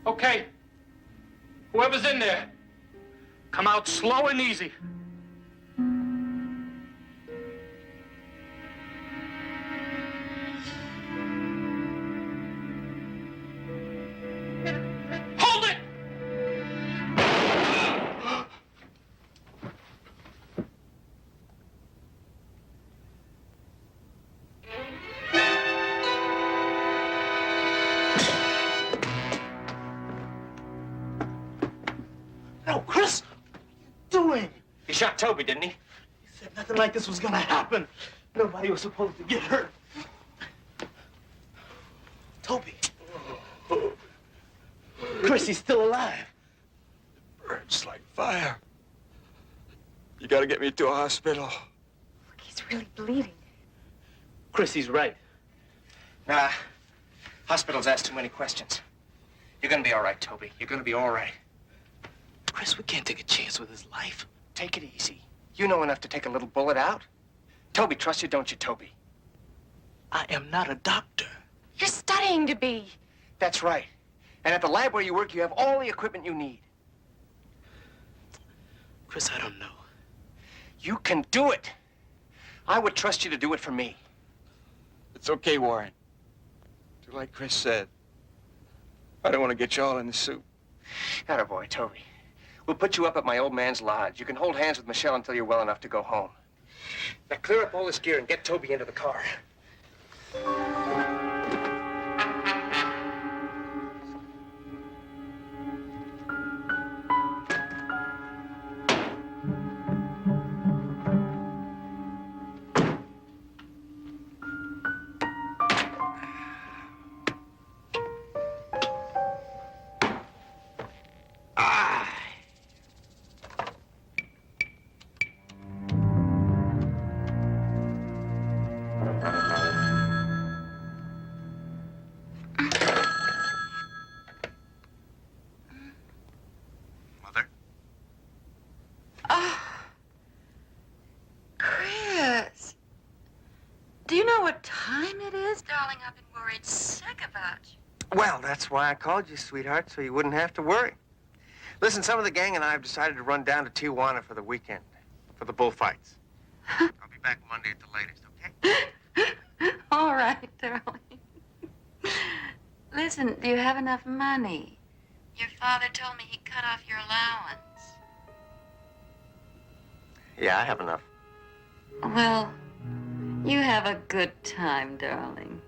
Okay. Whoever's in there, come out slow and easy. Hold it! No, Chris! What are you doing? He shot Toby, didn't he? He said nothing like this was gonna happen. Nobody was supposed to get hurt. Toby. Chris, he's still alive. It burns like fire. You gotta get me to a hospital. Look, he's really bleeding. Chris, he's right. Nah. Hospitals ask too many questions. You're gonna be all right, Toby. You're gonna be all right. Chris, we can't take a chance with his life. Take it easy. You know enough to take a little bullet out. Toby, trust you, don't you, Toby? I am not a doctor. You're studying to be. That's right. And at the lab where you work, you have all the equipment you need. Chris, I don't know. You can do it. I would trust you to do it for me. It's okay, Warren. Do like Chris said. I don't want to get you all in the soup. Attaboy, Toby. We'll put you up at my old man's lodge. You can hold hands with Michelle until you're well enough to go home. Now clear up all this gear and get Toby into the car. Chris. Do you know what time it is? Darling, I've been worried sick about you. Well, that's why I called you, sweetheart, so you wouldn't have to worry. Listen, some of the gang and I have decided to run down to Tijuana for the weekend, for the bullfights. I'll be back Monday at the latest, okay? All right, darling. Listen, do you have enough money? Your father told me he cut off your allowance. Yeah, I have enough. Well, you have a good time, darling.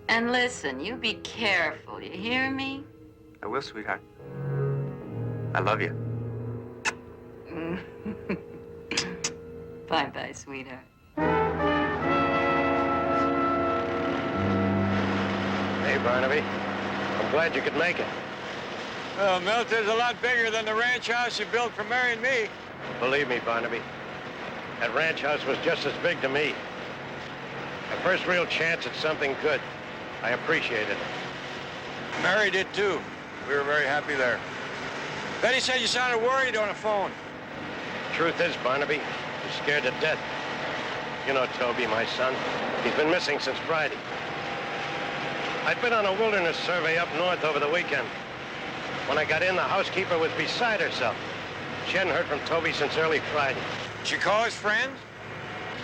And listen, you be careful, you hear me? I will, sweetheart. I love you. Bye-bye, sweetheart. Hey, Barnaby. I'm glad you could make it. Well, Milt is a lot bigger than the ranch house you built for marrying me. Believe me, Barnaby, that ranch house was just as big to me. My first real chance at something good. I appreciated it. Mary did, too. We were very happy there. Betty said you sounded worried on the phone. Truth is, Barnaby, he's scared to death. You know Toby, my son. He's been missing since Friday. I'd been on a wilderness survey up north over the weekend. When I got in, the housekeeper was beside herself. She hadn't heard from Toby since early Friday. She call his friends?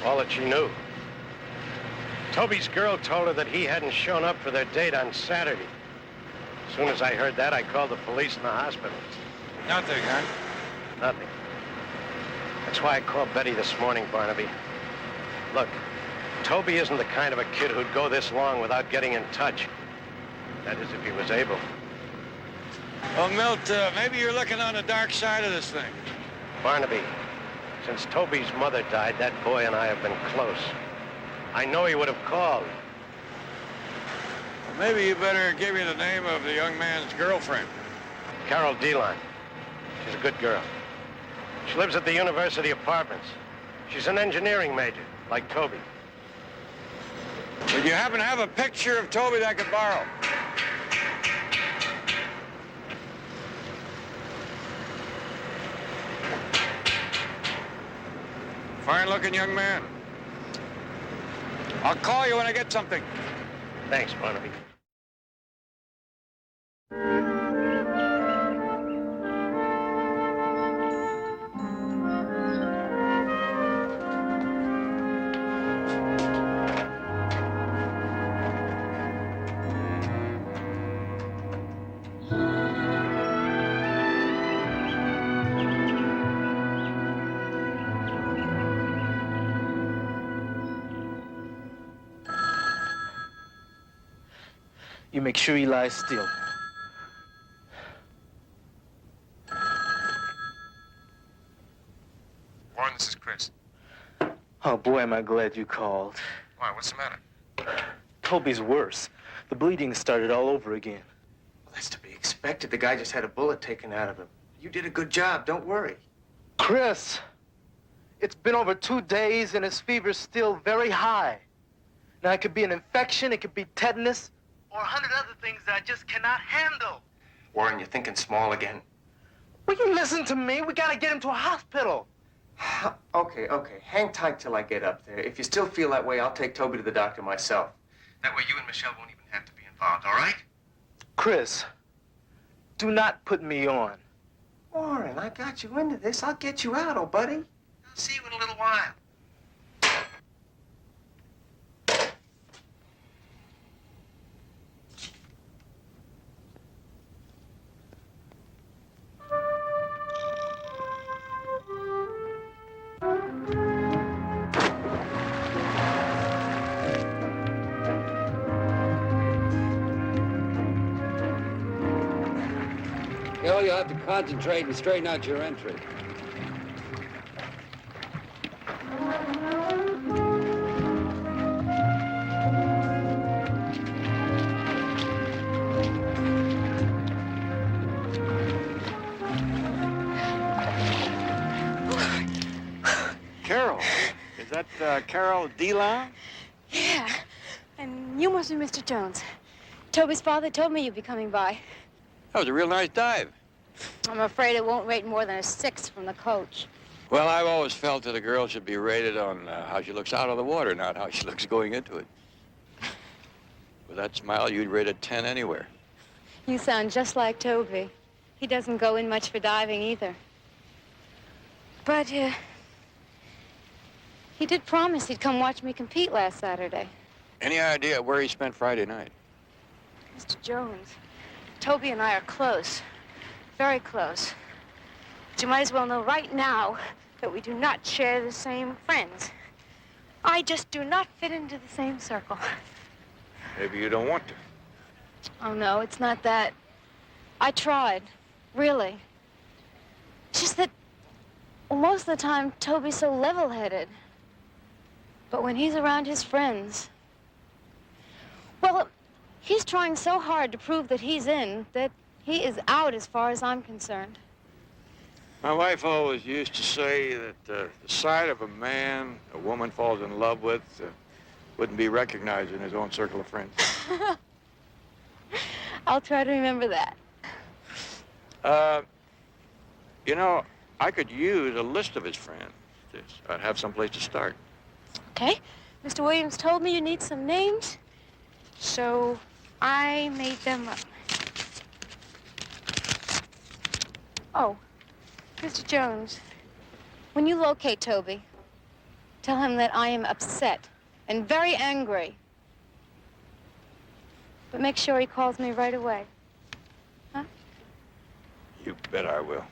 All that she knew. Toby's girl told her that he hadn't shown up for their date on Saturday. As soon as I heard that, I called the police and the hospital. Nothing, huh? Nothing. That's why I called Betty this morning, Barnaby. Look, Toby isn't the kind of a kid who'd go this long without getting in touch. That is, if he was able. Well, Milt, maybe you're looking on the dark side of this thing. Barnaby, since Toby's mother died, that boy and I have been close. I know he would have called. Well, maybe you better give me the name of the young man's girlfriend. Carol Delon. She's a good girl. She lives at the University Apartments. She's an engineering major, like Toby. Would you happen to have a picture of Toby that I could borrow? Fine-looking young man. I'll call you when I get something. Thanks, Barnaby. You make sure he lies still. Warren, this is Chris. Oh, boy, am I glad you called. Why, what's the matter? Toby's worse. The bleeding started all over again. Well, that's to be expected. The guy just had a bullet taken out of him. You did a good job. Don't worry. Chris, it's been over 2 days and his fever's still very high. Now, it could be an infection, it could be tetanus, or 100 other things that I just cannot handle. Warren, you're thinking small again. Will you listen to me? We gotta get him to a hospital. Okay. Hang tight till I get up there. If you still feel that way, I'll take Toby to the doctor myself. That way you and Michelle won't even have to be involved, all right? Chris, do not put me on. Warren, I got you into this. I'll get you out, old buddy. I'll see you in a little while. Gil, you'll have to concentrate and straighten out your entry. Carol. Is that Carol Delan? Yeah, and you must be Mr. Jones. Toby's father told me you'd be coming by. That was a real nice dive. I'm afraid it won't rate more than a 6 from the coach. Well, I've always felt that a girl should be rated on how she looks out of the water, not how she looks going into it. With that smile, you'd rate a 10 anywhere. You sound just like Toby. He doesn't go in much for diving either. But, he did promise he'd come watch me compete last Saturday. Any idea where he spent Friday night? Mr. Jones, Toby and I are close. Very close. But you might as well know right now that we do not share the same friends. I just do not fit into the same circle. Maybe you don't want to. Oh, no, it's not that. I tried. Really. It's just that most of the time, Toby's so level-headed. But when he's around his friends, well, he's trying so hard to prove that he's in that he is out as far as I'm concerned. My wife always used to say that the sight of a man a woman falls in love with wouldn't be recognized in his own circle of friends. I'll try to remember that. You know, I could use a list of his friends. I'd have someplace to start. Okay. Mr. Williams told me you need some names, so I made them up. Oh, Mr. Jones, when you locate Toby, tell him that I am upset and very angry. But make sure he calls me right away. Huh? You bet I will.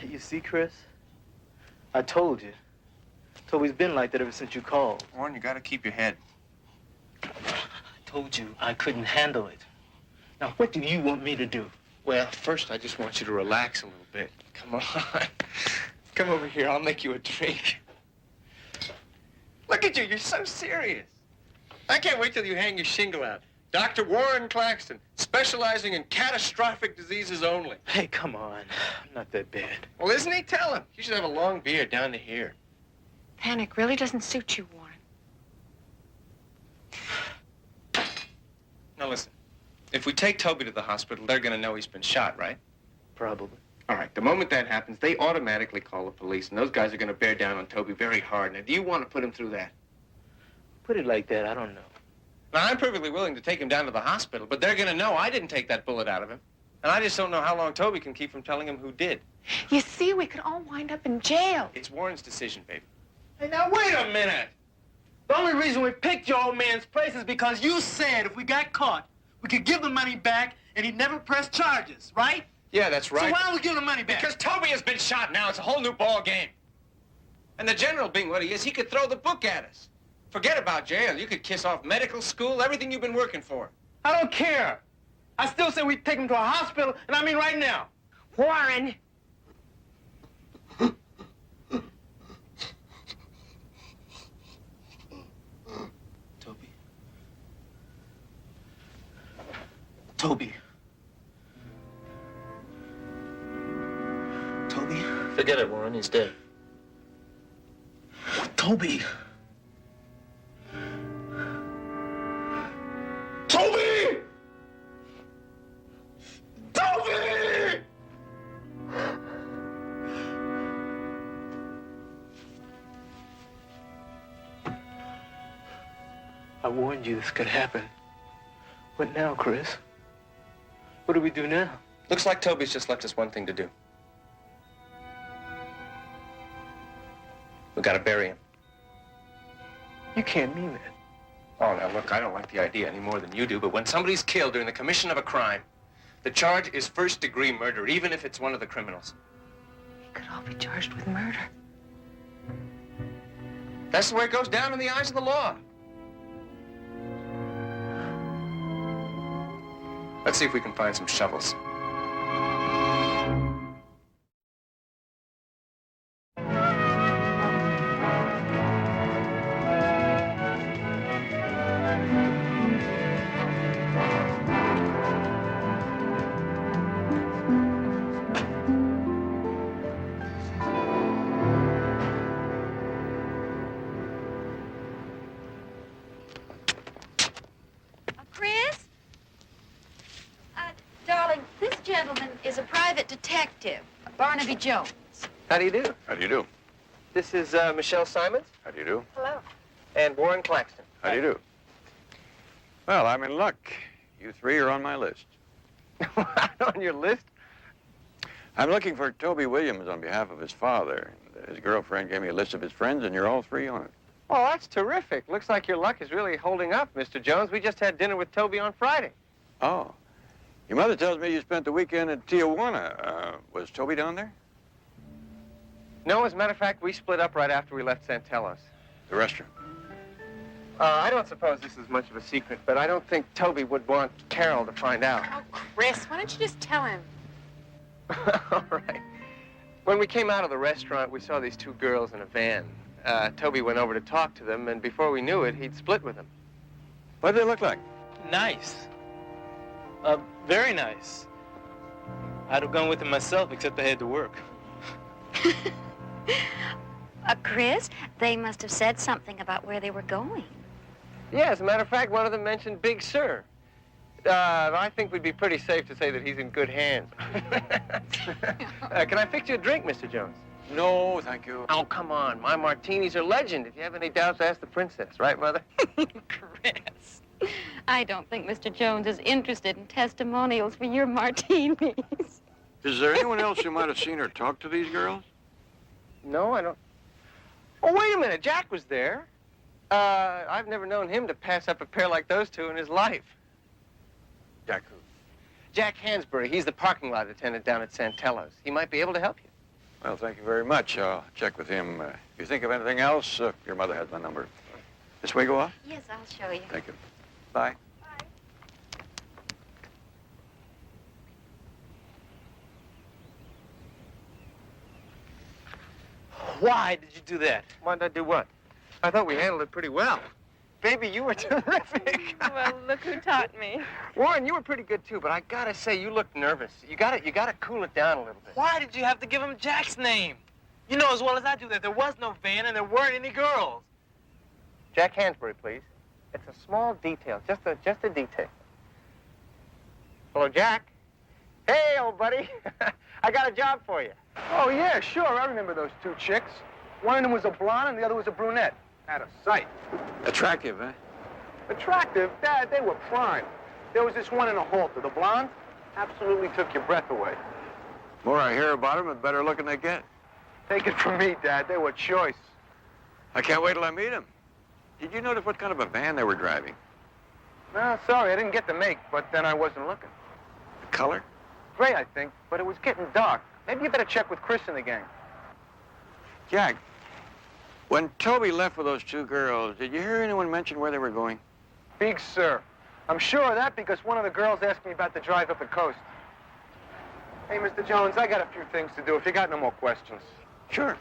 You see, Chris? I told you. Toby's been like that ever since you called. Warren, you gotta keep your head. I told you I couldn't handle it. Now, what do you want me to do? Well, first, I just want you to relax a little bit. Come on. Come over here. I'll make you a drink. Look at you. You're so serious. I can't wait till you hang your shingle out. Dr. Warren Claxton, specializing in catastrophic diseases only. Hey, come on. I'm not that bad. Well, isn't he? Tell him. You should have a long beard down to here. Panic really doesn't suit you, Warren. Now, listen. If we take Toby to the hospital, they're going to know he's been shot, right? Probably. All right. The moment that happens, they automatically call the police, and those guys are going to bear down on Toby very hard. Now, do you want to put him through that? Put it like that, I don't know. Now, I'm perfectly willing to take him down to the hospital, but they're going to know I didn't take that bullet out of him. And I just don't know how long Toby can keep from telling him who did. You see, we could all wind up in jail. It's Warren's decision, baby. Hey, now, wait a minute. The only reason we picked your old man's place is because you said if we got caught, we could give the money back and he'd never press charges, right? Yeah, that's right. So why don't we give the money back? Because Toby has been shot now. It's a whole new ball game. And the general being what he is, he could throw the book at us. Forget about jail. You could kiss off medical school, everything you've been working for. I don't care. I still say we take him to a hospital, and I mean right now. Warren! Toby. Toby. Toby. Forget it, Warren. He's dead. Toby. Toby! Toby! I warned you this could happen. What now, Chris? What do we do now? Looks like Toby's just left us one thing to do. We gotta bury him. You can't mean that. Oh, now look, I don't like the idea any more than you do, but when somebody's killed during the commission of a crime, the charge is first-degree murder, even if it's one of the criminals. We could all be charged with murder. That's the way it goes down in the eyes of the law. Let's see if we can find some shovels. Chris? Darling, this gentleman is a private detective, Barnaby Jones. How do you do? How do you do? This is Michelle Simons How do you do? Hello. and Warren Claxton. How do you do? Well, I'm in luck. You three are on my list. On your list? I'm looking for Toby Williams on behalf of his father. His girlfriend gave me a list of his friends, and you're all three on it. Oh, that's terrific. Looks like your luck is really holding up, Mr. Jones. We just had dinner with Toby on Friday. Oh. Your mother tells me you spent the weekend in Tijuana. Was Toby down there? No, as a matter of fact, we split up right after we left Santello's. The restaurant. I don't suppose this is much of a secret, but I don't think Toby would want Carol to find out. Oh, Chris, why don't you just tell him? All right. When we came out of the restaurant, we saw these two girls in a van. Toby went over to talk to them, and before we knew it, he'd split with them. What did they look like? Nice. Very nice. I'd have gone with him myself, except I had to work. Chris, they must have said something about where they were going. Yeah, as a matter of fact, one of them mentioned Big Sir. I think we'd be pretty safe to say that he's in good hands. Can I fix you a drink, Mr. Jones? No, thank you. Oh, come on. My martinis are legend. If you have any doubts, ask the princess. Right, Mother? Chris, I don't think Mr. Jones is interested in testimonials for your martinis. Is there anyone else who might have seen her talk to these girls? No, I don't. Oh, wait a minute. Jack was there. I've never known him to pass up a pair like those two in his life. Jack who? Jack Hansbury. He's the parking lot attendant down at Santello's. He might be able to help you. Well, thank you very much. I'll check with him. If you think of anything else, your mother has my number. This way go off? Yes, I'll show you. Thank you. Bye. Why did you do that? Why did I do what? I thought we handled it pretty well. Baby, you were terrific. Well, look who taught me. Warren, you were pretty good too, but I gotta say, you looked nervous. You gotta cool it down a little bit. Why did you have to give him Jack's name? You know as well as I do that there was no van and there weren't any girls. Jack Hansbury, please. It's a small detail, just a detail. Hello, Jack. Hey, old buddy. I got a job for you. Oh, yeah, sure. I remember those two chicks. One of them was a blonde and the other was a brunette. Out of sight. Attractive, eh? Attractive? Dad, they were prime. There was this one in a halter. The blonde absolutely took your breath away. More I hear about them, the better looking they get. Take it from me, Dad. They were choice. I can't wait till I meet them. Did you notice what kind of a van they were driving? No, sorry, I didn't get the make, but then I wasn't looking. The color? Gray, I think, but it was getting dark. Maybe you better check with Chris and the gang. Jack, When Toby left with those two girls, did you hear anyone mention where they were going? Big sir. I'm sure of that because one of the girls asked me about the drive up the coast. Hey, Mr. Jones, I got a few things to do if you got no more questions. Sure.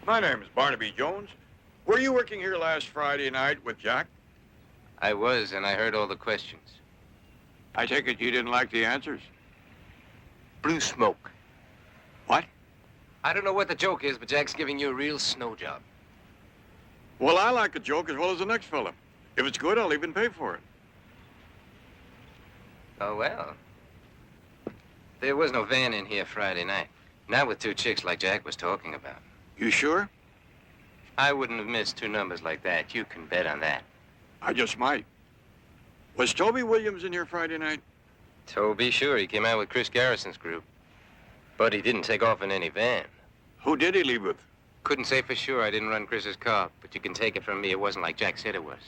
My name is Barnaby Jones. Were you working here last Friday night with Jack? I was, and I heard all the questions. I take it you didn't like the answers? Blue smoke. What? I don't know what the joke is, but Jack's giving you a real snow job. Well, I like a joke as well as the next fella. If it's good, I'll even pay for it. Oh, well. There was no van in here Friday night. Not with two chicks like Jack was talking about. You sure? I wouldn't have missed two numbers like that. You can bet on that. I just might. Was Toby Williams in here Friday night? Toby, sure. He came out with Chris Garrison's group. But he didn't take off in any van. Who did he leave with? Couldn't say for sure. I didn't run Chris's car. But you can take it from me, it wasn't like Jack said it was.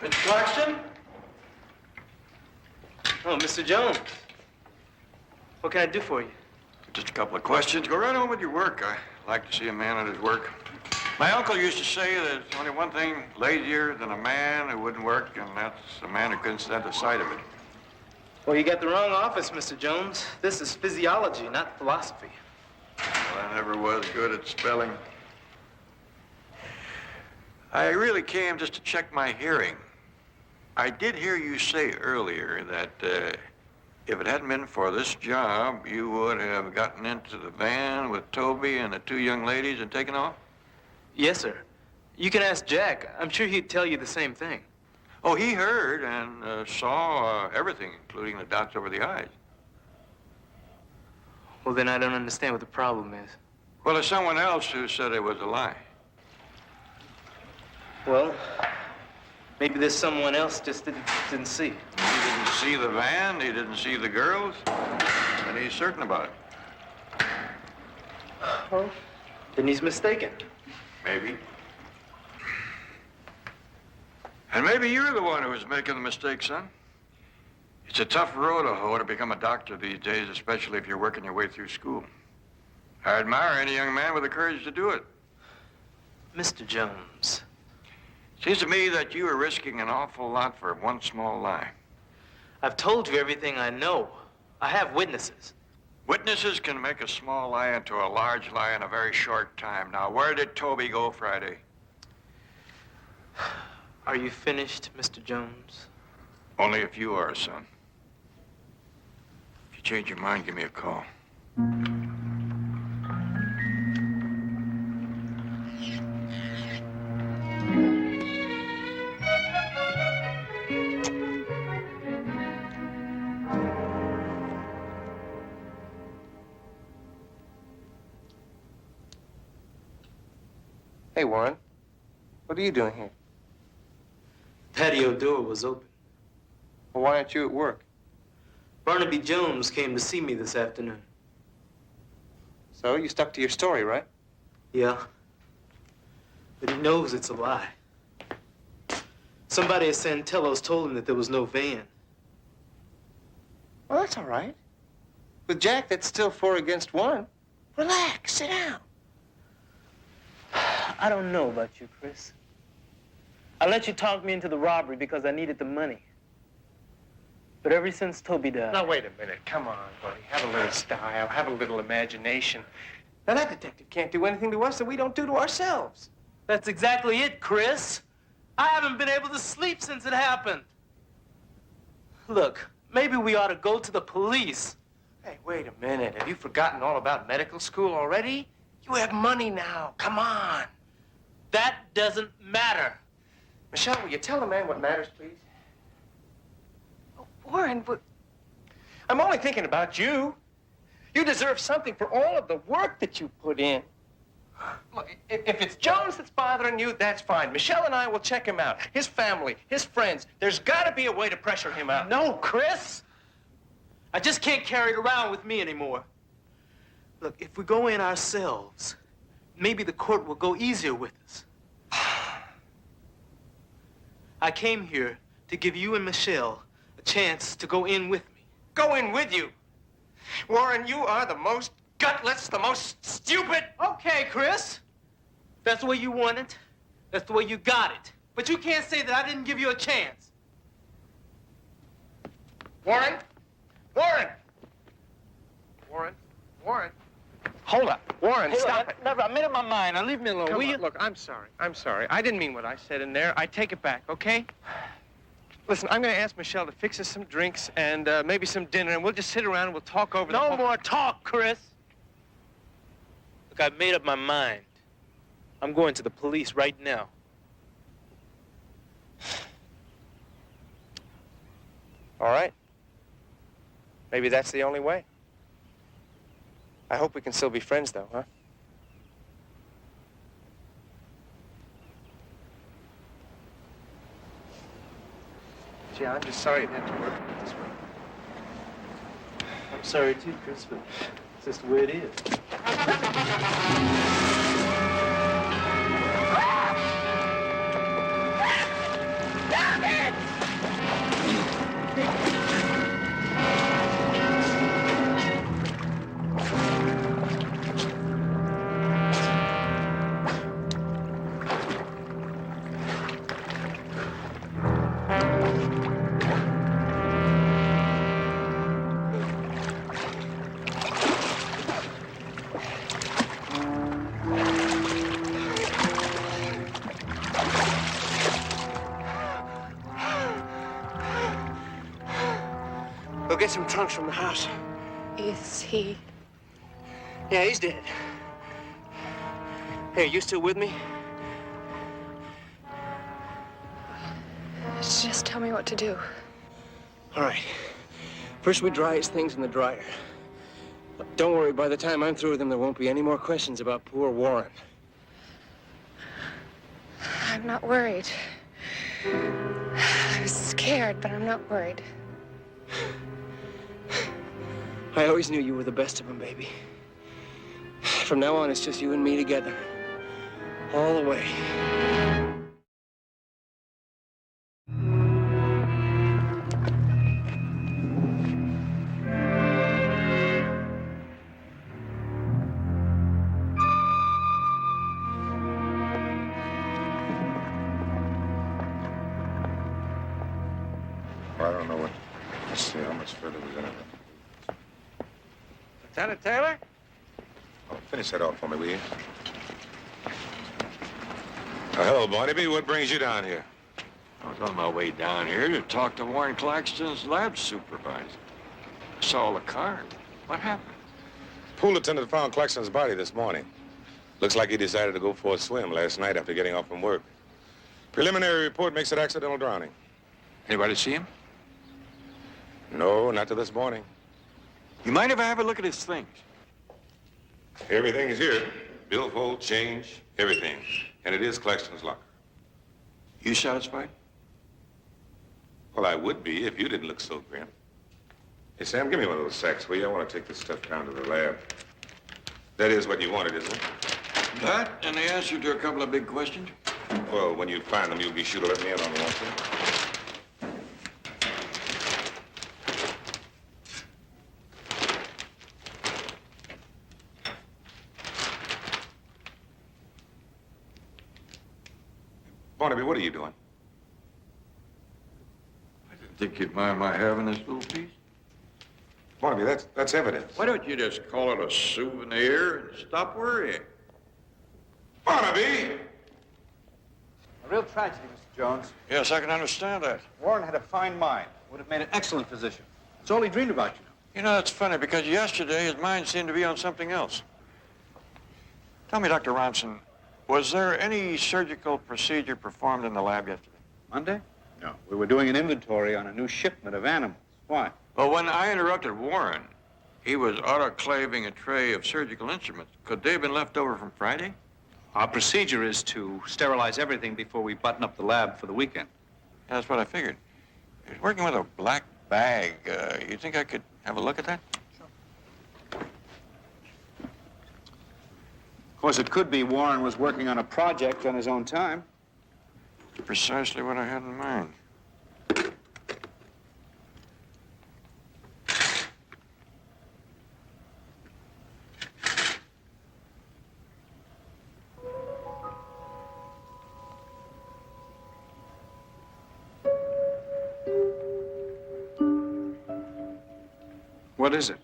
Mr. Clarkson? Oh, Mr. Jones. What can I do for you? Just a couple of questions. Go right on with your work. I like to see a man at his work. My uncle used to say there's only one thing lazier than a man who wouldn't work, and that's a man who couldn't stand the sight of it. Well, you got the wrong office, Mr. Jones. This is physiology, not philosophy. Well, I never was good at spelling. I really came just to check my hearing. I did hear you say earlier that if it hadn't been for this job, you would have gotten into the van with Toby and the two young ladies and taken off? Yes, sir. You can ask Jack. I'm sure he'd tell you the same thing. Oh, he heard and saw everything, including the dots over the eyes. Well, then I don't understand what the problem is. Well, there's someone else who said it was a lie. Well, maybe there's someone else just didn't see. He didn't see the van, he didn't see the girls, and he's certain about it. Well, then he's mistaken. Maybe. And maybe you're the one who was making the mistake, son. It's a tough road to hoe to become a doctor these days, especially if you're working your way through school. I admire any young man with the courage to do it. Mr. Jones. Seems to me that you are risking an awful lot for one small lie. I've told you everything I know. I have witnesses. Witnesses can make a small lie into a large lie in a very short time. Now, where did Toby go Friday? Are you finished, Mr. Jones? Only if you are, son. If you change your mind, give me a call. Hey, Warren. What are you doing here? Patio door was open. Well, why aren't you at work? Barnaby Jones came to see me this afternoon. So, you stuck to your story, right? Yeah. But he knows it's a lie. Somebody at Santello's told him that there was no van. Well, that's all right. With Jack, that's still 4 against 1. Relax, sit down. I don't know about you, Chris. I let you talk me into the robbery because I needed the money. But ever since Toby died... Now, wait a minute. Come on, buddy. Have a little style. Have a little imagination. Now, that detective can't do anything to us that we don't do to ourselves. That's exactly it, Chris. I haven't been able to sleep since it happened. Look, maybe we ought to go to the police. Hey, wait a minute. Have you forgotten all about medical school already? You have money now. Come on. That doesn't matter. Michelle, will you tell the man what matters, please? Oh, Warren, I'm only thinking about you. You deserve something for all of the work that you put in. Look, if it's Jones that's bothering you, that's fine. Michelle and I will check him out. His family, his friends. There's got to be a way to pressure him out. No, Chris. I just can't carry it around with me anymore. Look, if we go in ourselves, maybe the court will go easier with us. I came here to give you and Michelle a chance to go in with me. Go in with you. Warren, you are the most gutless, the most stupid. Okay, Chris. That's the way you want it. That's the way you got it. But you can't say that I didn't give you a chance. Warren? Warren! Warren? Warren? Hold up. Warren, stop it. Never. I made up my mind. Now leave me alone, will you? Look, I'm sorry. I'm sorry. I didn't mean what I said in there. I take it back, okay? Listen, I'm going to ask Michelle to fix us some drinks and maybe some dinner, and we'll just sit around and we'll talk over No more talk, Chris. Look, I've made up my mind. I'm going to the police right now. All right. Maybe that's the only way. I hope we can still be friends, though, huh? Gee, I'm just sorry it had to work this way. I'm sorry too, Chris, but it's just the way it is. Go get some trunks from the house. Is he? Yeah, he's dead. Hey, you still with me? Just tell me what to do. All right. First, we dry his things in the dryer. Don't worry, by the time I'm through with him, there won't be any more questions about poor Warren. I'm not worried. I'm scared, but I'm not worried. I always knew you were the best of them, baby. From now on, it's just you and me together. All the way. Well, I don't know what. Let's see how much further we're gonna go. Lieutenant Taylor? Oh, finish that off for me, will you? Oh, hello, Barnaby. What brings you down here? I was on my way down here to talk to Warren Claxton's lab supervisor. I saw the car. What happened? Pool attendant found Claxton's body this morning. Looks like he decided to go for a swim last night after getting off from work. Preliminary report makes it accidental drowning. Anybody see him? No, not till this morning. You mind if I have a look at his things? Everything is here. Billfold, change, everything. And it is Claxton's locker. You satisfied? Well, I would be if you didn't look so grim. Hey, Sam, give me one of those sacks, will you? I want to take this stuff down to the lab. That is what you wanted, isn't it? That and the answer to a couple of big questions. Well, when you find them, you'll be sure to let me in on them, won't you? Barnaby, what are you doing? I didn't think you'd mind my having this little piece. Barnaby, that's evidence. Why don't you just call it a souvenir and stop worrying? Barnaby! A real tragedy, Mr. Jones. Yes, I can understand that. Warren had a fine mind. Would have made an excellent physician. It's all he dreamed about, you know. You know, that's funny because yesterday his mind seemed to be on something else. Tell me, Dr. Ronson, was there any surgical procedure performed in the lab yesterday? Monday? No. We were doing an inventory on a new shipment of animals. Why? Well, when I interrupted Warren, he was autoclaving a tray of surgical instruments. Could they have been left over from Friday? Our procedure is to sterilize everything before we button up the lab for the weekend. Yeah, that's what I figured. He's working with a black bag. You think I could have a look at that? Of course, it could be Warren was working on a project on his own time. Precisely what I had in mind. What is it?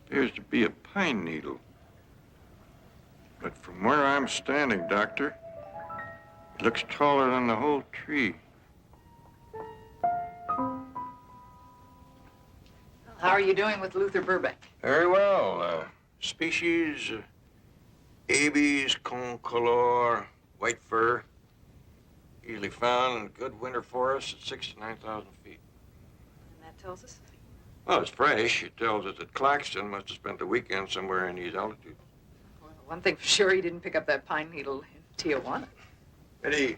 Appears to be a pine needle. But from where I'm standing, Doctor, it looks taller than the whole tree. How are you doing with Luther Burbank? Very well. Species Abies concolor, white fur. Easily found in good winter forests at 6,000 to 9,000 feet. And that tells us? Well, it's fresh. It tells us that Claxton must have spent the weekend somewhere in these altitudes. Well, one thing for sure, he didn't pick up that pine needle in Tijuana. Betty,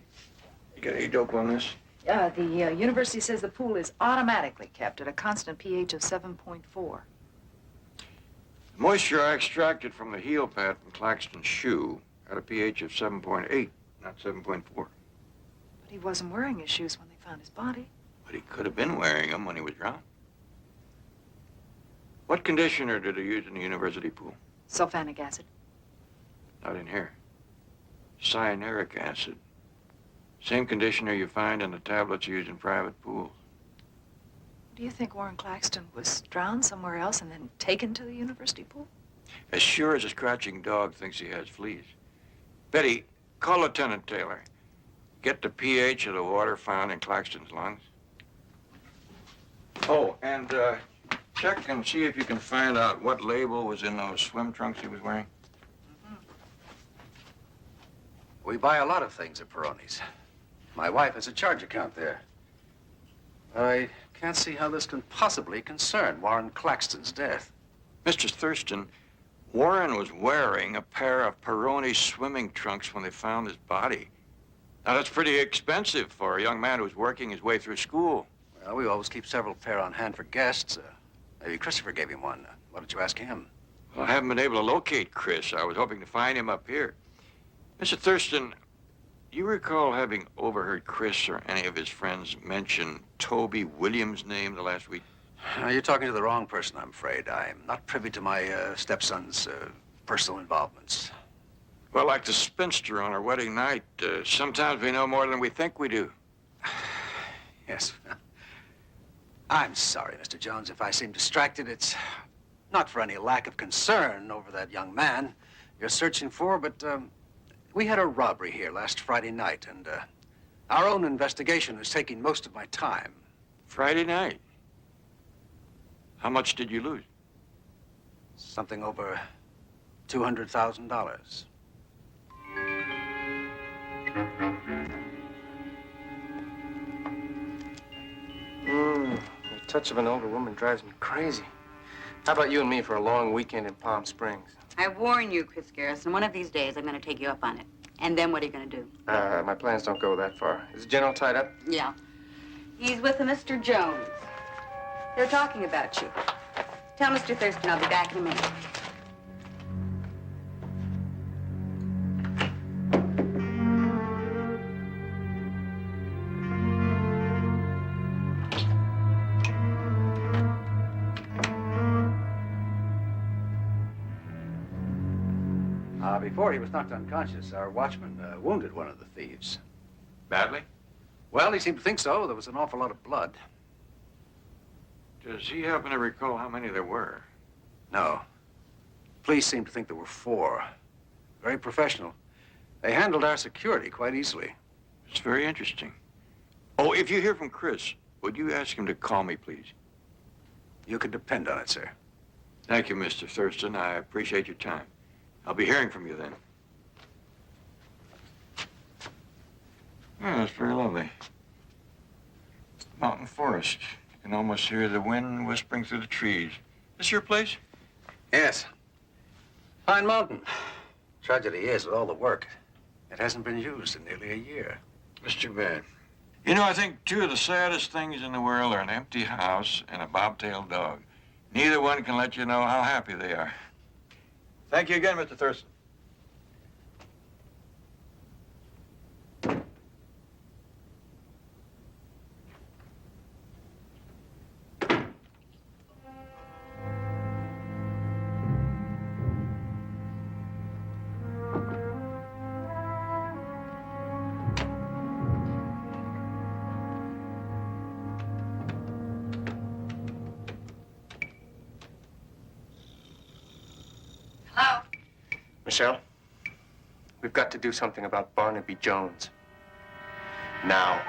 you got any dope on this? The university says the pool is automatically kept at a constant pH of 7.4. The moisture I extracted from the heel pad from Claxton's shoe had a pH of 7.8, not 7.4. But he wasn't wearing his shoes when they found his body. But he could have been wearing them when he was drowned. What conditioner did he use in the university pool? Sulfanic acid. Not in here. Cyanuric acid. Same conditioner you find in the tablets used in private pools. Do you think Warren Claxton was drowned somewhere else and then taken to the university pool? As sure as a scratching dog thinks he has fleas. Betty, call Lieutenant Taylor. Get the pH of the water found in Claxton's lungs. Oh, and check and see if you can find out what label was in those swim trunks he was wearing. We buy a lot of things at Peroni's. My wife has a charge account there. I can't see how this can possibly concern Warren Claxton's death. Mr. Thurston, Warren was wearing a pair of Peroni swimming trunks when they found his body. Now, that's pretty expensive for a young man who's working his way through school. Well, we always keep several pair on hand for guests. Maybe Christopher gave him one. Why don't you ask him? Well, I haven't been able to locate Chris. I was hoping to find him up here. Mr. Thurston, you recall having overheard Chris or any of his friends mention Toby Williams' name the last week? You're talking to the wrong person, I'm afraid. I'm not privy to my stepson's personal involvements. Well, like the spinster on our wedding night, sometimes we know more than we think we do. Yes. I'm sorry, Mr. Jones, if I seem distracted. It's not for any lack of concern over that young man you're searching for, but we had a robbery here last Friday night, and our own investigation is taking most of my time. Friday night? How much did you lose? Something over $200,000. The touch of an older woman drives me crazy. How about you and me for a long weekend in Palm Springs? I warn you, Chris Garrison, one of these days I'm going to take you up on it. And then what are you going to do? My plans don't go that far. Is the general tied up? Yeah. He's with a Mr. Jones. They're talking about you. Tell Mr. Thurston I'll be back in a minute. Before he was knocked unconscious, our watchman wounded one of the thieves. Badly? Well, he seemed to think so. There was an awful lot of blood. Does he happen to recall how many there were? No. Police seem to think there were 4. Very professional. They handled our security quite easily. It's very interesting. Oh, if you hear from Chris, would you ask him to call me, please? You can depend on it, sir. Thank you, Mr. Thurston. I appreciate your time. I'll be hearing from you then. Yeah, that's very lovely. It's the mountain forest. You can almost hear the wind whispering through the trees. This your place? Yes. Fine mountain. Tragedy is, with all the work, it hasn't been used in nearly a year. It's too bad. You know, I think two of the saddest things in the world are an empty house and a bobtailed dog. Neither one can let you know how happy they are. Thank you again, Mr. Thurston. Michelle, we've got to do something about Barnaby Jones. Now.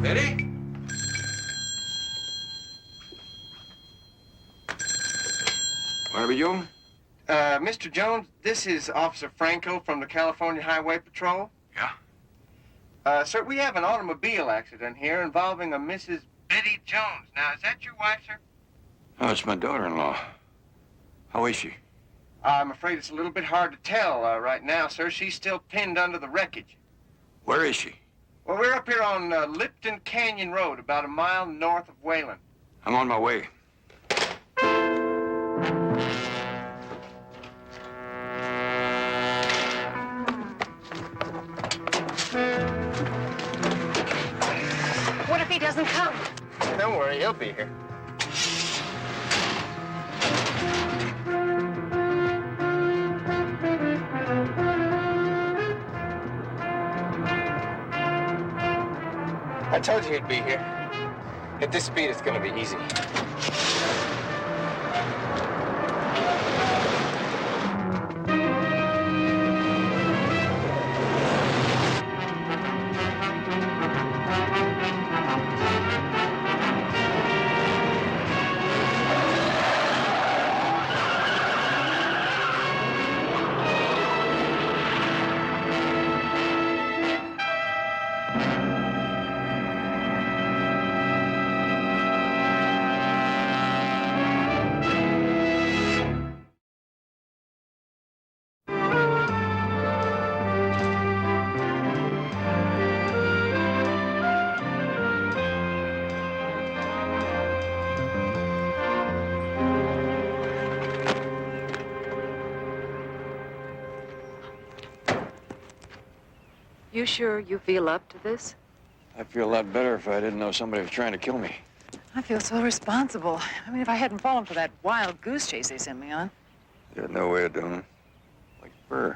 Betty? Barnaby Jones? Mr. Jones, this is Officer Franco from the California Highway Patrol. Yeah? Sir, we have an automobile accident here involving a Mrs. Betty Jones. Now, is that your wife, sir? Oh, it's my daughter-in-law. How is she? I'm afraid it's a little bit hard to tell right now, sir. She's still pinned under the wreckage. Where is she? Well, we're up here on Lipton Canyon Road, about a mile north of Wayland. I'm on my way. What if he doesn't come? Don't worry, he'll be here. I told you he'd be here. At this speed, it's gonna be easy. You sure you feel up to this? I feel a lot better if I didn't know somebody was trying to kill me. I feel so responsible. I mean, if I hadn't fallen for that wild goose chase they sent me on. There's no way of doing it. Like fur.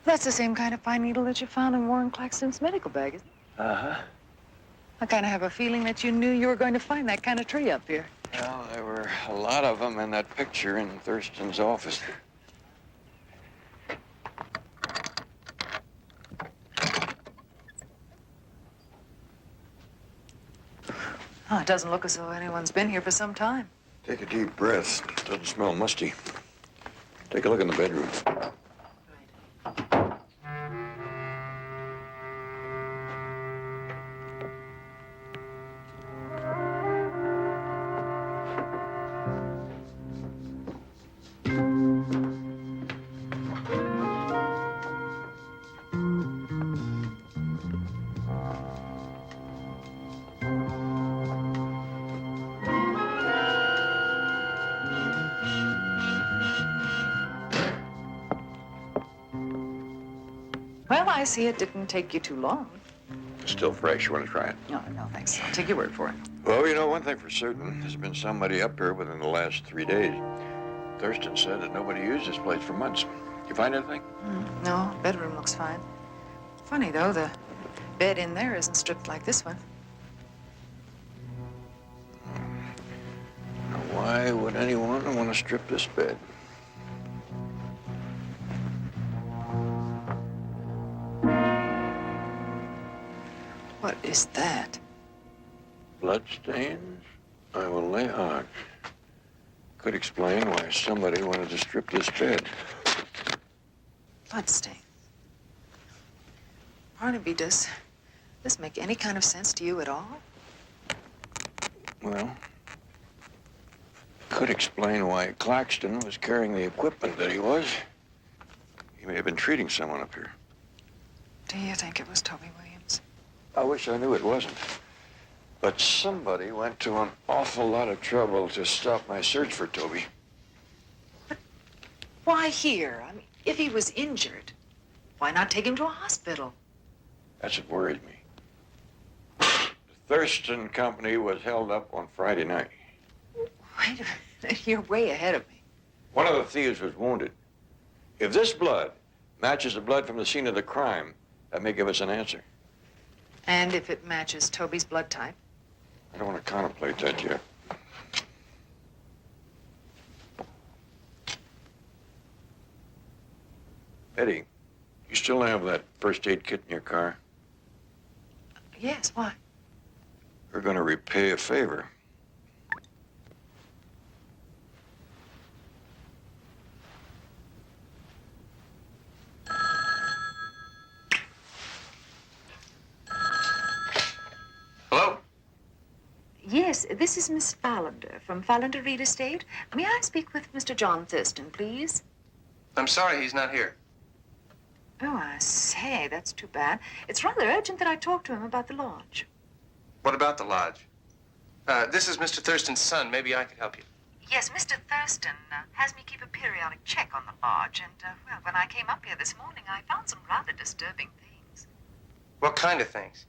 That's the same kind of fine needle that you found in Warren Claxton's medical bag, isn't it? Uh-huh. I kind of have a feeling that you knew you were going to find that kind of tree up here. Well, there were a lot of them in that picture in Thurston's office. Oh, it doesn't look as though anyone's been here for some time. Take a deep breath. It doesn't smell musty. Take a look in the bedroom. Well, I see it didn't take you too long. It's still fresh. You want to try it? No, no, thanks. I'll take your word for it. Well, you know, one thing for certain. There's been somebody up here within the last 3 days. Thurston said that nobody used this place for months. You find anything? No, bedroom looks fine. Funny, though, the bed in there isn't stripped like this one. Now, why would anyone want to strip this bed? What is that? Bloodstains? I will lay odds. Could explain why somebody wanted to strip this bed. Bloodstain. Barnaby, does this make any kind of sense to you at all? Well, could explain why Claxton was carrying the equipment that he was. He may have been treating someone up here. Do you think it was Toby Williams? I wish I knew it wasn't. But somebody went to an awful lot of trouble to stop my search for Toby. Why here? I mean, if he was injured, why not take him to a hospital? That's what worried me. The Thurston Company was held up on Friday night. Wait a minute, you're way ahead of me. One of the thieves was wounded. If this blood matches the blood from the scene of the crime, that may give us an answer. And if it matches Toby's blood type? I don't want to contemplate that yet. Eddie, you still have that first aid kit in your car? Yes, why? We're going to repay a favor. Hello? Yes, this is Miss Fallender from Fallender Real Estate. May I speak with Mr. John Thurston, please? I'm sorry he's not here. Oh, I say, that's too bad. It's rather urgent that I talk to him about the lodge. What about the lodge? This is Mr. Thurston's son. Maybe I could help you. Yes, Mr. Thurston has me keep a periodic check on the lodge, and, well, when I came up here this morning, I found some rather disturbing things. What kind of things?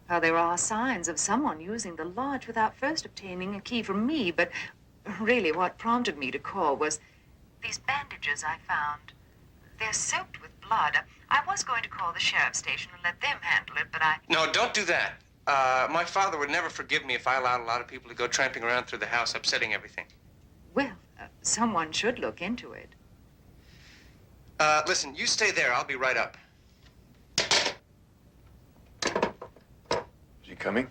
Well, there are signs of someone using the lodge without first obtaining a key from me, but really what prompted me to call was these bandages I found. They're soaked with blood. I was going to call the sheriff's station and let them handle it, but I... No, don't do that. My father would never forgive me if I allowed a lot of people to go tramping around through the house, upsetting everything. Well, someone should look into it. Listen, you stay there. I'll be right up. Is he coming?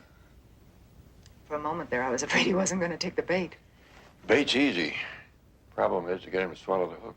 For a moment there, I was afraid he wasn't going to take the bait. Bait's easy. Problem is to get him to swallow the hook.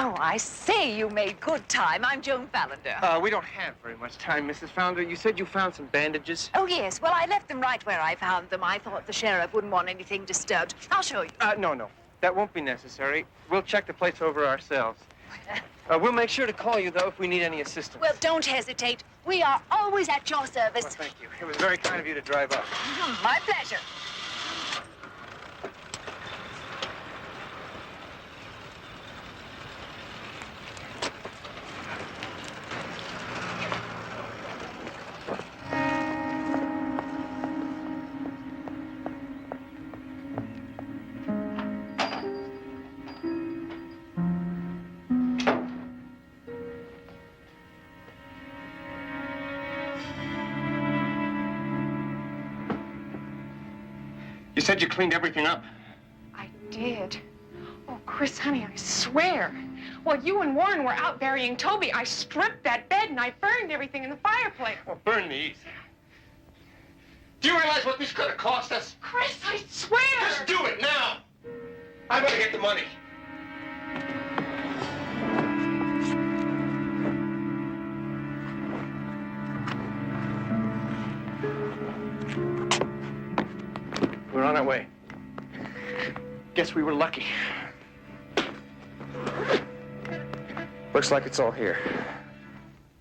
Oh, I say you made good time. I'm Joan Fallender. We don't have very much time, Mrs. Founder. You said you found some bandages. Oh, yes. Well, I left them right where I found them. I thought the sheriff wouldn't want anything disturbed. I'll show you. No. That won't be necessary. We'll check the place over ourselves. We'll make sure to call you, though, if we need any assistance. Well, don't hesitate. We are always at your service. Well, thank you. It was very kind of you to drive up. My pleasure. You said you cleaned everything up. I did. Oh, Chris, honey, I swear. While you and Warren were out burying Toby, I stripped that bed and I burned everything in the fireplace. Oh, burn me. Do you realize what this could have cost us? Chris, I swear! Just do it now! I better get the money. We're on our way. Guess we were lucky. Looks like it's all here.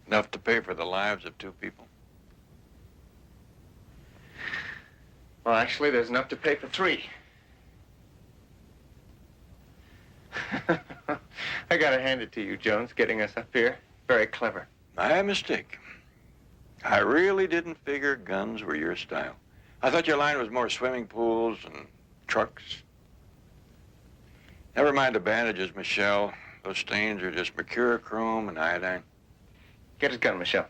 Enough to pay for the lives of two people. Well, actually, there's enough to pay for 3. I gotta hand it to you, Jones, getting us up here. Very clever. My mistake. I really didn't figure guns were your style. I thought your line was more swimming pools and trucks. Never mind the bandages, Michelle. Those stains are just mercurochrome and iodine. Get his gun, Michelle.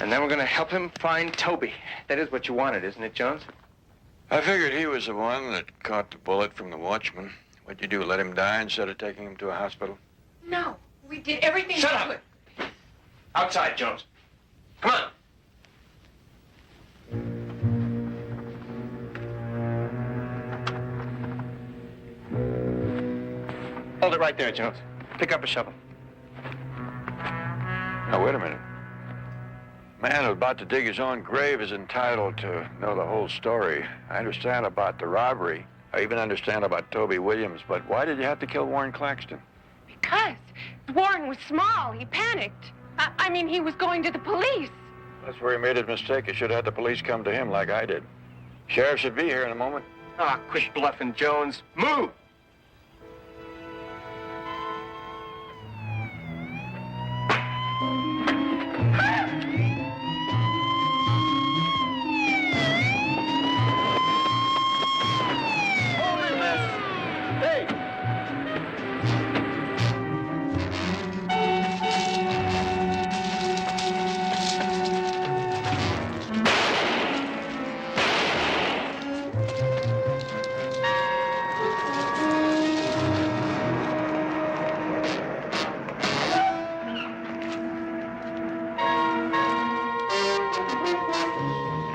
And then we're gonna help him find Toby. That is what you wanted, isn't it, Jones? I figured he was the one that caught the bullet from the watchman. What'd you do, let him die instead of taking him to a hospital? No, we did everything. Shut up! Outside, Jones. Come on. Hold it right there, Jones. Pick up a shovel. Now, wait a minute. Man who's about to dig his own grave is entitled to know the whole story. I understand about the robbery. I even understand about Toby Williams, but why did you have to kill Warren Claxton? Because Warren was small. He panicked. I mean, he was going to the police. That's where he made his mistake. He should have had the police come to him like I did. Sheriff should be here in a moment. Ah, quit bluffing, Jones. Move!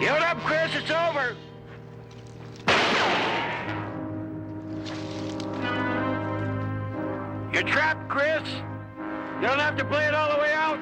Give it up, Chris. It's over. You're trapped, Chris. You don't have to play it all the way out.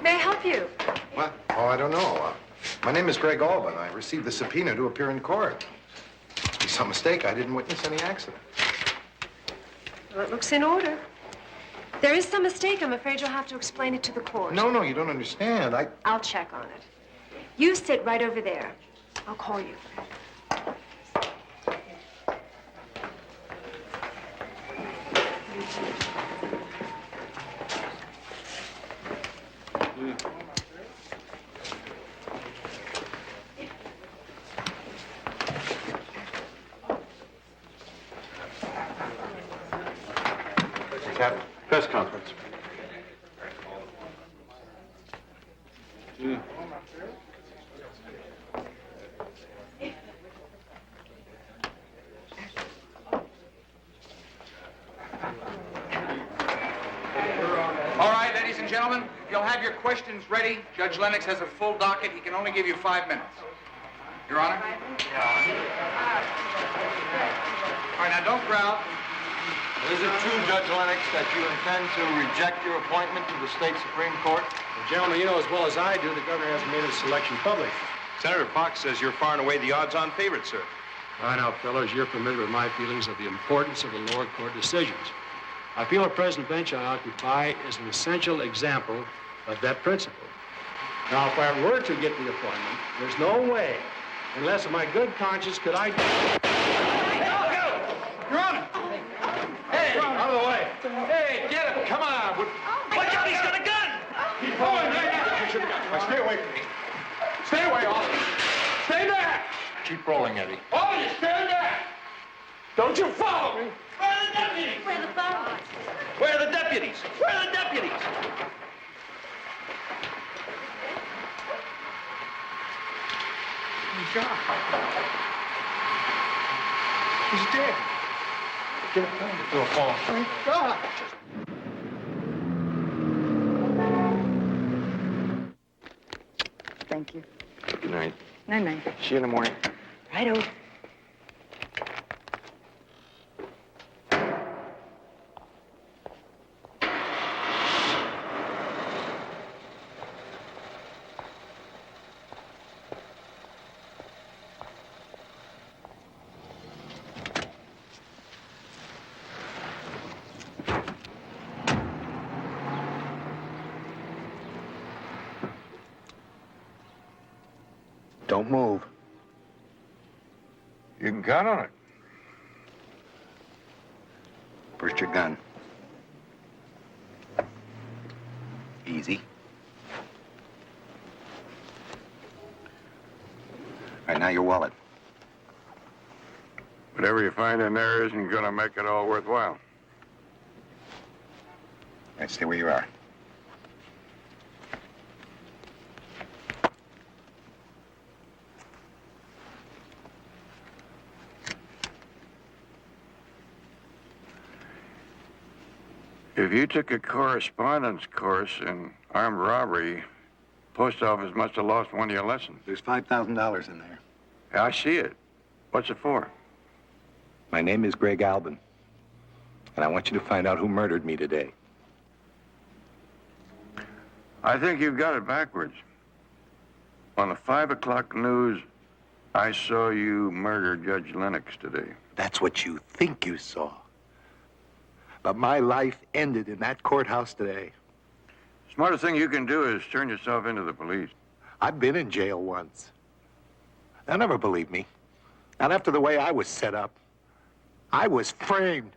May I help you? What? Oh, I don't know. My name is Greg Alban. I received the subpoena to appear in court. Must be some mistake. I didn't witness any accident. Well, it looks in order. If there is some mistake, I'm afraid you'll have to explain it to the court. No, you don't understand. I'll check on it. You sit right over there. I'll call you. Press conference. All right, ladies and gentlemen, if you'll have your questions ready, Judge Lennox has a full docket. He can only give you 5 minutes. Your Honor? All right, now don't crowd. Is it true, Judge Lennox, that you intend to reject your appointment to the state Supreme Court? Well, gentlemen, you know as well as I do, the governor hasn't made his selection public. Senator Fox says you're far and away the odds-on favorite, sir. Right now, fellows, you're familiar with my feelings of the importance of the lower court decisions. I feel the present bench I occupy is an essential example of that principle. Now, if I were to get the appointment, there's no way, unless of my good conscience, could I... Your Honor! Hey, out of the way. Hey, get him. Come on. Watch out, he's got a gun. Keep going right now. Stay away from me. Stay away, all. Stay back. Keep rolling, Eddie. All of you, stand back. Don't you follow me. Where are the deputies? Where the phone? Where are the deputies? Where are the deputies? shot. He's dead. Get it done before fall. Thank God. Thank you. Good night. Night-night. See you in the morning. Righto. Don't move. You can count on it. First your gun. Easy. All right, now your wallet. Whatever you find in there isn't gonna make it all worthwhile. All right, stay where you are. If you took a correspondence course in armed robbery, post office must have lost one of your lessons. There's $5,000 in there. Yeah, I see it. What's it for? My name is Greg Albin, and I want you to find out who murdered me today. I think you've got it backwards. On the 5 o'clock news, I saw you murder Judge Lennox today. That's what you think you saw. But my life ended in that courthouse today. Smartest thing you can do is turn yourself into the police. I've been in jail once. They'll never believe me. Not after the way I was set up. I was framed.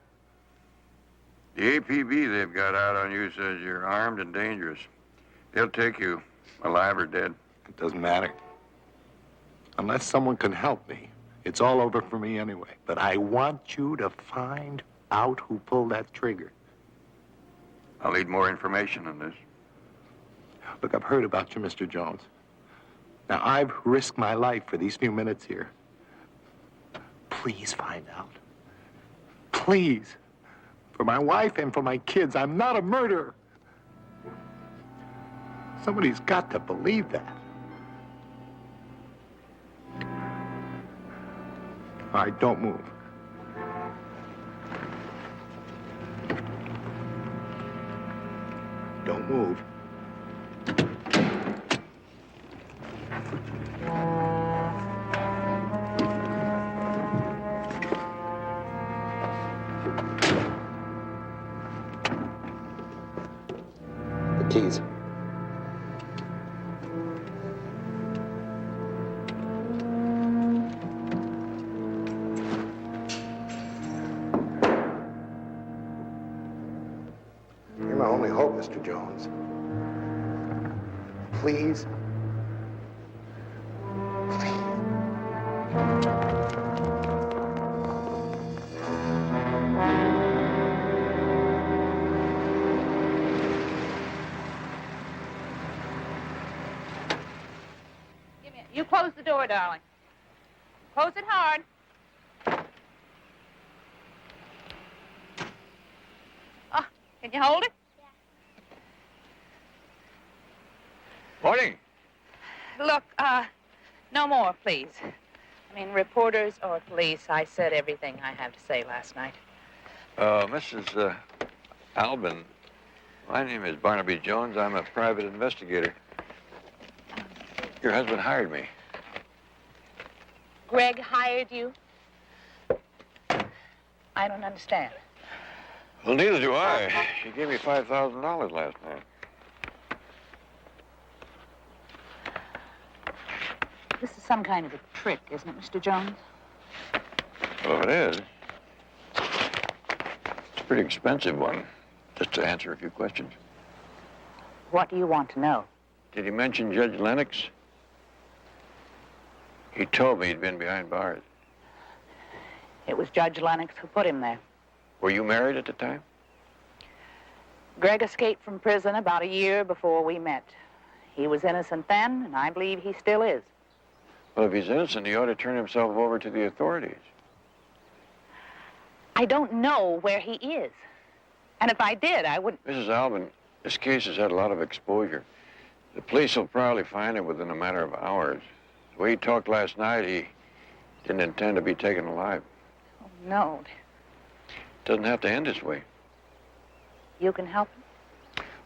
The APB they've got out on you says you're armed and dangerous. They'll take you, alive or dead. It doesn't matter. Unless someone can help me, it's all over for me anyway. But I want you to find out who pulled that trigger. I'll need more information on this. Look, I've heard about you, Mr. Jones. Now, I've risked my life for these few minutes here. Please find out. Please. For my wife and for my kids, I'm not a murderer. Somebody's got to believe that. All right, don't move. Don't move. The keys. You're my only hope, Mr. Jones. Please. You close the door, darling. Close it hard. Oh, can you hold it? Morning. Look, no more, please. I mean, reporters or police, I said everything I have to say last night. Mrs. Albin, my name is Barnaby Jones. I'm a private investigator. Your husband hired me. Greg hired you? I don't understand. Well, neither do I. She gave me $5,000 last night. This is some kind of a trick, isn't it, Mr. Jones? Well, it is. It's a pretty expensive one, just to answer a few questions. What do you want to know? Did he mention Judge Lennox? He told me he'd been behind bars. It was Judge Lennox who put him there. Were you married at the time? Greg escaped from prison about a year before we met. He was innocent then, and I believe he still is. Well, if he's innocent, he ought to turn himself over to the authorities. I don't know where he is. And if I did, I wouldn't... Mrs. Albin, this case has had a lot of exposure. The police will probably find him within a matter of hours. The way he talked last night, he didn't intend to be taken alive. Oh, no. Doesn't have to end this way. You can help him?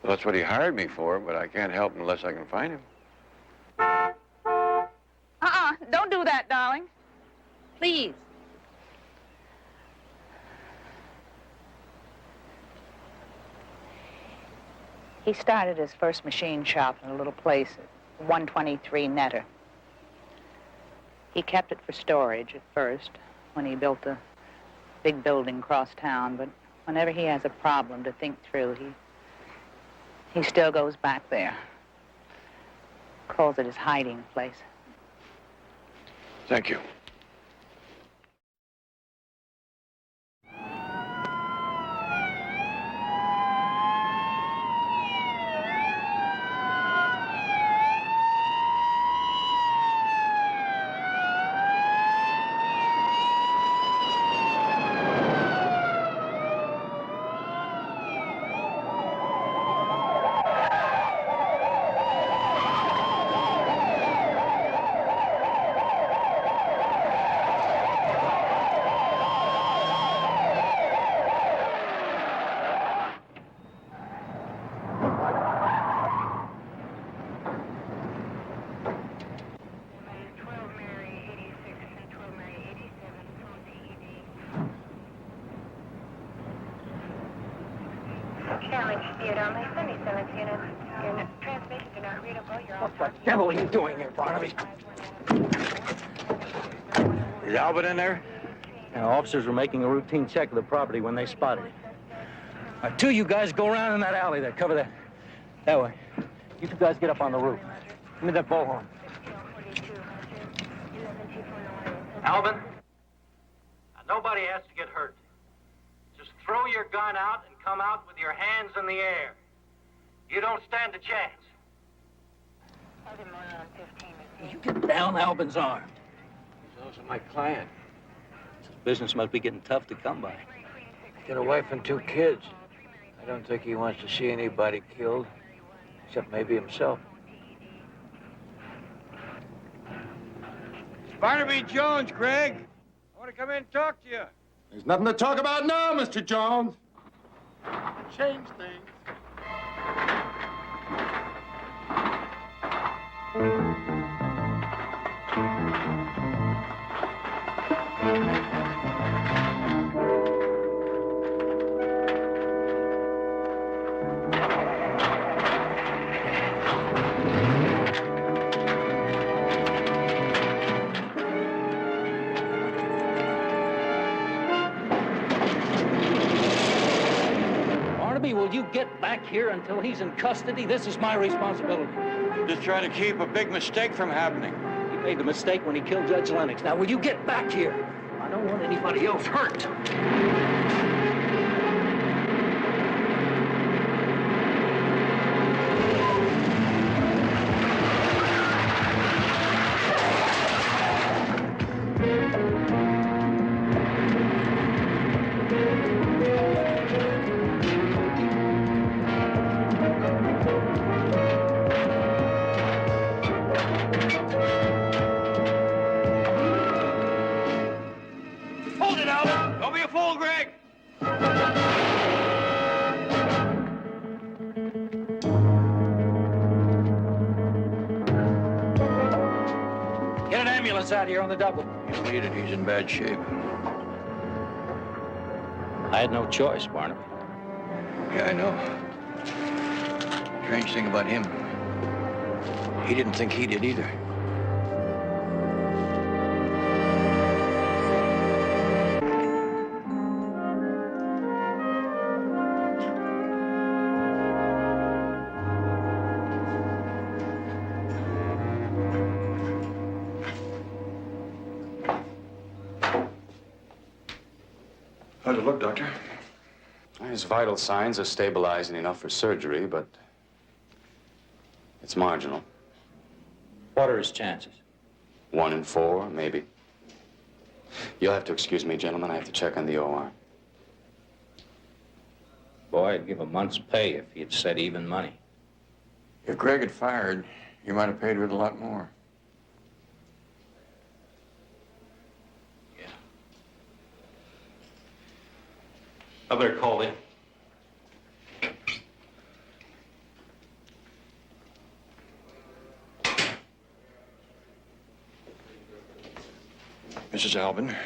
Well, that's what he hired me for, but I can't help him unless I can find him. Don't do that, darling. Please. He started his first machine shop in a little place at 123 Netter. He kept it for storage at first when he built a big building across town, but whenever he has a problem to think through, he still goes back there. Calls it his hiding place. Thank you. What the devil are you doing here, Barnaby? Is Albert in there? Now, officers were making a routine check of the property when they spotted him. Two, you guys go around in that alley there. Cover that. That way. You two guys get up on the roof. Give me that bullhorn. Alvin, nobody has to get hurt. Just throw your gun out and come out with your hands in the air. You don't stand a chance. You get down Albin's arm. He's also my client. This business must be getting tough to come by. He's got a wife and 2 kids. I don't think he wants to see anybody killed, except maybe himself. It's Barnaby Jones, Greg. I want to come in and talk to you. There's nothing to talk about now, Mr. Jones. Change things. Barnaby, will you get back here until he's in custody? This is my responsibility. Just trying to keep a big mistake from happening. He made the mistake when he killed Judge Lennox. Now, will you get back here? I don't want anybody else hurt. Hold it, Albert. Don't be a fool, Greg. Get an ambulance out here on the double. He'll need it. He's in bad shape. I had no choice, Barnaby. Yeah, I know. Strange thing about him, he didn't think he did either. How's it look, Doctor? His vital signs are stabilizing enough for surgery, but it's marginal. What are his chances? 1 in 4, maybe. You'll have to excuse me, gentlemen. I have to check on the OR. Boy, I'd give a month's pay if he'd said even money. If Greg had fired, you might have paid with a lot more. Yeah. I better call in. Mrs. Albin,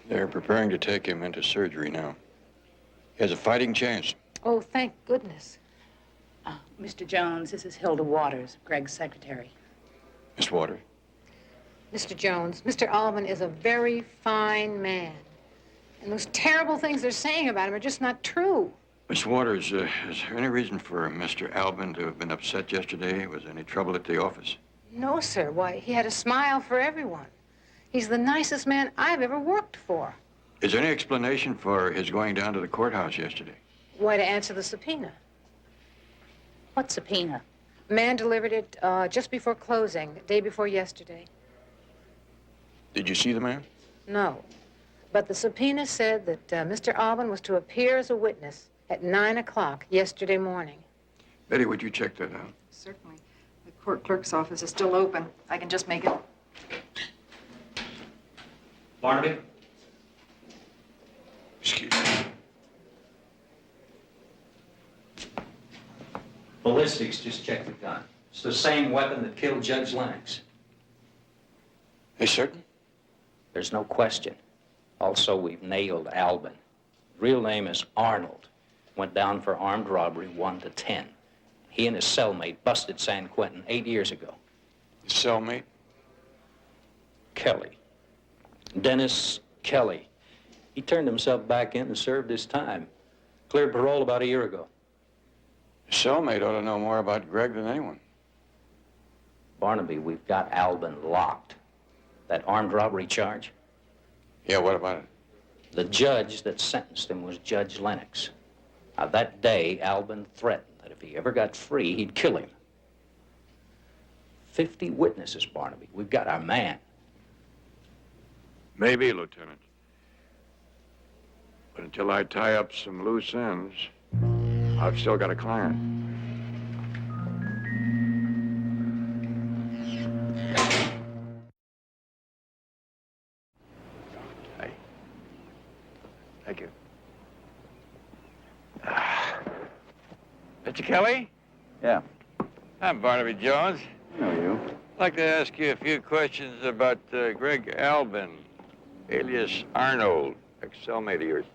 they're preparing to take him into surgery now. He has a fighting chance. Oh, thank goodness. Mr. Jones, this is Hilda Waters, Greg's secretary. Miss Waters? Mr. Jones, Mr. Albin is a very fine man. And those terrible things they're saying about him are just not true. Miss Waters, is there any reason for Mr. Albin to have been upset yesterday? Was there any trouble at the office? No, sir. Why, he had a smile for everyone. He's the nicest man I've ever worked for. Is there any explanation for his going down to the courthouse yesterday? Why, to answer the subpoena. What subpoena? A man delivered it just before closing, the day before yesterday. Did you see the man? No. But the subpoena said that Mr. Albin was to appear as a witness at 9 o'clock yesterday morning. Betty, would you check that out? Certainly. The court clerk's office is still open. I can just make it. Barnaby? Excuse me. Ballistics just checked the gun. It's the same weapon that killed Judge Lennox. Are you certain? There's no question. Also, we've nailed Albin. Real name is Arnold. Went down for armed robbery 1 to 10. He and his cellmate busted San Quentin 8 years ago. His cellmate? Kelly. Dennis Kelly. He turned himself back in and served his time. Cleared parole about a year ago. His cellmate ought to know more about Greg than anyone. Barnaby, we've got Albin locked. That armed robbery charge? Yeah, what about it? The judge that sentenced him was Judge Lennox. Now, that day, Albin threatened that if he ever got free, he'd kill him. 50 witnesses, Barnaby. We've got our man. Maybe, Lieutenant. But until I tie up some loose ends, I've still got a client. Hey. Thank you. Mr. Kelly? Yeah. I'm Barnaby Jones. I know you. I'd like to ask you a few questions about Greg Albin, alias Arnold, ex-cellmate of yours.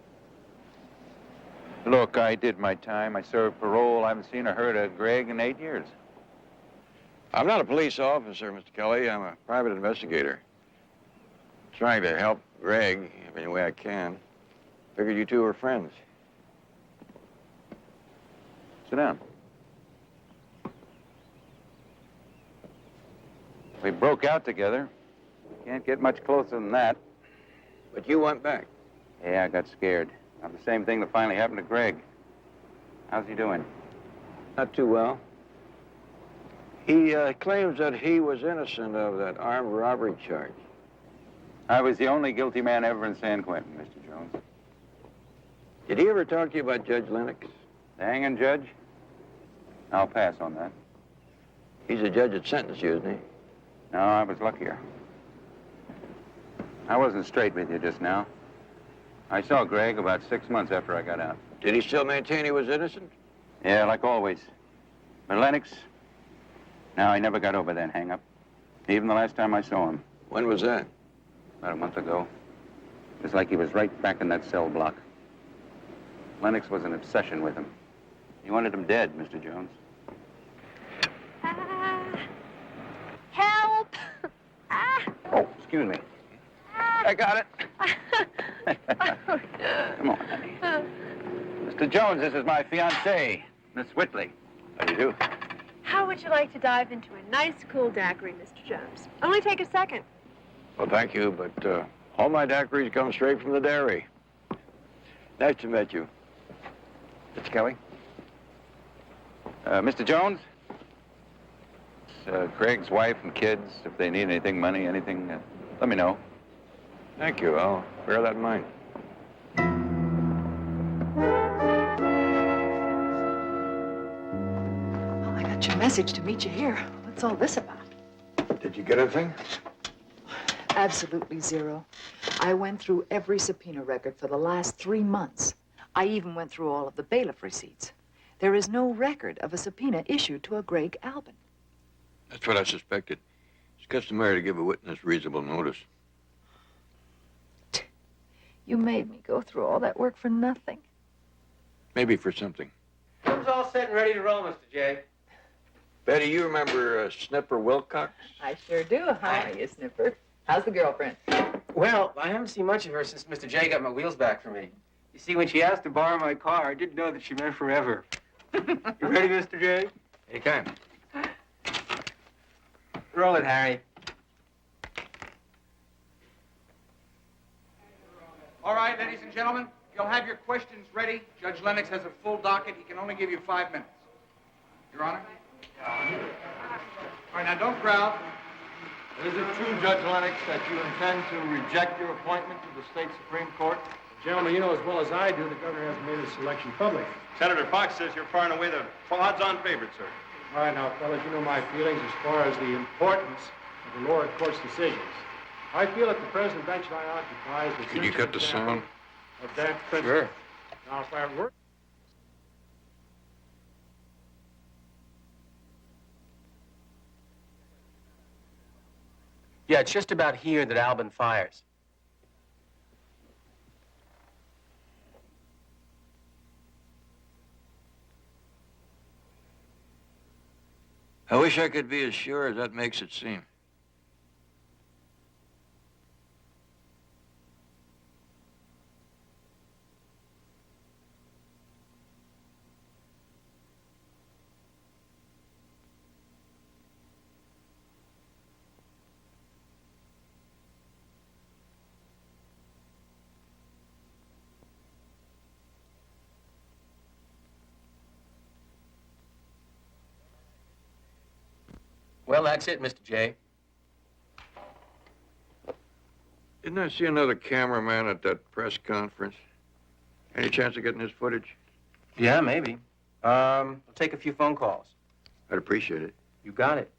Look, I did my time. I served parole. I haven't seen or heard of Greg in 8 years. I'm not a police officer, Mr. Kelly. I'm a private investigator. Trying to help Greg any way I can. Figured you two were friends. Sit down. We broke out together. Can't get much closer than that. But you went back. Yeah, I got scared. Now, the same thing that finally happened to Greg. How's he doing? Not too well. He claims that he was innocent of that armed robbery charge. I was the only guilty man ever in San Quentin, Mr. Jones. Did he ever talk to you about Judge Lennox? The hanging judge? I'll pass on that. He's the judge that sentenced you, isn't he? No, I was luckier. I wasn't straight with you just now. I saw Greg about 6 months after I got out. Did he still maintain he was innocent? Yeah, like always. But Lennox, no, I never got over that hang-up. Even the last time I saw him. When was that? About a month ago. It was like he was right back in that cell block. Lennox was an obsession with him. He wanted him dead, Mr. Jones. Help! Oh, excuse me. I got it. Come on, honey. Mr. Jones, this is my fiancée, Miss Whitley. How do you do? How would you like to dive into a nice, cool daiquiri, Mr. Jones? Only take a second. Well, thank you, but all my daiquiris come straight from the dairy. Nice to meet you. Mr. Kelly? Mr. Jones? Craig's wife and kids, if they need anything, money, anything, let me know. Thank you. I'll bear that in mind. Well, I got your message to meet you here. What's all this about? Did you get anything? Absolutely zero. I went through every subpoena record for the last 3 months. I even went through all of the bailiff receipts. There is no record of a subpoena issued to a Greg Albin. That's what I suspected. It's customary to give a witness reasonable notice. You made me go through all that work for nothing. Maybe for something. Room's all set and ready to roll, Mr. J. Betty, you remember Snipper Wilcox? I sure do. How are you, Snipper? How's the girlfriend? Well, I haven't seen much of her since Mr. J got my wheels back for me. You see, when she asked to borrow my car, I didn't know that she meant forever. You ready, Mr. J? Anytime. Roll it, Harry. All right, ladies and gentlemen, you'll have your questions ready. Judge Lennox has a full docket. He can only give you 5 minutes. Your Honor? All right, now don't crowd. Is it true, Judge Lennox, that you intend to reject your appointment to the state Supreme Court? Gentlemen, you know as well as I do, the governor hasn't made his selection public. Senator Fox says you're far and away the odds-on favorite, sir. All right, now, fellas, you know my feelings as far as the importance of the lower court's decisions. I feel that the present bench that I occupy is the Could you cut the sound? Of that principle. Sure. Now, if I were... Yeah, it's just about here that Albin fires. I wish I could be as sure as that makes it seem. Well, that's it, Mr. J. Didn't I see another cameraman at that press conference? Any chance of getting his footage? Yeah, maybe. I'll take a few phone calls. I'd appreciate it. You got it.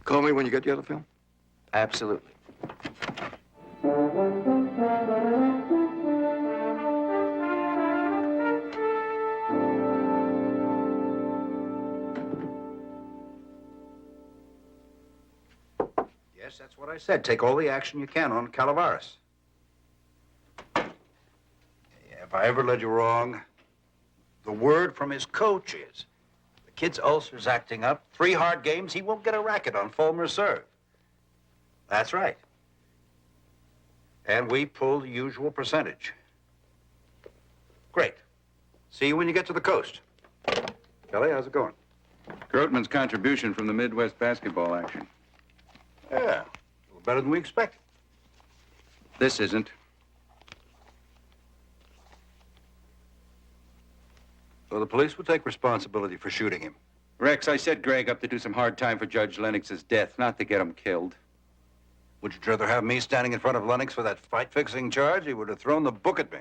Call me when you get the other film. Absolutely. Yes, that's what I said. Take all the action you can on Calaveras. If I ever led you wrong, the word from his coach is the kid's ulcer's acting up. 3 hard games, he won't get a racket on full reserve. That's right. And we pull the usual percentage. Great. See you when you get to the coast. Kelly, how's it going? Grootman's contribution from the Midwest basketball action. Yeah, a little better than we expected. This isn't. So the police will take responsibility for shooting him. Rex, I set Greg up to do some hard time for Judge Lennox's death, not to get him killed. Would you rather have me standing in front of Lennox for that fight-fixing charge? He would have thrown the book at me.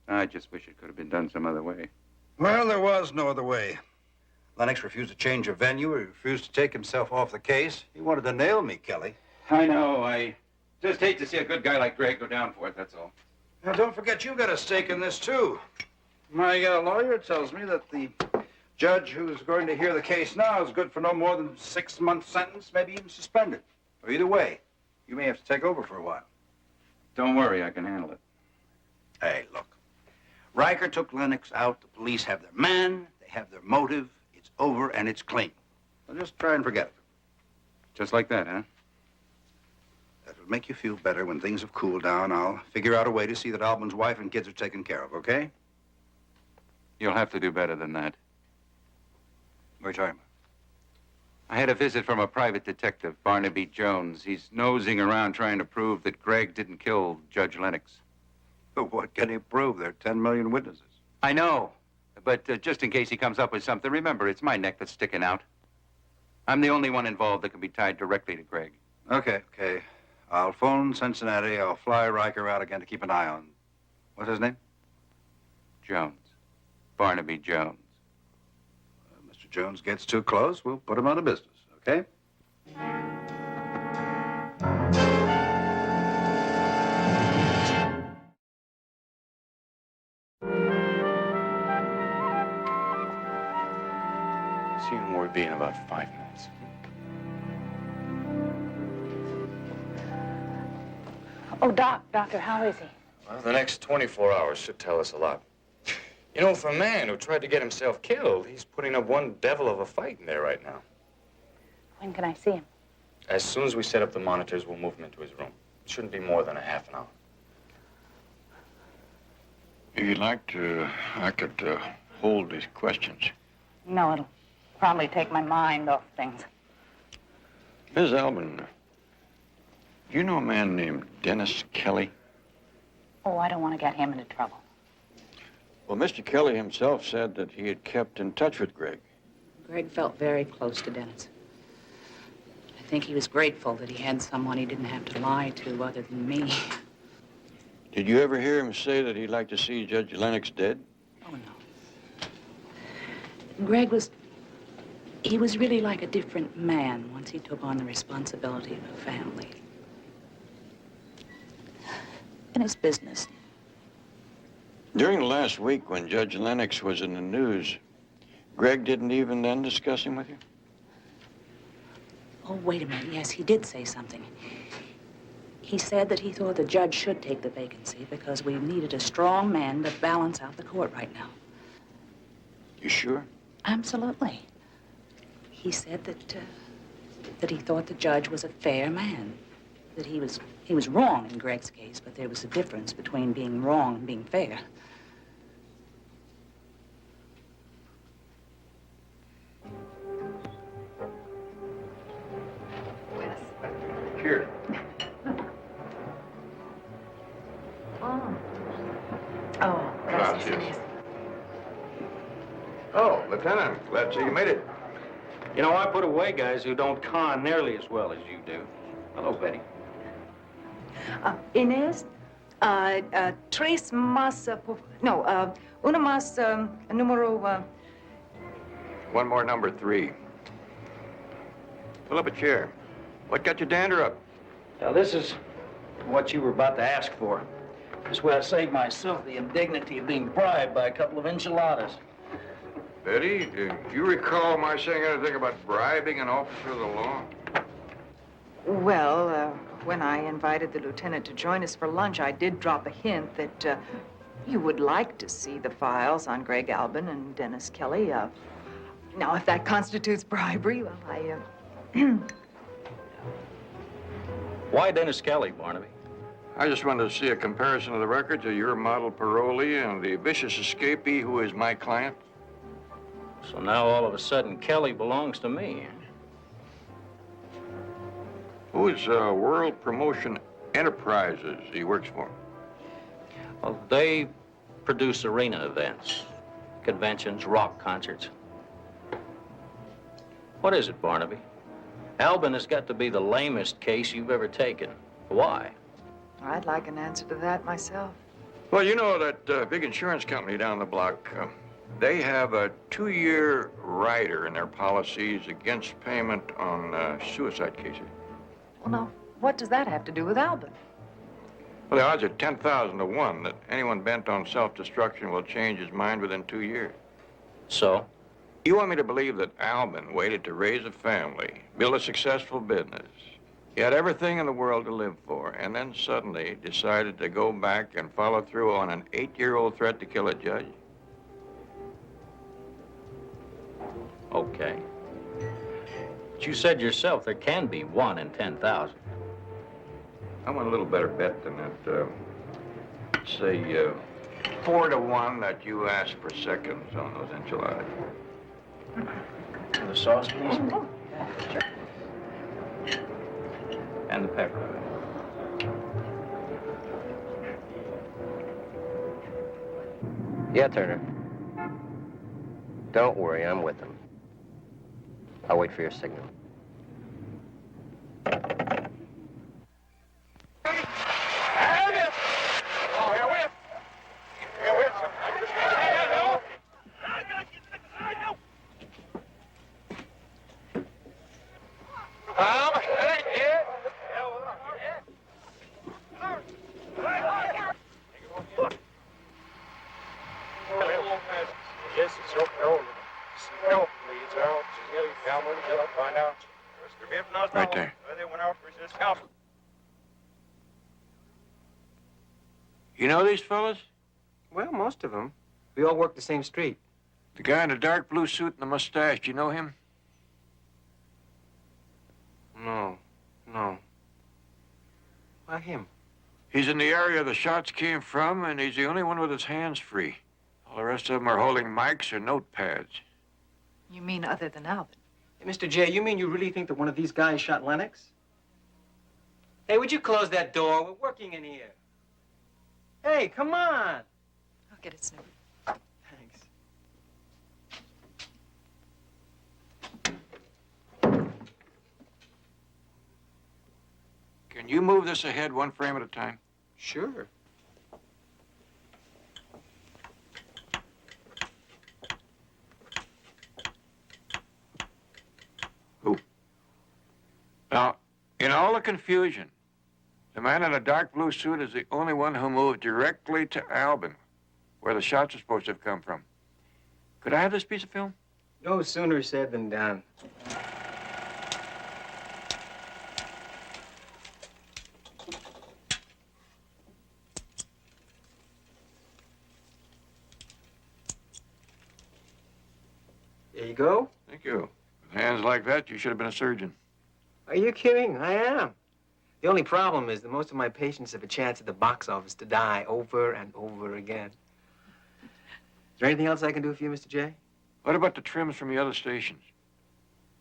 I just wish it could have been done some other way. Well, there was no other way. Lennox refused to change a venue. He refused to take himself off the case. He wanted to nail me, Kelly. I know. I just hate to see a good guy like Greg go down for it, that's all. Now, don't forget you got a stake in this, too. My lawyer tells me that the judge who's going to hear the case now is good for no more than 6-month sentence, maybe even suspended. Or either way, you may have to take over for a while. Don't worry, I can handle it. Hey, look. Riker took Lennox out. The police have their man. They have their motive. It's over and it's clean. So just try and forget it. Just like that, huh? That'll make you feel better when things have cooled down. I'll figure out a way to see that Albin's wife and kids are taken care of, okay? You'll have to do better than that. What are you talking about? I had a visit from a private detective, Barnaby Jones. He's nosing around trying to prove that Greg didn't kill Judge Lennox. But what can he prove? There are 10 million witnesses. I know. But just in case he comes up with something, remember, it's my neck that's sticking out. I'm the only one involved that can be tied directly to Greg. Okay. I'll phone Cincinnati. I'll fly Riker out again to keep an eye on. What's his name? Jones. Barnaby Jones. Mr. Jones gets too close, we'll put him out of business, okay? See you in Ward B in about 5 minutes. Oh, Doctor, how is he? Well, the next 24 hours should tell us a lot. You know, for a man who tried to get himself killed, he's putting up one devil of a fight in there right now. When can I see him? As soon as we set up the monitors, we'll move him into his room. It shouldn't be more than a half an hour. If you'd like to, I could hold these questions. No, it'll probably take my mind off things. Ms. Albin, do you know a man named Dennis Kelly? Oh, I don't want to get him into trouble. Well, Mr. Kelly himself said that he had kept in touch with Greg. Greg felt very close to Dennis. I think he was grateful that he had someone he didn't have to lie to other than me. Did you ever hear him say that he'd like to see Judge Lennox dead? Oh, no. Greg was really like a different man once he took on the responsibility of a family. In his business. During the last week when Judge Lennox was in the news, Greg didn't even then discuss him with you? Oh, wait a minute. Yes, he did say something. He said that he thought the judge should take the vacancy because we needed a strong man to balance out the court right now. You sure? Absolutely. He said that he thought the judge was a fair man. That he was wrong in Greg's case, but there was a difference between being wrong and being fair. Cheers. Oh, Gracias. Oh, Lieutenant, glad to see you made it. You know, I put away guys who don't con nearly as well as you do. Hello, Betty. Inés, tres más, una más, número, One more number 3. Pull up a chair. What got your dander up? Now, this is what you were about to ask for. This way I saved myself the indignity of being bribed by a couple of enchiladas. Betty, do you recall my saying anything about bribing an officer of the law? well, when I invited the lieutenant to join us for lunch, I did drop a hint that you would like to see the files on Greg Albin and Dennis Kelly. Now, if that constitutes bribery, well, Why Dennis Kelly, Barnaby? I just wanted to see a comparison of the records of your model parolee and the vicious escapee who is my client. So now all of a sudden Kelly belongs to me. Who is World Promotion Enterprises he works for? Well, they produce arena events, conventions, rock concerts. What is it, Barnaby? Albin has got to be the lamest case you've ever taken. Why? I'd like an answer to that myself. Well, you know that big insurance company down the block, they have a 2-year rider in their policies against payment on suicide cases. Well, now, what does that have to do with Albin? Well, the odds are 10,000 to 1 that anyone bent on self-destruction will change his mind within 2 years. So? You want me to believe that Albin waited to raise a family, build a successful business. He had everything in the world to live for, and then suddenly decided to go back and follow through on an 8-year-old threat to kill a judge? Okay. But you said yourself there can be 1 in 10,000. I want a little better bet than that. Say, 4 to 1 that you ask for seconds on those enchiladas. The sauce, please. Sure. And the pepper. Yeah, Turner. Don't worry, I'm with them. I'll wait for your signal. Right there. You know these fellas? Well, most of them. We all work the same street. The guy in the dark blue suit and the mustache, do you know him? No. Why him? He's in the area the shots came from, and he's the only one with his hands free. All the rest of them are holding mics or notepads. You mean other than Albin? Hey, Mr. J, you mean you really think that one of these guys shot Lennox? Hey, would you close that door? We're working in here. Hey, come on. I'll get it, Snoopy. Thanks. Can you move this ahead one frame at a time? Sure. Now, in all the confusion, the man in a dark blue suit is the only one who moved directly to Albin, where the shots are supposed to have come from. Could I have this piece of film? No sooner said than done. There you go. Thank you. With hands like that, you should have been a surgeon. Are you kidding? I am. The only problem is that most of my patients have a chance at the box office to die over and over again. Is there anything else I can do for you, Mr. J? What about the trims from the other stations?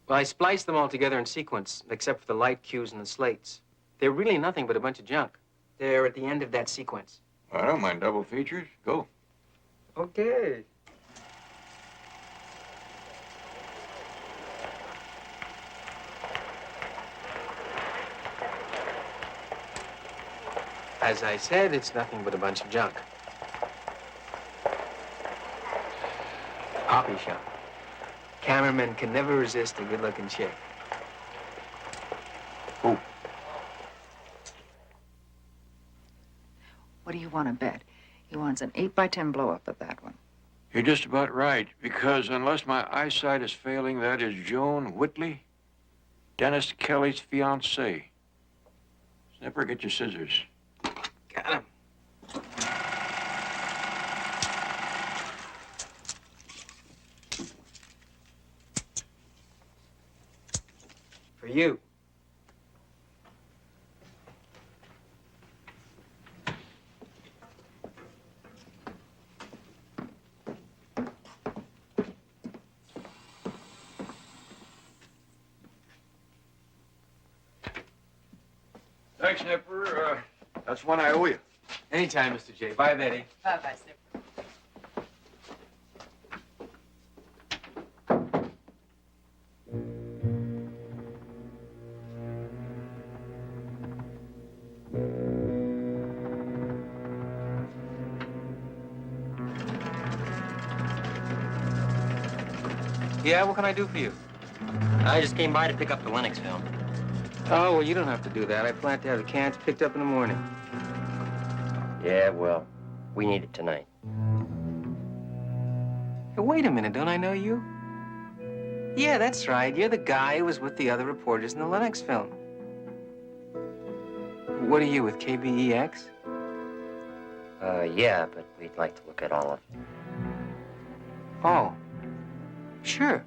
Well, I spliced them all together in sequence, except for the light cues and the slates. They're really nothing but a bunch of junk. They're at the end of that sequence. I don't mind double features. Go. Okay. As I said, it's nothing but a bunch of junk. Poppy shop. Cameramen can never resist a good-looking chick. Who? What do you want to bet? He wants an 8x10 blow-up of that one. You're just about right, because unless my eyesight is failing, that is Joan Whitley, Dennis Kelly's fiancée. Snipper, get your scissors. Got him. For you. Thanks, Snipper. That's one I owe you. Anytime, Mr. J. Bye, Betty. Bye-bye, Snipper. Yeah, what can I do for you? I just came by to pick up the Lennox film. Oh, well, you don't have to do that. I plan to have the cans picked up in the morning. Yeah, well, we need it tonight. Hey, wait a minute, don't I know you? Yeah, that's right. You're the guy who was with the other reporters in the Lennox film. What are you, with KBEX? Yeah, but we'd like to look at all of it. Oh, sure.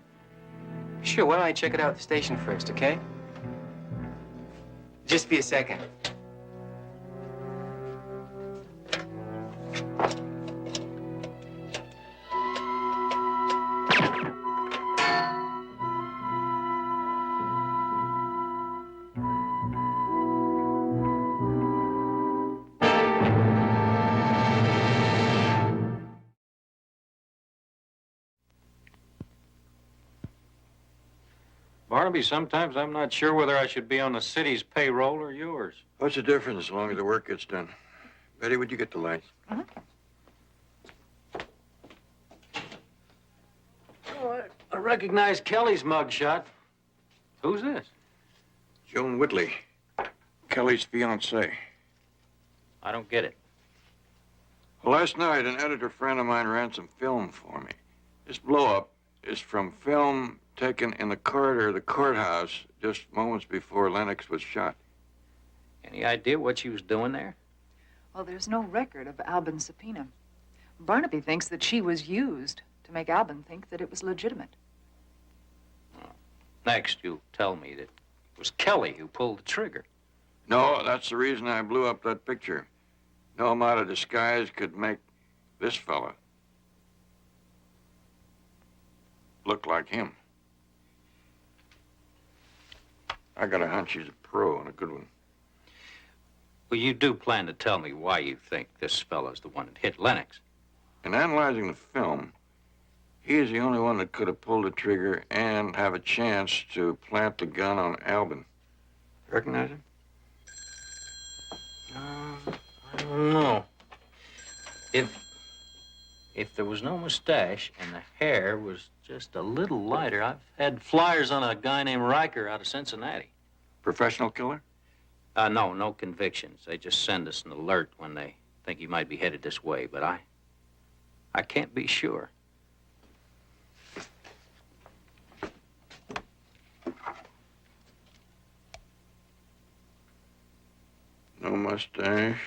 Sure, why don't I check it out at the station first, okay? Just be a second. Barnaby, sometimes I'm not sure whether I should be on the city's payroll or yours. What's the difference as long as the work gets done? Betty, would you get the lights? Oh, I recognize Kelly's mugshot. Who's this? Joan Whitley, Kelly's fiancée. I don't get it. Well, last night, an editor friend of mine ran some film for me. This blow-up is from film taken in the corridor of the courthouse just moments before Lennox was shot. Any idea what she was doing there? Well, there's no record of Albin's subpoena. Barnaby thinks that she was used to make Albin think that it was legitimate. Next, you'll tell me that it was Kelly who pulled the trigger. No, that's the reason I blew up that picture. No amount of disguise could make this fella look like him. I got a hunch he's a pro and a good one. Well, you do plan to tell me why you think this fella's the one that hit Lennox. In analyzing the film, he is the only one that could have pulled the trigger and have a chance to plant the gun on Albin. Recognize him? I don't know. If there was no mustache and the hair was just a little lighter, I've had flyers on a guy named Riker out of Cincinnati. Professional killer? No, no convictions. They just send us an alert when they think he might be headed this way, but I can't be sure. No mustache.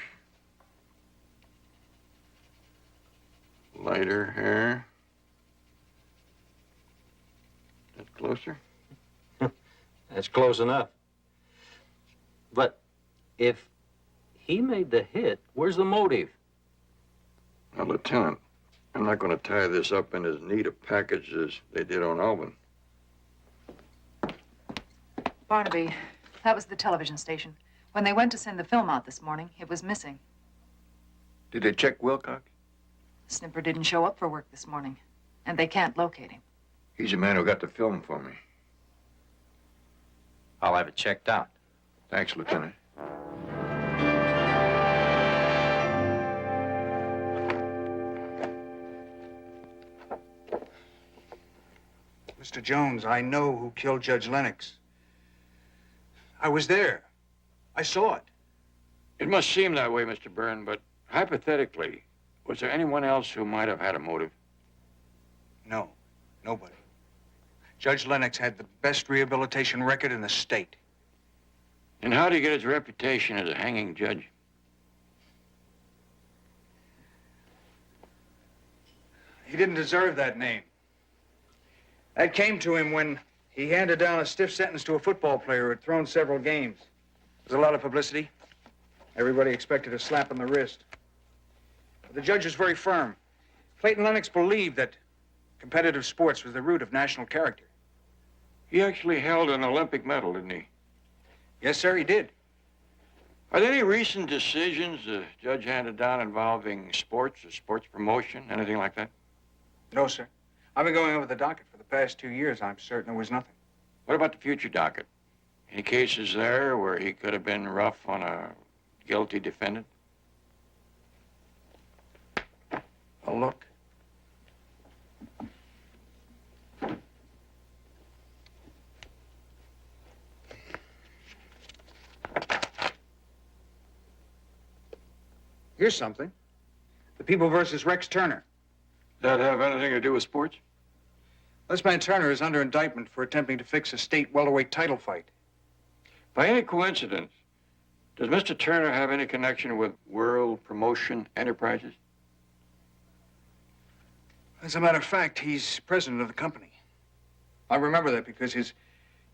Lighter hair. That closer? That's close enough. But if he made the hit, where's the motive? Now, Lieutenant, I'm not going to tie this up in as neat a package as they did on Albin. Barnaby, that was the television station. When they went to send the film out this morning, it was missing. Did they check Wilcox? Snipper didn't show up for work this morning, and they can't locate him. He's the man who got the film for me. I'll have it checked out. Thanks, Lieutenant. Mr. Jones, I know who killed Judge Lennox. I was there. I saw it. It must seem that way, Mr. Byrne, but hypothetically, was there anyone else who might have had a motive? No, nobody. Judge Lennox had the best rehabilitation record in the state. And how did he get his reputation as a hanging judge? He didn't deserve that name. That came to him when he handed down a stiff sentence to a football player who had thrown several games. There was a lot of publicity. Everybody expected a slap on the wrist. But the judge was very firm. Clayton Lennox believed that competitive sports was the root of national character. He actually held an Olympic medal, didn't he? Yes, sir, he did. Are there any recent decisions the judge handed down involving sports or sports promotion, anything like that? No, sir. I've been going over the docket for the past 2 years. I'm certain there was nothing. What about the future docket? Any cases there where he could have been rough on a guilty defendant? I'll look. Here's something. The People versus Rex Turner. Does that have anything to do with sports? This man Turner is under indictment for attempting to fix a state welterweight title fight. By any coincidence, does Mr. Turner have any connection with World Promotion Enterprises? As a matter of fact, he's president of the company. I remember that because his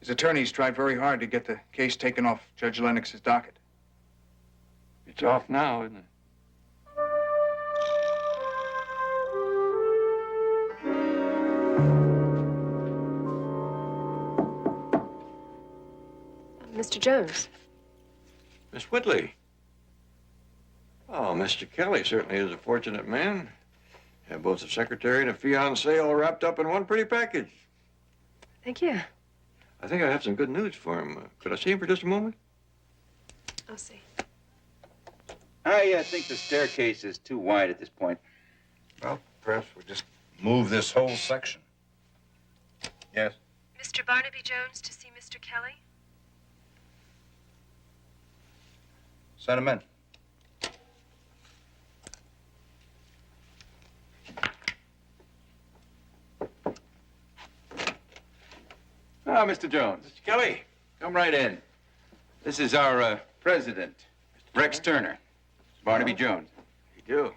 attorneys tried very hard to get the case taken off Judge Lennox's docket. It's off now, isn't it? Mr. Jones. Miss Whitley. Oh, Mr. Kelly certainly is a fortunate man. Have both a secretary and a fiancée all wrapped up in one pretty package. Thank you. I think I have some good news for him. Could I see him for just a moment? I'll see. I think the staircase is too wide at this point. Well, perhaps we'll just move this whole section. Yes? Mr. Barnaby Jones to see Mr. Kelly? Send him in. Ah, Mr. Jones. Mr. Kelly. Come right in. This is our president, Rex Turner. Barnaby Jones. You do?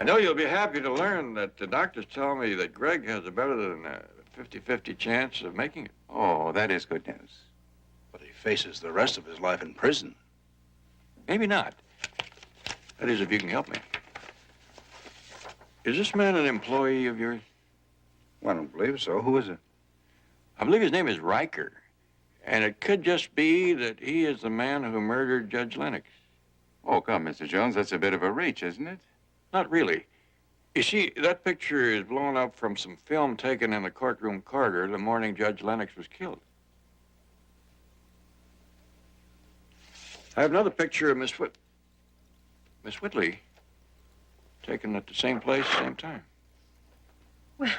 I know you'll be happy to learn that the doctors tell me that Greg has a better than 50-50 chance of making it. Oh, that is good news. But he faces the rest of his life in prison. Maybe not. That is, if you can help me. Is this man an employee of yours? Well, I don't believe so. Who is it? I believe his name is Riker. And it could just be that he is the man who murdered Judge Lennox. Oh, come, Mr. Jones. That's a bit of a reach, isn't it? Not really. You see, that picture is blown up from some film taken in the courtroom corridor the morning Judge Lennox was killed. I have another picture of Miss Whitley, taken at the same place, same time. Well,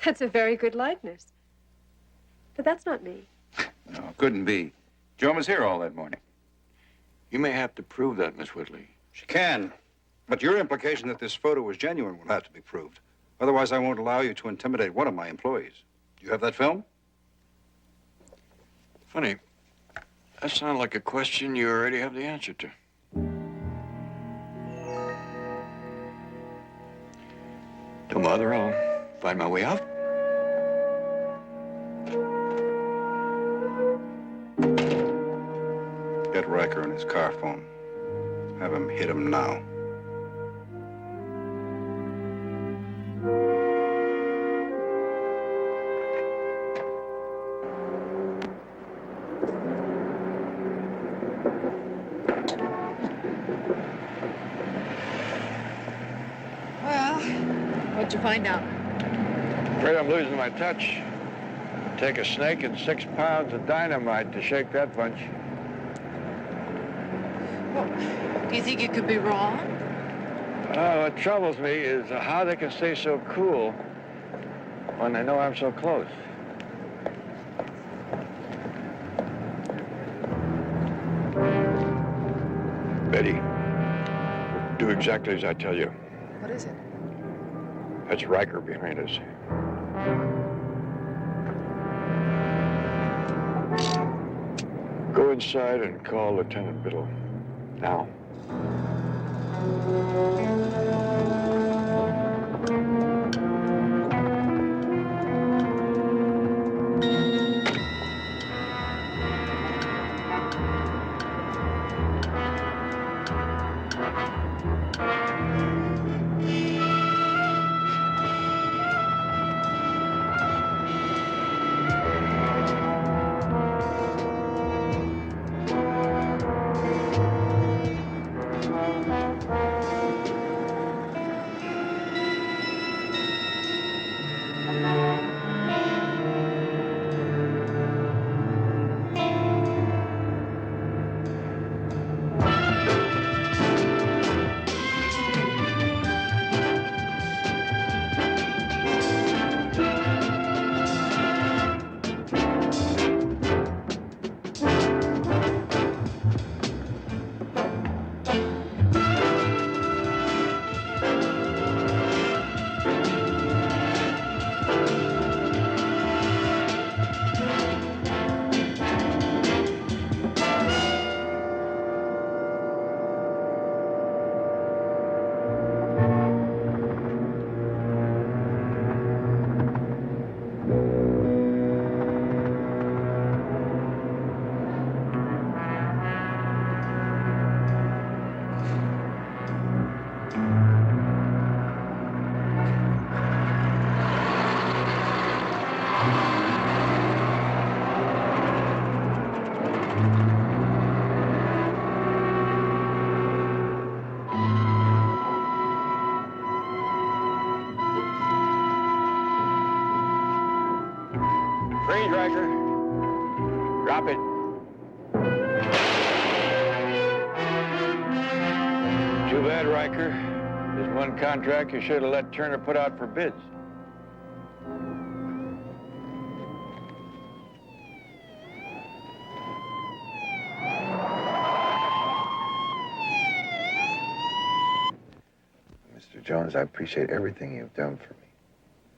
that's a very good likeness. But that's not me. No, couldn't be. Joan was here all that morning. You may have to prove that, Miss Whitley. She can. But your implication that this photo was genuine will have to be proved. Otherwise, I won't allow you to intimidate one of my employees. Do you have that film? Funny. That sounds like a question you already have the answer to. Don't bother, I'll find my way out. Get Riker on his car phone. Have him hit him now. Well, what'd you find out? Afraid I'm losing my touch. Take a snake and 6 pounds of dynamite to shake that bunch. Well, do you think it could be wrong? What troubles me is how they can stay so cool when they know I'm so close. Betty, do exactly as I tell you. What is it? That's Riker behind us. Go inside and call Lieutenant Biddle. Now. Freeze, Riker. Drop it. Too bad, Riker. There's one contract you should have let Turner put out for bids. Mr. Jones, I appreciate everything you've done for me,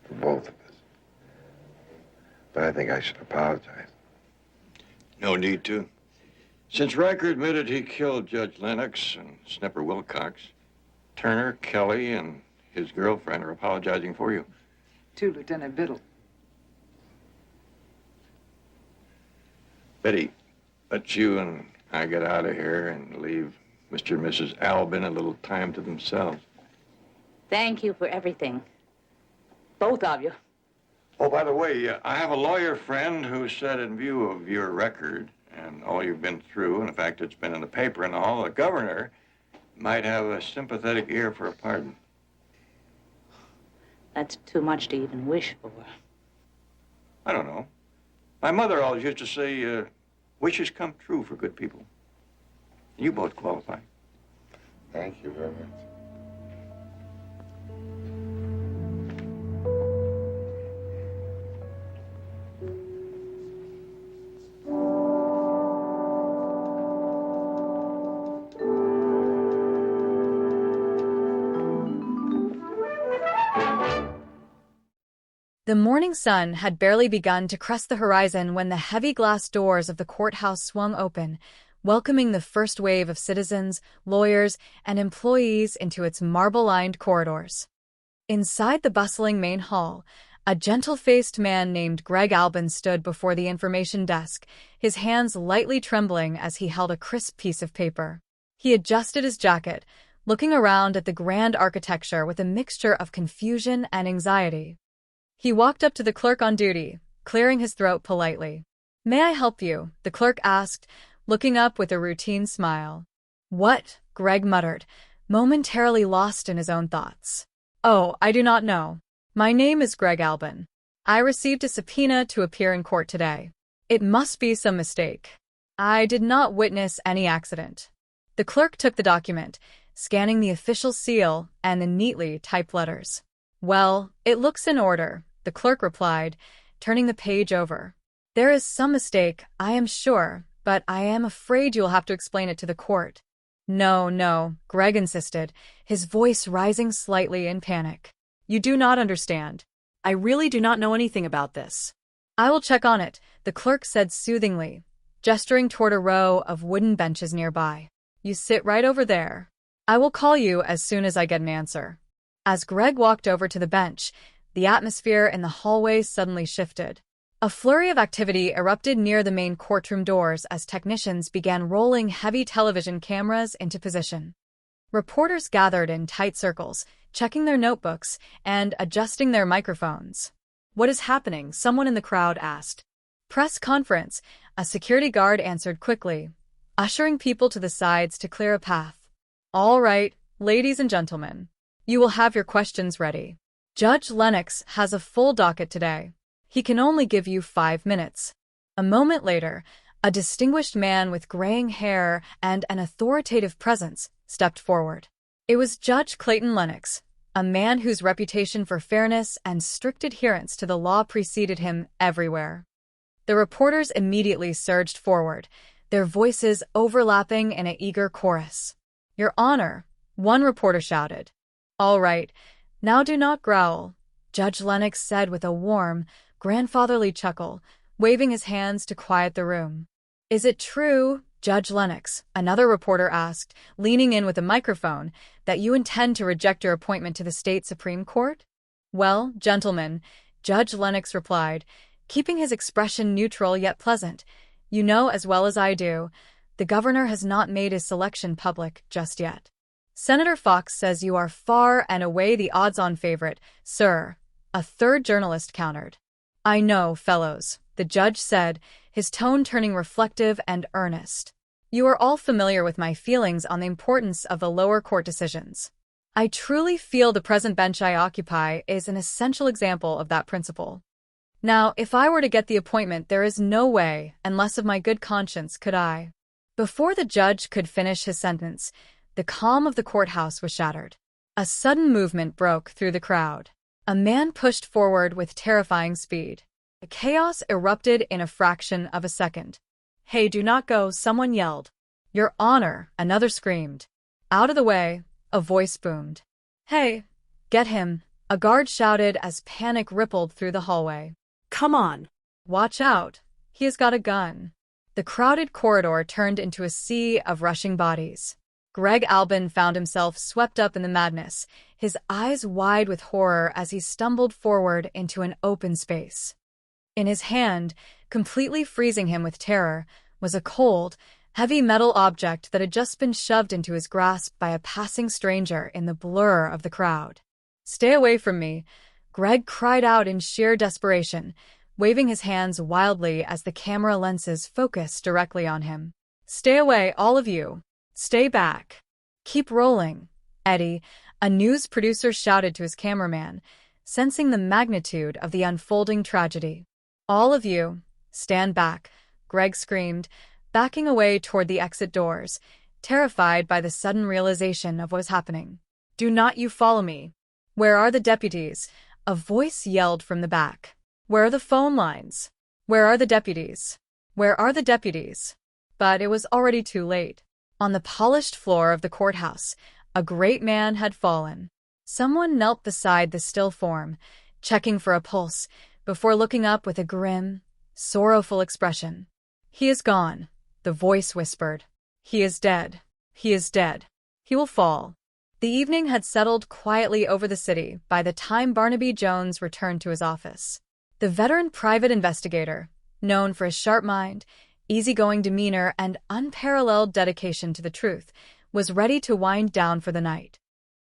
for both of us. But I think I should apologize. No need to. Since Riker admitted he killed Judge Lennox and Snipper Wilcox, Turner, Kelly, and his girlfriend are apologizing for you. To Lieutenant Biddle. Betty, let you and I get out of here and leave Mr. and Mrs. Albin a little time to themselves. Thank you for everything. Both of you. Oh, by the way, I have a lawyer friend who said in view of your record and all you've been through, and the fact it's been in the paper and all, the governor might have a sympathetic ear for a pardon. That's too much to even wish for. I don't know. My mother always used to say, wishes come true for good people. You both qualify. Thank you very much. The morning sun had barely begun to crest the horizon when the heavy glass doors of the courthouse swung open, welcoming the first wave of citizens, lawyers, and employees into its marble-lined corridors. Inside the bustling main hall, a gentle-faced man named Greg Albin stood before the information desk, his hands lightly trembling as he held a crisp piece of paper. He adjusted his jacket, looking around at the grand architecture with a mixture of confusion and anxiety. He walked up to the clerk on duty, clearing his throat politely. "May I help you?" the clerk asked, looking up with a routine smile. "What?" Greg muttered, momentarily lost in his own thoughts. "Oh, I do not know. My name is Greg Albin. I received a subpoena to appear in court today. It must be some mistake. I did not witness any accident." The clerk took the document, scanning the official seal and the neatly typed letters. "Well, it looks in order," the clerk replied, turning the page over. "There is some mistake, I am sure, but I am afraid you'll have to explain it to the court." No, Greg insisted, his voice rising slightly in panic. "You do not understand. I really do not know anything about this." "I will check on it," the clerk said soothingly, gesturing toward a row of wooden benches nearby. "You sit right over there. I will call you as soon as I get an answer." As Greg walked over to the bench, the atmosphere in the hallway suddenly shifted. A flurry of activity erupted near the main courtroom doors as technicians began rolling heavy television cameras into position. Reporters gathered in tight circles, checking their notebooks and adjusting their microphones. "What is happening?" someone in the crowd asked. "Press conference," a security guard answered quickly, ushering people to the sides to clear a path. "All right, ladies and gentlemen, you will have your questions ready. Judge Lennox has a full docket today. He can only give you 5 minutes." A moment later, a distinguished man with graying hair and an authoritative presence stepped forward. It was Judge Clayton Lennox, a man whose reputation for fairness and strict adherence to the law preceded him everywhere. The reporters immediately surged forward, their voices overlapping in an eager chorus. "Your Honor," one reporter shouted. "All right, now do not growl," Judge Lennox said with a warm, grandfatherly chuckle, waving his hands to quiet the room. "Is it true, Judge Lennox," another reporter asked, leaning in with a microphone, "that you intend to reject your appointment to the state Supreme Court?" "Well, gentlemen," Judge Lennox replied, keeping his expression neutral yet pleasant, "you know as well as I do, the governor has not made his selection public just yet. Senator Fox says you are far and away the odds-on favorite, sir," a third journalist countered. "I know, fellows," the judge said, his tone turning reflective and earnest. "You are all familiar with my feelings on the importance of the lower court decisions. I truly feel the present bench I occupy is an essential example of that principle. Now, if I were to get the appointment, there is no way, unless of my good conscience, could I. Before the judge could finish his sentence, the calm of the courthouse was shattered. A sudden movement broke through the crowd. A man pushed forward with terrifying speed. The chaos erupted in a fraction of a second. "Hey, do not go," someone yelled. "Your Honor," another screamed. Out of the way, a voice boomed. "Hey, get him," a guard shouted as panic rippled through the hallway. "Come on." "Watch out. He has got a gun." The crowded corridor turned into a sea of rushing bodies. Greg Albin found himself swept up in the madness, his eyes wide with horror as he stumbled forward into an open space. In his hand, completely freezing him with terror, was a cold, heavy metal object that had just been shoved into his grasp by a passing stranger in the blur of the crowd. "Stay away from me," Greg cried out in sheer desperation, waving his hands wildly as the camera lenses focused directly on him. "Stay away, all of you. Stay back. Keep rolling." Eddie, a news producer, shouted to his cameraman, sensing the magnitude of the unfolding tragedy. "All of you, stand back," Greg screamed, backing away toward the exit doors, terrified by the sudden realization of what was happening. "Do not you follow me." "Where are the deputies?" a voice yelled from the back. "Where are the phone lines? Where are the deputies? Where are the deputies?" But it was already too late. On the polished floor of the courthouse, a great man had fallen. Someone knelt beside the still form, checking for a pulse, before looking up with a grim, sorrowful expression. "He is gone," the voice whispered. "He is dead. He is dead. He will fall." The evening had settled quietly over the city by the time Barnaby Jones returned to his office. The veteran private investigator, known for his sharp mind, easygoing demeanor, and unparalleled dedication to the truth, was ready to wind down for the night.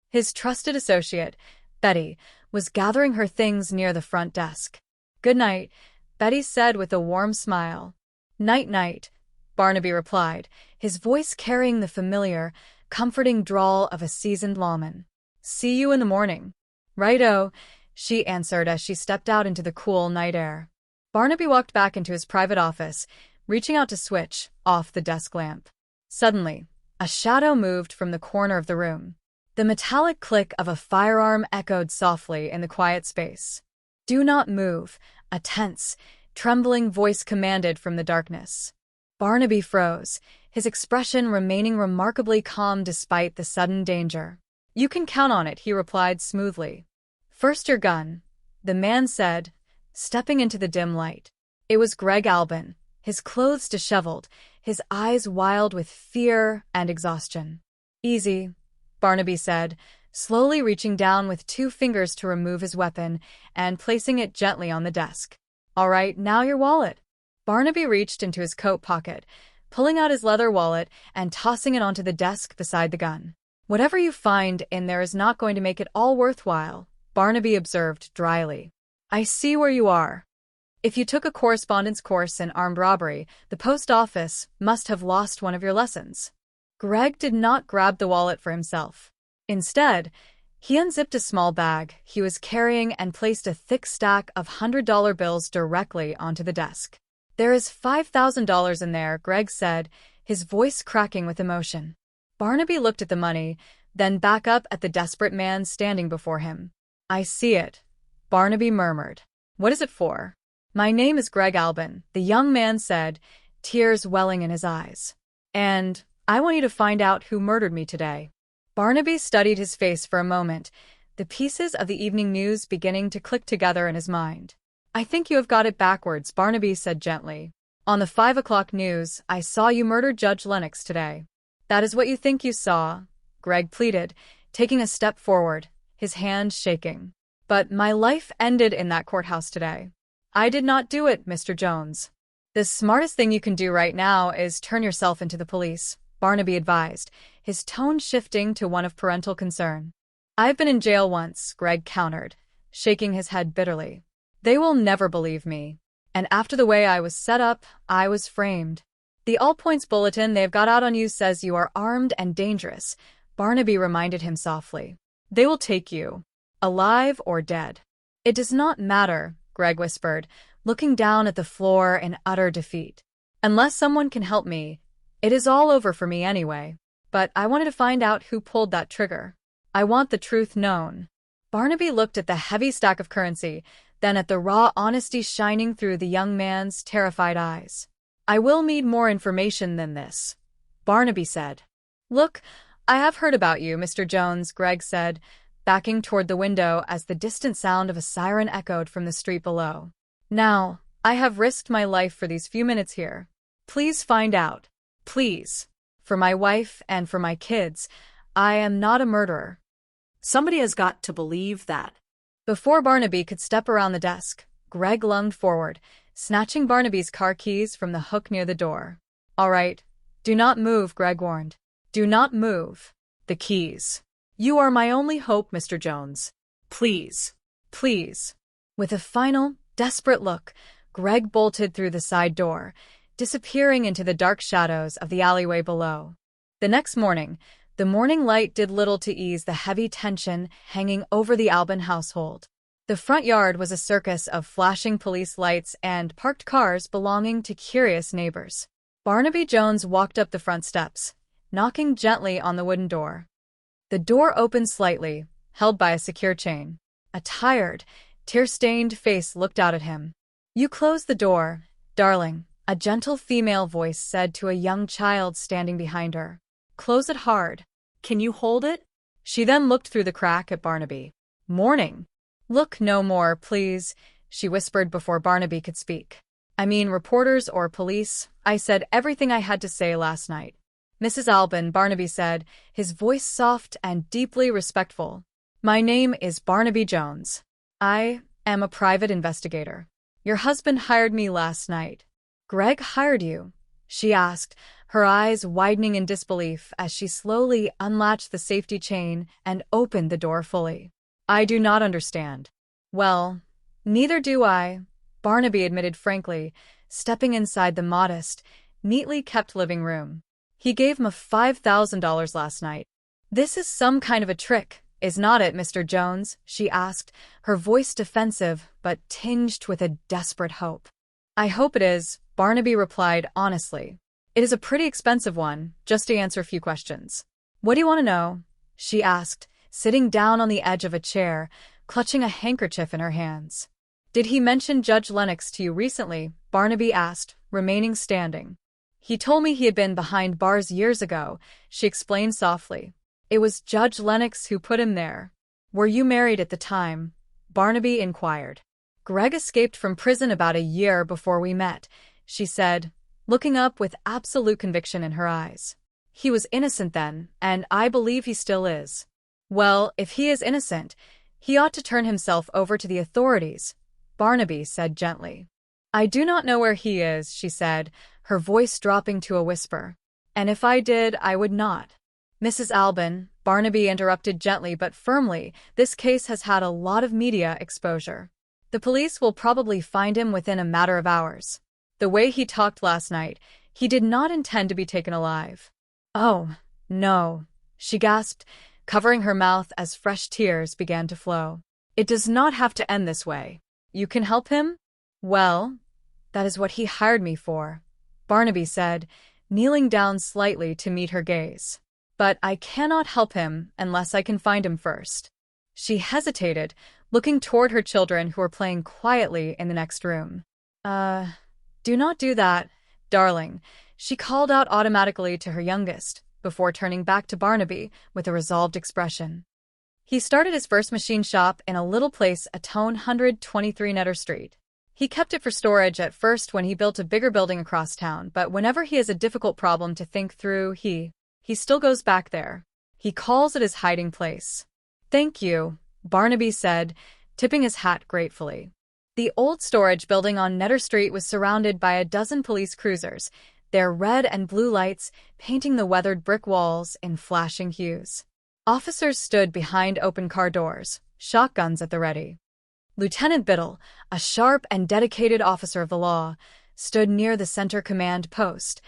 His trusted associate, Betty, was gathering her things near the front desk. "Good night," Betty said with a warm smile. "Night-night," Barnaby replied, his voice carrying the familiar, comforting drawl of a seasoned lawman. "See you in the morning." "Righto," she answered as she stepped out into the cool night air. Barnaby walked back into his private office, reaching out to switch off the desk lamp. Suddenly, a shadow moved from the corner of the room. The metallic click of a firearm echoed softly in the quiet space. "Do not move," a tense, trembling voice commanded from the darkness. Barnaby froze, his expression remaining remarkably calm despite the sudden danger. "You can count on it," he replied smoothly. "First your gun," the man said, stepping into the dim light. It was Greg Albin, his clothes disheveled, his eyes wild with fear and exhaustion. "Easy," Barnaby said, slowly reaching down with 2 fingers to remove his weapon and placing it gently on the desk. "All right, now your wallet." Barnaby reached into his coat pocket, pulling out his leather wallet and tossing it onto the desk beside the gun. "Whatever you find in there is not going to make it all worthwhile," Barnaby observed dryly. "I see where you are. If you took a correspondence course in armed robbery, the post office must have lost one of your lessons." Greg did not grab the wallet for himself. Instead, he unzipped a small bag he was carrying and placed a thick stack of $100 bills directly onto the desk. "There is $5,000 in there," Greg said, his voice cracking with emotion. Barnaby looked at the money, then back up at the desperate man standing before him. "I see it," Barnaby murmured. "What is it for?" "My name is Greg Albin," the young man said, tears welling in his eyes. "And I want you to find out who murdered me today." Barnaby studied his face for a moment, the pieces of the evening news beginning to click together in his mind. "I think you have got it backwards," Barnaby said gently. "On the 5 o'clock news, I saw you murdered Judge Lennox today." "That is what you think you saw," Greg pleaded, taking a step forward, his hand shaking. "But my life ended in that courthouse today. I did not do it, Mr. Jones." "The smartest thing you can do right now is turn yourself into the police," Barnaby advised, his tone shifting to one of parental concern. "I've been in jail once," Greg countered, shaking his head bitterly. "They will never believe me. And after the way I was set up, I was framed. The All Points bulletin they've got out on you says you are armed and dangerous," Barnaby reminded him softly. "They will take you, alive or dead. It does not matter Greg whispered, looking down at the floor in utter defeat. Unless someone can help me, it is all over for me anyway. But I wanted to find out who pulled that trigger. I want the truth known. Barnaby looked at the heavy stack of currency, then at the raw honesty shining through the young man's terrified eyes. I will need more information than this, Barnaby said. Look, I have heard about you, Mr. Jones, Greg said, backing toward the window as the distant sound of a siren echoed from the street below. Now, I have risked my life for these few minutes here. Please find out. Please. For my wife and for my kids, I am not a murderer. Somebody has got to believe that. Before Barnaby could step around the desk, Greg lunged forward, snatching Barnaby's car keys from the hook near the door. All right. Do not move, Greg warned. Do not move. The keys. You are my only hope, Mr. Jones. Please. Please. With a final, desperate look, Greg bolted through the side door, disappearing into the dark shadows of the alleyway below. The next morning, the morning light did little to ease the heavy tension hanging over the Albin household. The front yard was a circus of flashing police lights and parked cars belonging to curious neighbors. Barnaby Jones walked up the front steps, knocking gently on the wooden door. The door opened slightly, held by a secure chain. A tired, tear-stained face looked out at him. You close the door, darling, a gentle female voice said to a young child standing behind her. Close it hard. Can you hold it? She then looked through the crack at Barnaby. Morning. Look no more, please, she whispered before Barnaby could speak. I mean reporters or police. I said everything I had to say last night. Mrs. Albin, Barnaby said, his voice soft and deeply respectful. My name is Barnaby Jones. I am a private investigator. Your husband hired me last night. Greg hired you? She asked, her eyes widening in disbelief as she slowly unlatched the safety chain and opened the door fully. I do not understand. Well, neither do I, Barnaby admitted frankly, stepping inside the modest, neatly kept living room. He gave him $5,000 last night. This is some kind of a trick, is not it, Mr. Jones? She asked, her voice defensive but tinged with a desperate hope. I hope it is, Barnaby replied honestly. It is a pretty expensive one, just to answer a few questions. What do you want to know? She asked, sitting down on the edge of a chair, clutching a handkerchief in her hands. Did he mention Judge Lennox to you recently? Barnaby asked, remaining standing. He told me he had been behind bars years ago, she explained softly. It was Judge Lennox who put him there. Were you married at the time? Barnaby inquired. Greg escaped from prison about a year before we met, she said, looking up with absolute conviction in her eyes. He was innocent then, and I believe he still is. Well, if he is innocent, he ought to turn himself over to the authorities, Barnaby said gently. I do not know where he is, she said, her voice dropping to a whisper. And if I did, I would not. Mrs. Albin, Barnaby interrupted gently but firmly, this case has had a lot of media exposure. The police will probably find him within a matter of hours. The way he talked last night, he did not intend to be taken alive. Oh, no, she gasped, covering her mouth as fresh tears began to flow. It does not have to end this way. You can help him? Well, that is what he hired me for, Barnaby said, kneeling down slightly to meet her gaze. But I cannot help him unless I can find him first. She hesitated, looking toward her children who were playing quietly in the next room. Do not do that, darling, she called out automatically to her youngest, before turning back to Barnaby with a resolved expression. He started his first machine shop in a little place at 123 Netter Street. He kept it for storage at first when he built a bigger building across town, but whenever he has a difficult problem to think through, he still goes back there. He calls it his hiding place. Thank you, Barnaby said, tipping his hat gratefully. The old storage building on Netter Street was surrounded by a dozen police cruisers, their red and blue lights painting the weathered brick walls in flashing hues. Officers stood behind open car doors, shotguns at the ready. Lieutenant Biddle, a sharp and dedicated officer of the law, stood near the center command post,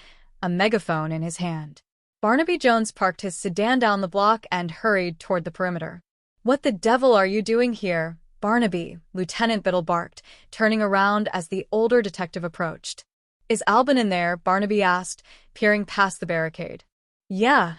a megaphone in his hand. Barnaby Jones parked his sedan down the block and hurried toward the perimeter. What the devil are you doing here? Barnaby, Lieutenant Biddle barked, turning around as the older detective approached. Is Albin in there? Barnaby asked, peering past the barricade. Yeah.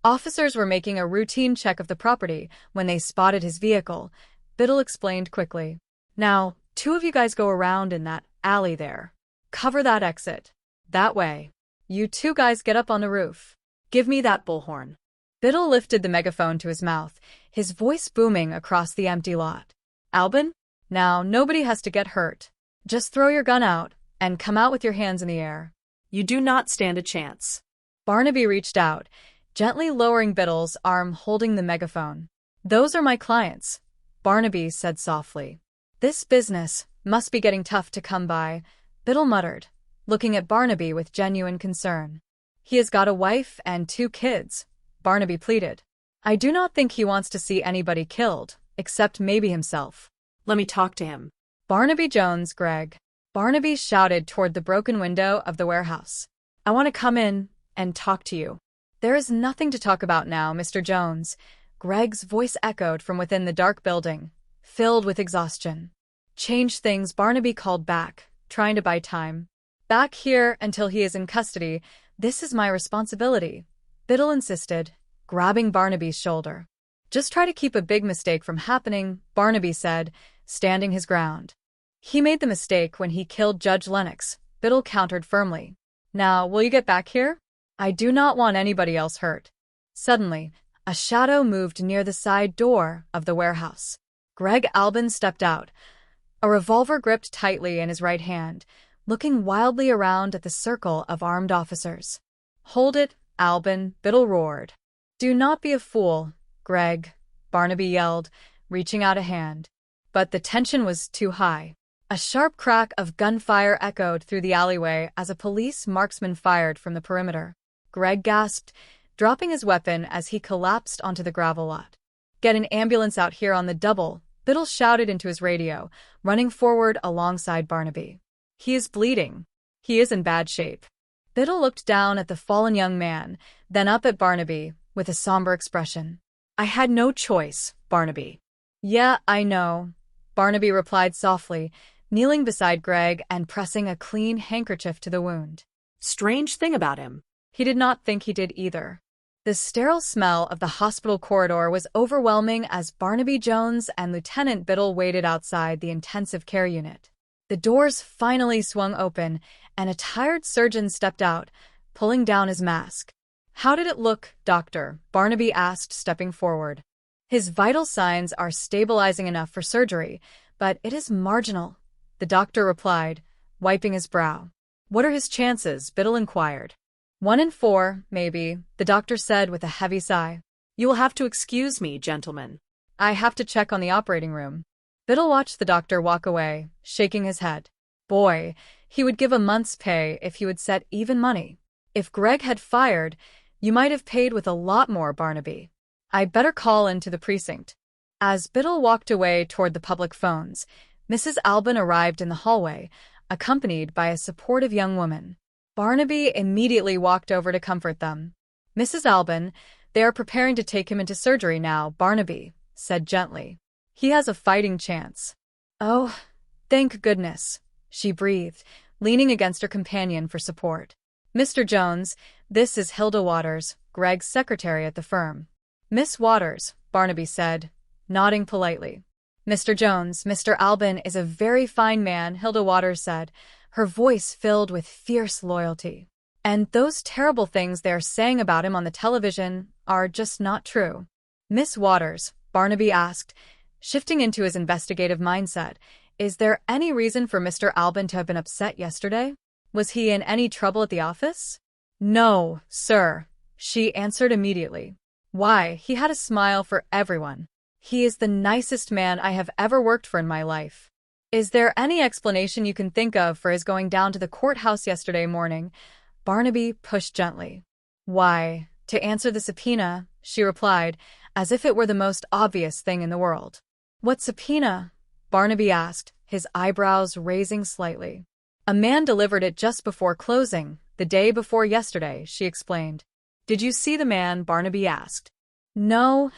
Officers were making a routine check of the property when they spotted his vehicle, Biddle explained quickly. Now, 2 of you guys go around in that alley there. Cover that exit. That way. You 2 guys get up on the roof. Give me that bullhorn. Biddle lifted the megaphone to his mouth, his voice booming across the empty lot. Albin? Now, nobody has to get hurt. Just throw your gun out and come out with your hands in the air. You do not stand a chance. Barnaby reached out, gently lowering Biddle's arm holding the megaphone. Those are my clients, Barnaby said softly. This business must be getting tough to come by, Biddle muttered, looking at Barnaby with genuine concern. He has got a wife and 2 kids, Barnaby pleaded. I do not think he wants to see anybody killed, except maybe himself. Let me talk to him. Barnaby Jones, Greg. Barnaby shouted toward the broken window of the warehouse. I want to come in and talk to you. There is nothing to talk about now, Mr. Jones. Greg's voice echoed from within the dark building, filled with exhaustion. Change things, Barnaby called back, trying to buy time. Back here until he is in custody. This is my responsibility, Biddle insisted, grabbing Barnaby's shoulder. Just try to keep a big mistake from happening, Barnaby said, standing his ground. He made the mistake when he killed Judge Lennox, Biddle countered firmly. Now, will you get back here? I do not want anybody else hurt. Suddenly, a shadow moved near the side door of the warehouse. Greg Albin stepped out, a revolver gripped tightly in his right hand, looking wildly around at the circle of armed officers. Hold it, Albin, Biddle roared. Do not be a fool, Greg, Barnaby yelled, reaching out a hand. But the tension was too high. A sharp crack of gunfire echoed through the alleyway as a police marksman fired from the perimeter. Greg gasped, dropping his weapon as he collapsed onto the gravel lot. Get an ambulance out here on the double, Biddle shouted into his radio, running forward alongside Barnaby. He is bleeding. He is in bad shape. Biddle looked down at the fallen young man, then up at Barnaby, with a somber expression. I had no choice, Barnaby. Yeah, I know, Barnaby replied softly, kneeling beside Greg and pressing a clean handkerchief to the wound. Strange thing about him. He did not think he did either. The sterile smell of the hospital corridor was overwhelming as Barnaby Jones and Lieutenant Biddle waited outside the intensive care unit. The doors finally swung open, and a tired surgeon stepped out, pulling down his mask. How did it look, doctor? Barnaby asked, stepping forward. His vital signs are stabilizing enough for surgery, but it is marginal, the doctor replied, wiping his brow. What are his chances? Biddle inquired. 1 in 4, maybe, the doctor said with a heavy sigh. You will have to excuse me, gentlemen. I have to check on the operating room. Biddle watched the doctor walk away, shaking his head. Boy, he would give a month's pay if he would set even money. If Greg had fired, you might have paid with a lot more, Barnaby. I better call into the precinct. As Biddle walked away toward the public phones, Mrs. Albin arrived in the hallway, accompanied by a supportive young woman. Barnaby immediately walked over to comfort them. Mrs. Albin, they are preparing to take him into surgery now, Barnaby said gently. He has a fighting chance. Oh, thank goodness, she breathed, leaning against her companion for support. Mr. Jones, this is Hilda Waters, Greg's secretary at the firm. Miss Waters, Barnaby said, nodding politely. Mr. Jones, Mr. Albin is a very fine man, Hilda Waters said, her voice filled with fierce loyalty. And those terrible things they're saying about him on the television are just not true. Miss Waters, Barnaby asked, shifting into his investigative mindset, is there any reason for Mr. Albin to have been upset yesterday? Was he in any trouble at the office? No, sir, she answered immediately. Why, he had a smile for everyone. He is the nicest man I have ever worked for in my life. Is there any explanation you can think of for his going down to the courthouse yesterday morning? Barnaby pushed gently. Why, to answer the subpoena, she replied, as if it were the most obvious thing in the world. What subpoena? Barnaby asked, his eyebrows raising slightly. A man delivered it just before closing, the day before yesterday, she explained. Did you see the man? Barnaby asked. No,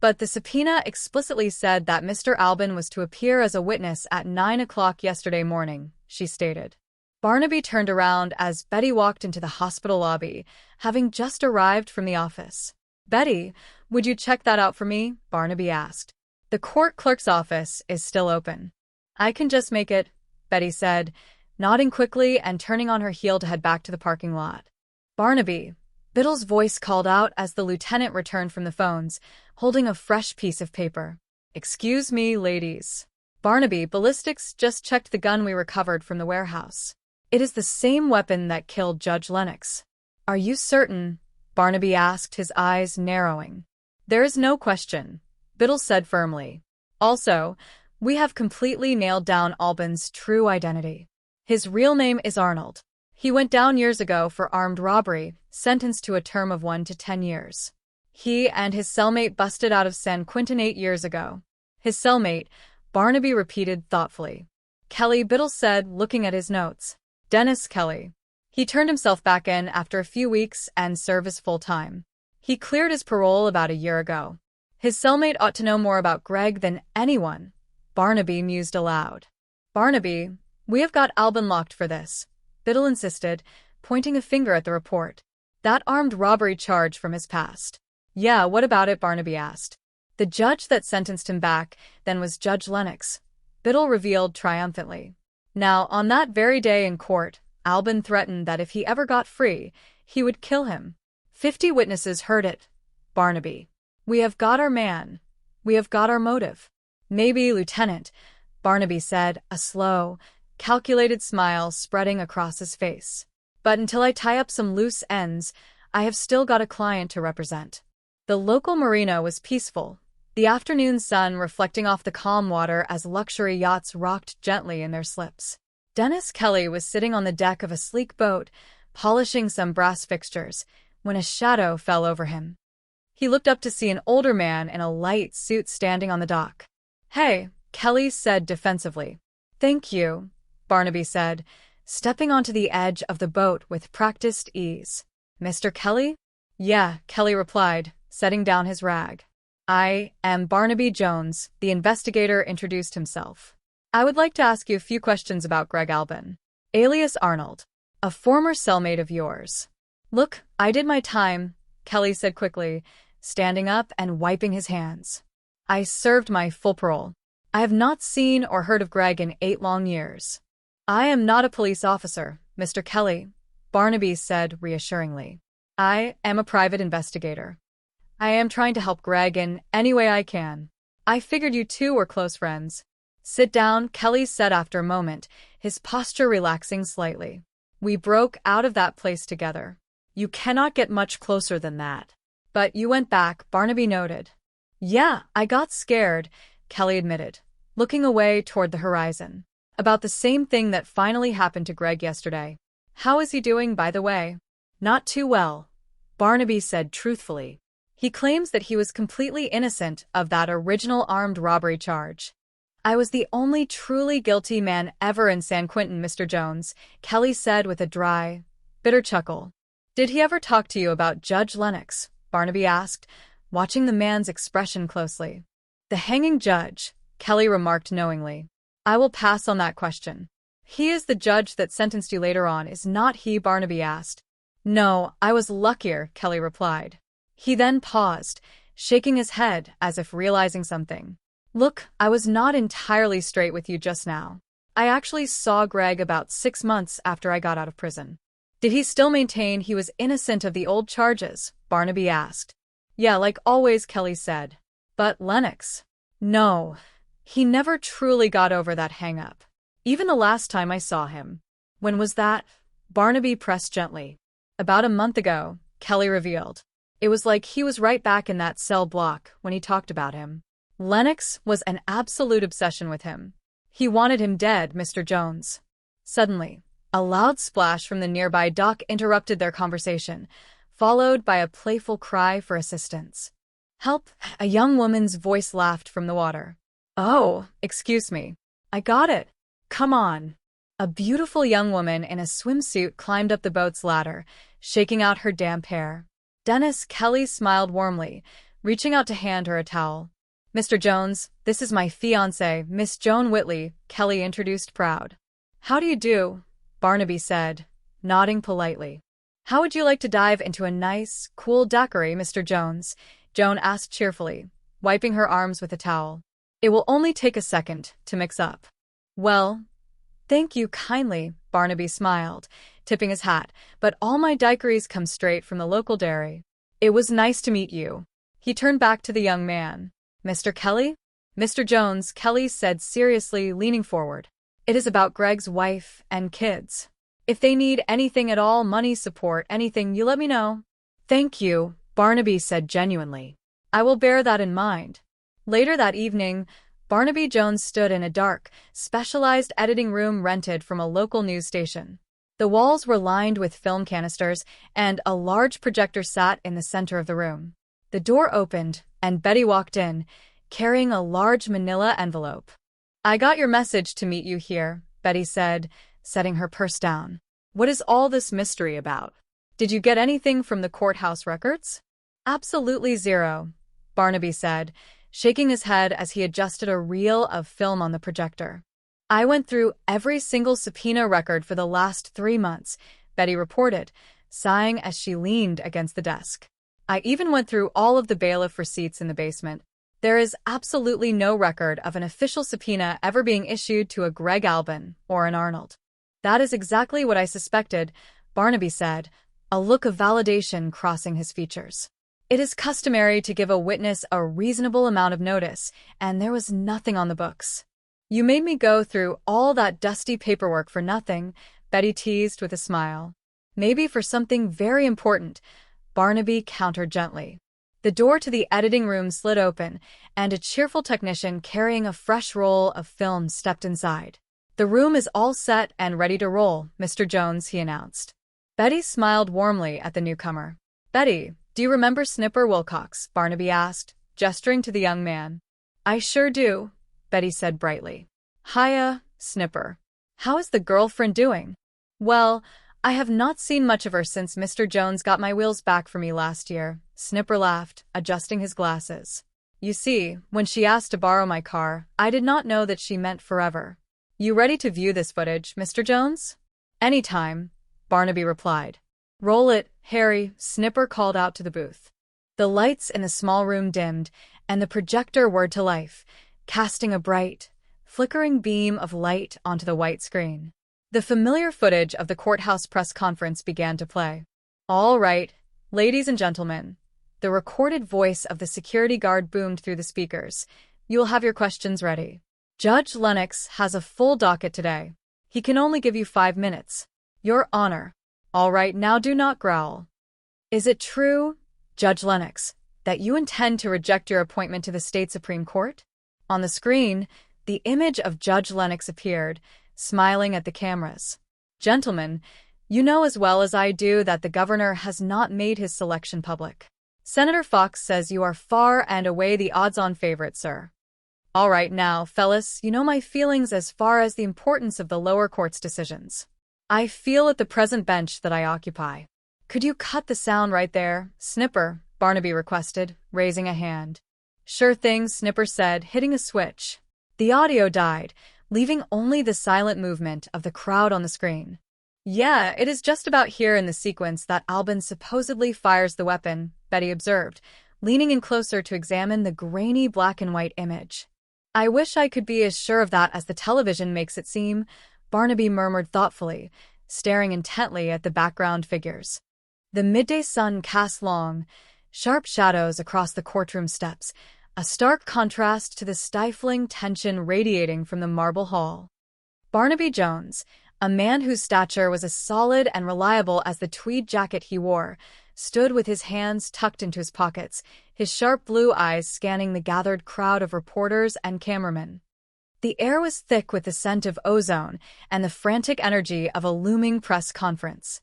But the subpoena explicitly said that Mr. Albin was to appear as a witness at 9 o'clock yesterday morning, she stated. Barnaby turned around as Betty walked into the hospital lobby, having just arrived from the office. Betty, would you check that out for me? Barnaby asked. The court clerk's office is still open. I can just make it, Betty said, nodding quickly and turning on her heel to head back to the parking lot. Barnaby, Biddle's voice called out as the lieutenant returned from the phones, holding a fresh piece of paper. Excuse me, ladies. Barnaby, ballistics just checked the gun we recovered from the warehouse. It is the same weapon that killed Judge Lennox. Are you certain? Barnaby asked, his eyes narrowing. There is no question, Biddle said firmly. Also, we have completely nailed down Albin's true identity. His real name is Arnold. He went down years ago for armed robbery, sentenced to a term of 1 to 10 years. He and his cellmate busted out of San Quentin 8 years ago. His cellmate, Barnaby repeated thoughtfully. Kelly, Biddle said, looking at his notes. Dennis Kelly. He turned himself back in after a few weeks and service full-time. He cleared his parole about a year ago. His cellmate ought to know more about Greg than anyone. Barnaby mused aloud. Barnaby, we have got Albin locked for this, Biddle insisted, pointing a finger at the report. That armed robbery charge from his past. Yeah, what about it? Barnaby asked. The judge that sentenced him back then was Judge Lennox, Biddle revealed triumphantly. Now, on that very day in court, Albin threatened that if he ever got free, he would kill him. 50 witnesses heard it. Barnaby. We have got our man. We have got our motive. Maybe, Lieutenant, Barnaby said, a slow, calculated smile spreading across his face. But until I tie up some loose ends, I have still got a client to represent. The local marina was peaceful, the afternoon sun reflecting off the calm water as luxury yachts rocked gently in their slips. Dennis Kelly was sitting on the deck of a sleek boat, polishing some brass fixtures, when a shadow fell over him. He looked up to see an older man in a light suit standing on the dock. Hey, Kelly said defensively. Thank you, Barnaby said, stepping onto the edge of the boat with practiced ease. Mr. Kelly? Yeah, Kelly replied, setting down his rag. I am Barnaby Jones, the investigator introduced himself. I would like to ask you a few questions about Greg Albin, alias Arnold, a former cellmate of yours. Look, I did my time, Kelly said quickly, standing up and wiping his hands. I served my full parole. I have not seen or heard of Greg in 8 long years. I am not a police officer, Mr. Kelly, Barnaby said reassuringly. I am a private investigator. I am trying to help Greg in any way I can. I figured you two were close friends. Sit down, Kelly said after a moment, his posture relaxing slightly. We broke out of that place together. You cannot get much closer than that. But you went back, Barnaby noted. Yeah, I got scared, Kelly admitted, looking away toward the horizon. About the same thing that finally happened to Greg yesterday. How is he doing, by the way? Not too well, Barnaby said truthfully. He claims that he was completely innocent of that original armed robbery charge. I was the only truly guilty man ever in San Quentin, Mr. Jones, Kelly said with a dry, bitter chuckle. Did he ever talk to you about Judge Lennox? Barnaby asked, watching the man's expression closely. The hanging judge, Kelly remarked knowingly. I will pass on that question. He is the judge that sentenced you later on, is not he? Barnaby asked. No, I was luckier, Kelly replied. He then paused, shaking his head as if realizing something. Look, I was not entirely straight with you just now. I actually saw Greg about 6 months after I got out of prison. Did he still maintain he was innocent of the old charges? Barnaby asked. Yeah, like always, Kelly said. But Lennox? No, he never truly got over that hang-up. Even the last time I saw him. When was that? Barnaby pressed gently. About a month ago, Kelly revealed. It was like he was right back in that cell block when he talked about him. Lennox was an absolute obsession with him. He wanted him dead, Mr. Jones. Suddenly, a loud splash from the nearby dock interrupted their conversation, followed by a playful cry for assistance. Help! A young woman's voice laughed from the water. Oh, excuse me. I got it. Come on. A beautiful young woman in a swimsuit climbed up the boat's ladder, shaking out her damp hair. Dennis Kelly smiled warmly, reaching out to hand her a towel. Mr. Jones, this is my fiancée, Miss Joan Whitley, Kelly introduced proud. How do you do? Barnaby said, nodding politely. How would you like to dive into a nice, cool daiquiri, Mr. Jones? Joan asked cheerfully, wiping her arms with a towel. It will only take a second to mix up. Well, thank you kindly, Barnaby smiled, tipping his hat, but all my daiquiris come straight from the local dairy. It was nice to meet you. He turned back to the young man. Mr. Kelly? Mr. Jones, Kelly said seriously, leaning forward. It is about Greg's wife and kids. If they need anything at all, money, support, anything, you let me know. Thank you, Barnaby said genuinely. I will bear that in mind. Later that evening, Barnaby Jones stood in a dark, specialized editing room rented from a local news station. The walls were lined with film canisters, and a large projector sat in the center of the room. The door opened, and Betty walked in, carrying a large manila envelope. I got your message to meet you here, Betty said, setting her purse down. What is all this mystery about? Did you get anything from the courthouse records? Absolutely zero, Barnaby said, shaking his head as he adjusted a reel of film on the projector. I went through every single subpoena record for the last 3 months, Betty reported, sighing as she leaned against the desk. I even went through all of the bailiff receipts in the basement. There is absolutely no record of an official subpoena ever being issued to a Greg Albin or an Arnold. That is exactly what I suspected, Barnaby said, a look of validation crossing his features. It is customary to give a witness a reasonable amount of notice, and there was nothing on the books. You made me go through all that dusty paperwork for nothing, Betty teased with a smile. Maybe for something very important, Barnaby countered gently. The door to the editing room slid open, and a cheerful technician carrying a fresh roll of film stepped inside. The room is all set and ready to roll, Mr. Jones, he announced. Betty smiled warmly at the newcomer. Betty, do you remember Snipper Wilcox? Barnaby asked, gesturing to the young man. I sure do, Betty said brightly. Hiya, Snipper. How is the girlfriend doing? Well, I have not seen much of her since Mr. Jones got my wheels back for me last year, Snipper laughed, adjusting his glasses. You see, when she asked to borrow my car, I did not know that she meant forever. You ready to view this footage, Mr. Jones? Anytime, Barnaby replied. Roll it, Harry, Snipper called out to the booth. The lights in the small room dimmed, and the projector whirred to life, casting a bright, flickering beam of light onto the white screen. The familiar footage of the courthouse press conference began to play. All right, ladies and gentlemen, the recorded voice of the security guard boomed through the speakers. You will have your questions ready. Judge Lennox has a full docket today. He can only give you 5 minutes. Your Honor. All right, now do not growl. Is it true, Judge Lennox, that you intend to reject your appointment to the state Supreme Court? On the screen, the image of Judge Lennox appeared, smiling at the cameras. Gentlemen, you know as well as I do that the governor has not made his selection public. Senator Fox says you are far and away the odds-on favorite, sir. All right now, fellas, you know my feelings as far as the importance of the lower court's decisions. I feel at the present bench that I occupy. Could you cut the sound right there, Snipper? Barnaby requested, raising a hand. Sure thing, Snipper said, hitting a switch. The audio died, leaving only the silent movement of the crowd on the screen. Yeah, it is just about here in the sequence that Albin supposedly fires the weapon, Betty observed, leaning in closer to examine the grainy black and white image. I wish I could be as sure of that as the television makes it seem, Barnaby murmured thoughtfully, staring intently at the background figures. The midday sun cast long, sharp shadows across the courtroom steps, a stark contrast to the stifling tension radiating from the marble hall. Barnaby Jones, a man whose stature was as solid and reliable as the tweed jacket he wore, stood with his hands tucked into his pockets, his sharp blue eyes scanning the gathered crowd of reporters and cameramen. The air was thick with the scent of ozone and the frantic energy of a looming press conference.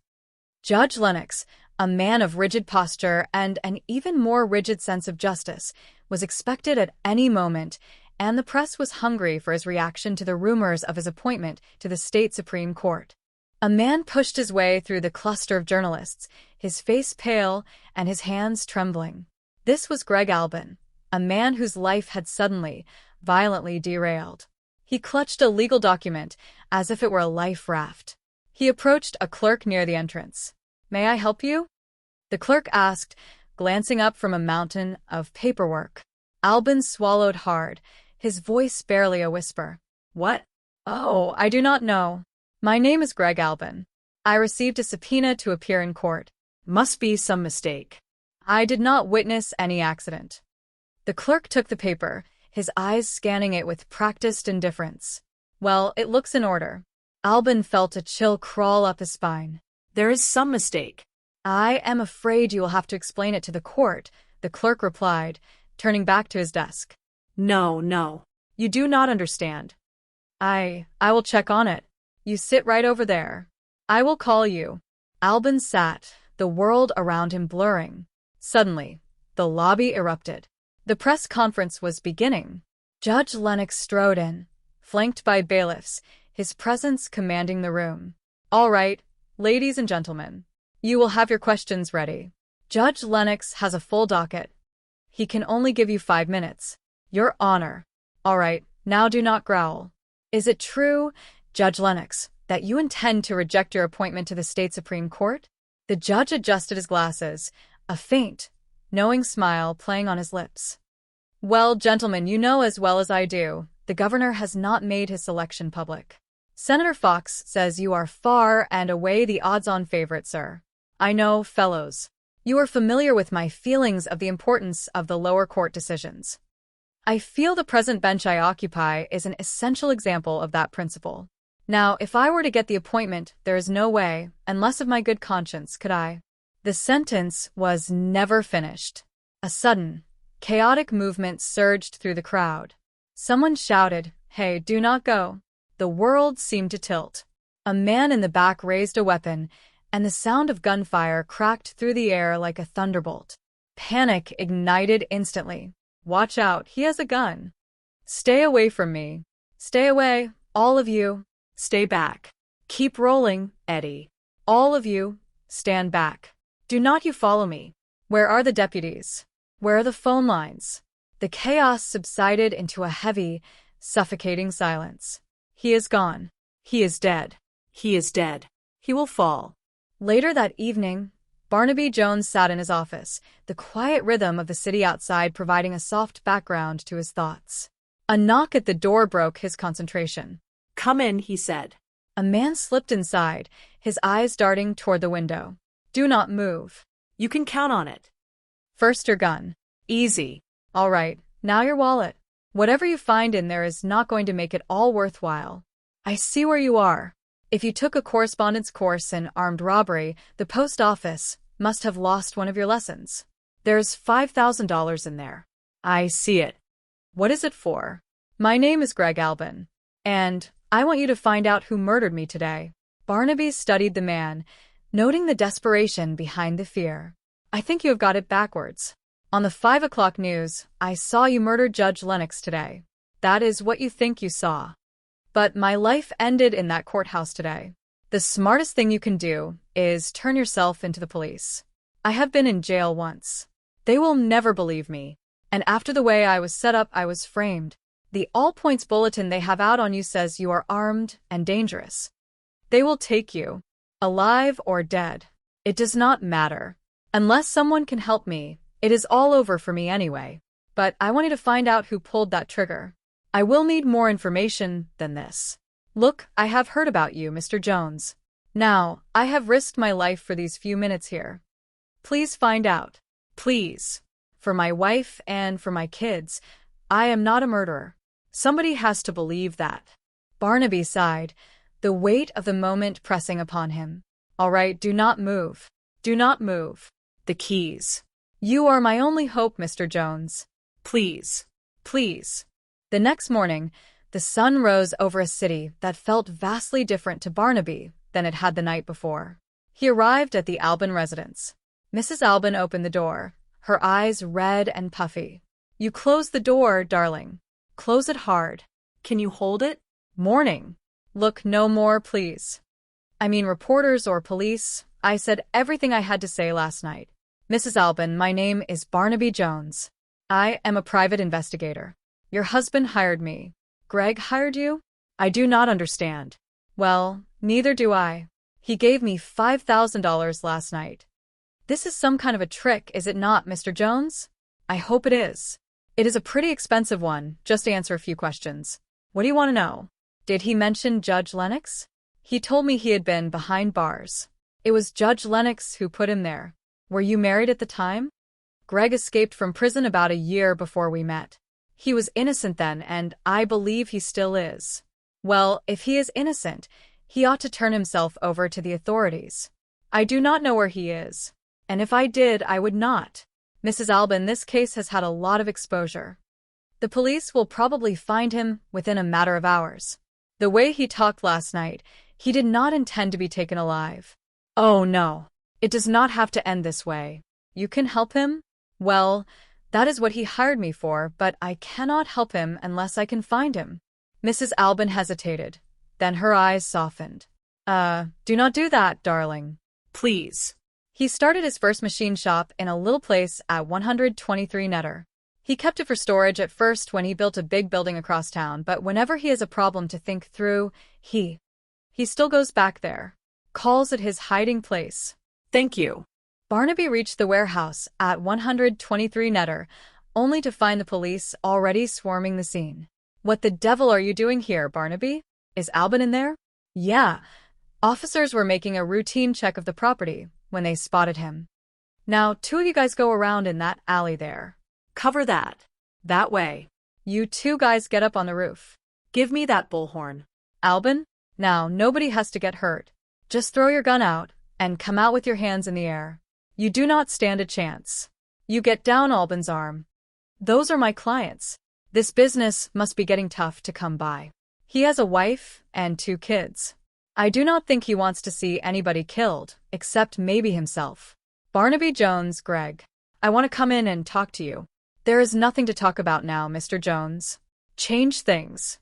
Judge Lennox, a man of rigid posture and an even more rigid sense of justice, was expected at any moment, and the press was hungry for his reaction to the rumors of his appointment to the state Supreme Court. A man pushed his way through the cluster of journalists, his face pale and his hands trembling. This was Greg Albin, a man whose life had suddenly, violently derailed. He clutched a legal document as if it were a life raft. He approached a clerk near the entrance. "May I help you?" The clerk asked, glancing up from a mountain of paperwork. Albin swallowed hard, his voice barely a whisper. "What?" "Oh, I do not know. My name is Greg Albin. I received a subpoena to appear in court. Must be some mistake. I did not witness any accident." The clerk took the paper, his eyes scanning it with practiced indifference. "Well, it looks in order." Albin felt a chill crawl up his spine. "There is some mistake." "I am afraid you will have to explain it to the court," the clerk replied, turning back to his desk. No. "You do not understand. I will check on it. You sit right over there. I will call you." Albin sat, the world around him blurring. Suddenly, the lobby erupted. The press conference was beginning. Judge Lennox strode in, flanked by bailiffs, his presence commanding the room. "All right, ladies and gentlemen, you will have your questions ready. Judge Lennox has a full docket. He can only give you 5 minutes. Your Honor." "All right, now do not growl. Is it true, Judge Lennox, that you intend to reject your appointment to the state Supreme Court?" The judge adjusted his glasses, a faint, knowing smile playing on his lips. "Well, gentlemen, you know as well as I do, the governor has not made his selection public. Senator Fox says you are far and away the odds-on favorite, sir. I know, fellows. You are familiar with my feelings of the importance of the lower court decisions. I feel the present bench I occupy is an essential example of that principle. Now, if I were to get the appointment, there is no way, unless of my good conscience, could I." The sentence was never finished. A sudden, chaotic movement surged through the crowd. Someone shouted, "Hey, do not go." The world seemed to tilt. A man in the back raised a weapon, and the sound of gunfire cracked through the air like a thunderbolt. Panic ignited instantly. "Watch out, he has a gun." "Stay away from me. Stay away, all of you. Stay back. Keep rolling, Eddie. All of you, stand back. Do not you follow me. Where are the deputies? Where are the phone lines?" The chaos subsided into a heavy, suffocating silence. "He is gone. He is dead. He is dead. He will fall." Later that evening, Barnaby Jones sat in his office, the quiet rhythm of the city outside providing a soft background to his thoughts. A knock at the door broke his concentration. "Come in," he said. A man slipped inside, his eyes darting toward the window. "Do not move." "You can count on it." "First your gun." "Easy." "All right, now your wallet. Whatever you find in there is not going to make it all worthwhile. I see where you are. If you took a correspondence course in armed robbery, the post office must have lost one of your lessons. There's $5,000 in there." "I see it." "What is it for?" "My name is Greg Albin, and I want you to find out who murdered me today." Barnaby studied the man, noting the desperation behind the fear. "I think you have got it backwards. On the 5 o'clock news, I saw you murder Judge Lennox today. That is what you think you saw. But my life ended in that courthouse today. The smartest thing you can do is turn yourself into the police. I have been in jail once. They will never believe me. And after the way I was set up, I was framed. The All Points bulletin they have out on you says you are armed and dangerous. They will take you, alive or dead. It does not matter. Unless someone can help me, it is all over for me anyway. But I want you to find out who pulled that trigger. I will need more information than this. Look, I have heard about you, Mr. Jones. Now, I have risked my life for these few minutes here. Please find out. Please. For my wife and for my kids, I am not a murderer. Somebody has to believe that." Barnaby sighed, the weight of the moment pressing upon him. "All right, do not move. Do not move. The keys. You are my only hope, Mr. Jones. Please. Please." The next morning, the sun rose over a city that felt vastly different to Barnaby than it had the night before. He arrived at the Albin residence. Mrs. Albin opened the door, her eyes red and puffy. "You close the door, darling. Close it hard. Can you hold it?" "Morning. Look, no more, please. I mean reporters or police. I said everything I had to say last night. Mrs. Albin, my name is Barnaby Jones. I am a private investigator. Your husband hired me. Greg hired you? I do not understand. Well, neither do I. He gave me $5,000 last night. This is some kind of a trick, is it not, Mr. Jones? I hope it is. It is a pretty expensive one, just to answer a few questions. What do you want to know? Did he mention Judge Lennox? He told me he had been behind bars. It was Judge Lennox who put him there. Were you married at the time? Greg escaped from prison about a year before we met. He was innocent then, and I believe he still is. Well, if he is innocent, he ought to turn himself over to the authorities. I do not know where he is. And if I did, I would not. Mrs. Albin, this case has had a lot of exposure. The police will probably find him within a matter of hours. The way he talked last night, he did not intend to be taken alive. Oh, no. It does not have to end this way. You can help him? Well, that is what he hired me for, but I cannot help him unless I can find him. Mrs. Albin hesitated. Then her eyes softened. Do not do that, darling. Please. He started his first machine shop in a little place at 123 Netter. He kept it for storage at first when he built a big building across town, but whenever he has a problem to think through, he still goes back there. Calls it his hiding place. Thank you. Barnaby reached the warehouse at 123 Netter, only to find the police already swarming the scene. What the devil are you doing here, Barnaby? Is Albin in there? Yeah. Officers were making a routine check of the property when they spotted him. Now, two of you guys go around in that alley there. Cover that. That way. You two guys get up on the roof. Give me that bullhorn. Albin, now nobody has to get hurt. Just throw your gun out and come out with your hands in the air. You do not stand a chance. You get down Albin's arm. Those are my clients. This business must be getting tough to come by. He has a wife and 2 kids. I do not think he wants to see anybody killed, except maybe himself. Barnaby Jones, Greg. I want to come in and talk to you. There is nothing to talk about now, Mr. Jones. Change things.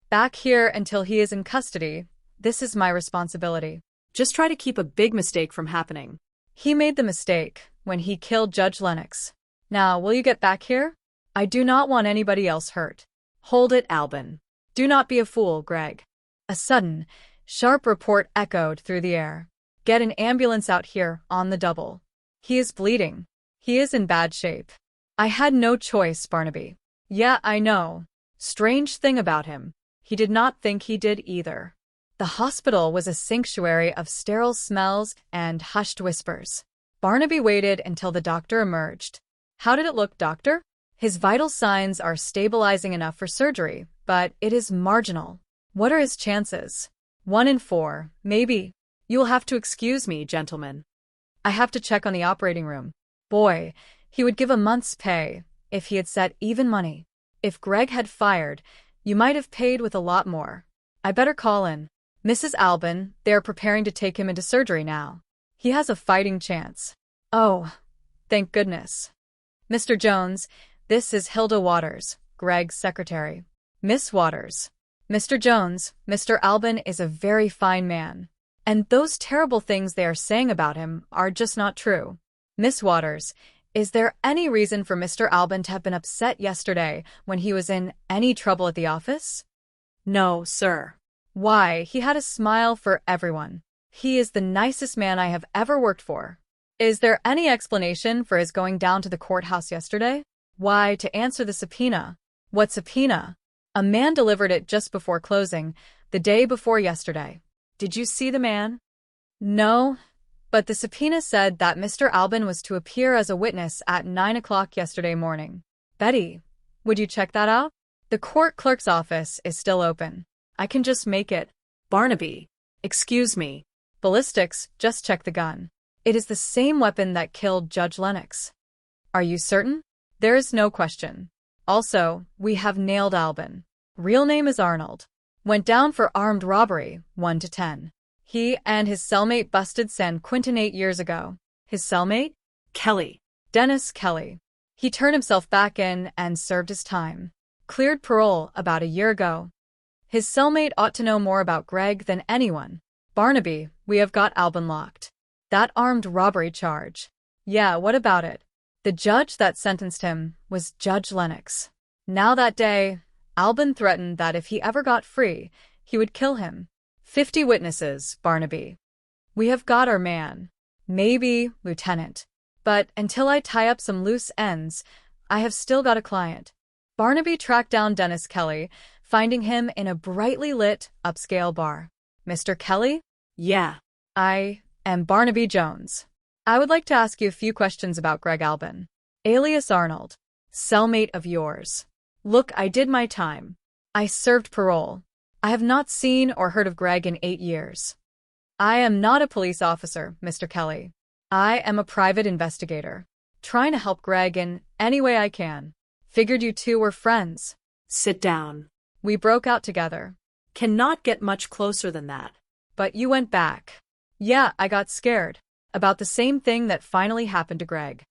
Back here until he is in custody. This is my responsibility. Just try to keep a big mistake from happening. He made the mistake when he killed Judge Lennox. Now, will you get back here? I do not want anybody else hurt. Hold it, Albin. Do not be a fool, Greg. A sudden, sharp report echoed through the air. Get an ambulance out here on the double. He is bleeding. He is in bad shape. I had no choice, Barnaby. Yeah, I know. Strange thing about him. He did not think he did either. The hospital was a sanctuary of sterile smells and hushed whispers. Barnaby waited until the doctor emerged. How did it look, doctor? His vital signs are stabilizing enough for surgery, but it is marginal. What are his chances? 1 in 4, maybe. You will have to excuse me, gentlemen. I have to check on the operating room. Boy, he would give a month's pay if he had set even money. If Greg had fired, you might have paid with a lot more. I better call in. Mrs. Albin, they are preparing to take him into surgery now. He has a fighting chance. Oh, thank goodness. Mr. Jones, this is Hilda Waters, Greg's secretary. Miss Waters. Mr. Jones, Mr. Albin is a very fine man. And those terrible things they are saying about him are just not true. Miss Waters, is there any reason for Mr. Albin to have been upset yesterday when he was in any trouble at the office? No, sir. Why, he had a smile for everyone. He is the nicest man I have ever worked for. Is there any explanation for his going down to the courthouse yesterday? Why, to answer the subpoena. What subpoena? A man delivered it just before closing, the day before yesterday. Did you see the man? No, but the subpoena said that Mr. Albin was to appear as a witness at 9 o'clock yesterday morning. Betty, would you check that out? The court clerk's office is still open. I can just make it. Barnaby, excuse me. Ballistics, just check the gun. It is the same weapon that killed Judge Lennox. Are you certain? There is no question. Also, we have nailed Albin. Real name is Arnold. Went down for armed robbery, 1 to 10. He and his cellmate busted San Quentin 8 years ago. His cellmate? Kelly. Dennis Kelly. He turned himself back in and served his time. Cleared parole about a year ago. His cellmate ought to know more about Greg than anyone. Barnaby, we have got Albin locked. That armed robbery charge. Yeah, what about it? The judge that sentenced him was Judge Lennox. Now that day, Albin threatened that if he ever got free, he would kill him. 50 witnesses, Barnaby. We have got our man. Maybe, Lieutenant. But until I tie up some loose ends, I have still got a client. Barnaby tracked down Dennis Kelly, finding him in a brightly lit, upscale bar. Mr. Kelly? Yeah. I am Barnaby Jones. I would like to ask you a few questions about Greg Albin, alias Arnold, cellmate of yours. Look, I did my time. I served parole. I have not seen or heard of Greg in 8 years. I am not a police officer, Mr. Kelly. I am a private investigator, trying to help Greg in any way I can. Figured you two were friends. Sit down. We broke out together. Cannot get much closer than that. But you went back. Yeah, I got scared. About the same thing that finally happened to Greg.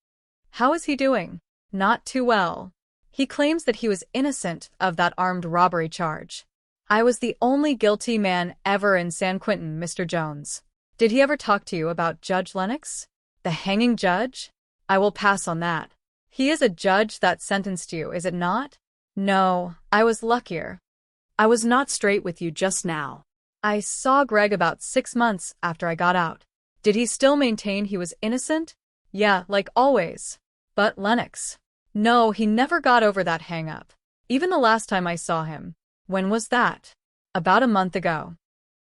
How is he doing? Not too well. He claims that he was innocent of that armed robbery charge. I was the only guilty man ever in San Quentin, Mr. Jones. Did he ever talk to you about Judge Lennox? The hanging judge? I will pass on that. He is a judge that sentenced you, is it not? No, I was luckier. I was not straight with you just now. I saw Greg about 6 months after I got out. Did he still maintain he was innocent? Yeah, like always. But Lennox? No, he never got over that hang-up. Even the last time I saw him. When was that? About a month ago.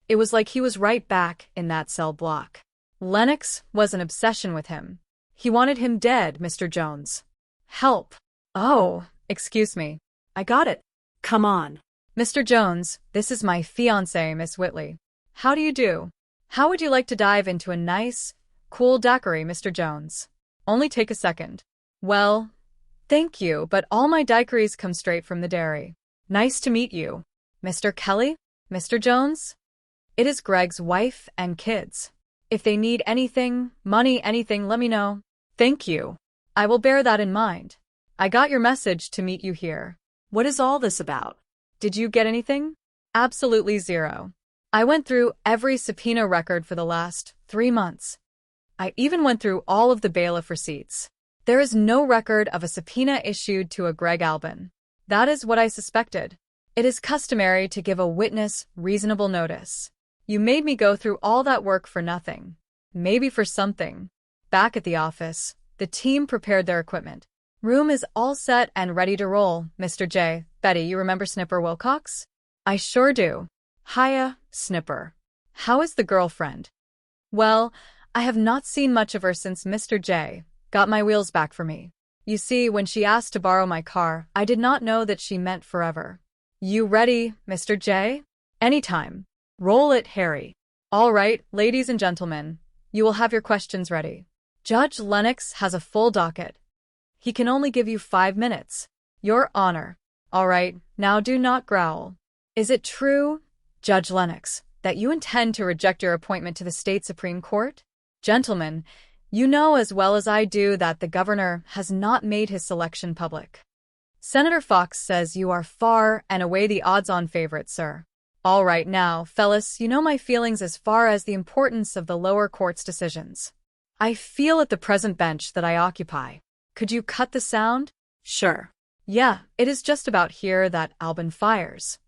It was like he was right back in that cell block. Lennox was an obsession with him. He wanted him dead, Mr. Jones. Help. Oh, excuse me. I got it. Come on. Mr. Jones, this is my fiancée, Miss Whitley. How do you do? How would you like to dive into a nice, cool daiquiri, Mr. Jones? Only take a second. Well, thank you, but all my daiquiris come straight from the dairy. Nice to meet you. Mr. Kelly? Mr. Jones? It is Greg's wife and kids. If they need anything, money, anything, let me know. Thank you. I will bear that in mind. I got your message to meet you here. What is all this about? Did you get anything? Absolutely zero. I went through every subpoena record for the last 3 months. I even went through all of the bailiff receipts. There is no record of a subpoena issued to a Greg Albin. That is what I suspected. It is customary to give a witness reasonable notice. You made me go through all that work for nothing. Maybe for something. Back at the office, the team prepared their equipment. Room is all set and ready to roll, Mr. J. Betty, you remember Snipper Wilcox? I sure do. Hiya, Snipper. How is the girlfriend? Well, I have not seen much of her since Mr. J. got my wheels back for me. You see, when she asked to borrow my car, I did not know that she meant forever. You ready, Mr. J? Anytime. Roll it, Harry. All right, ladies and gentlemen, you will have your questions ready. Judge Lennox has a full docket. He can only give you 5 minutes. Your Honor. All right, now do not growl. Is it true, Judge Lennox, that you intend to reject your appointment to the state Supreme Court? Gentlemen, you know as well as I do that the governor has not made his selection public. Senator Fox says you are far and away the odds-on favorite, sir. All right now, fellas, you know my feelings as far as the importance of the lower court's decisions. I feel at the present bench that I occupy. Could you cut the sound? Sure. Yeah, it is just about here that Albin fires.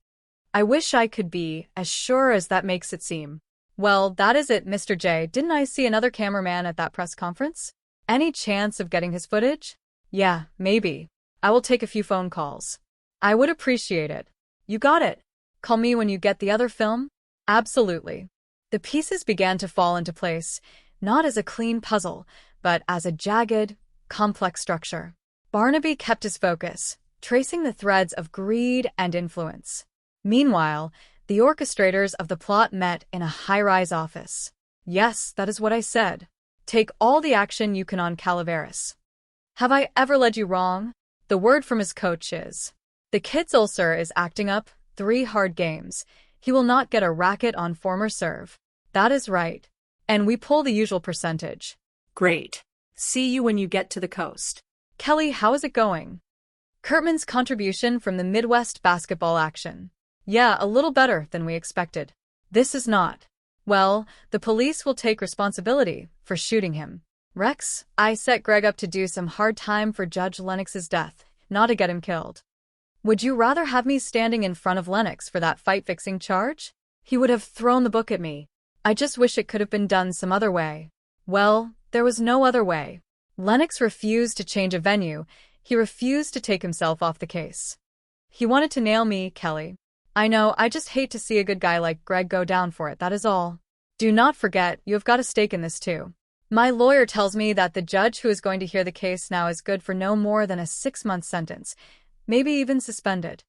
I wish I could be as sure as that makes it seem. Well, that is it, Mr. J. Didn't I see another cameraman at that press conference? Any chance of getting his footage? Yeah, maybe. I will take a few phone calls. I would appreciate it. You got it. Call me when you get the other film? Absolutely. The pieces began to fall into place, not as a clean puzzle, but as a jagged, complex structure. Barnaby kept his focus, tracing the threads of greed and influence. Meanwhile, the orchestrators of the plot met in a high-rise office. Yes, that is what I said. Take all the action you can on Calaveras. Have I ever led you wrong? The word from his coach is, the kid's ulcer is acting up 3 hard games. He will not get a racket on former serve. That is right. And we pull the usual percentage. Great. See you when you get to the coast. Kelly, how is it going? Kurtman's contribution from the Midwest basketball action. Yeah, a little better than we expected. This is not. Well, the police will take responsibility for shooting him. Rex, I set Greg up to do some hard time for Judge Lennox's death, not to get him killed. Would you rather have me standing in front of Lennox for that fight-fixing charge? He would have thrown the book at me. I just wish it could have been done some other way. Well, there was no other way. Lennox refused to change a venue. He refused to take himself off the case. He wanted to nail me, Kelly. I know, I just hate to see a good guy like Greg go down for it, that is all. Do not forget, you have got a stake in this too. My lawyer tells me that the judge who is going to hear the case now is good for no more than a 6-month sentence, maybe even suspended.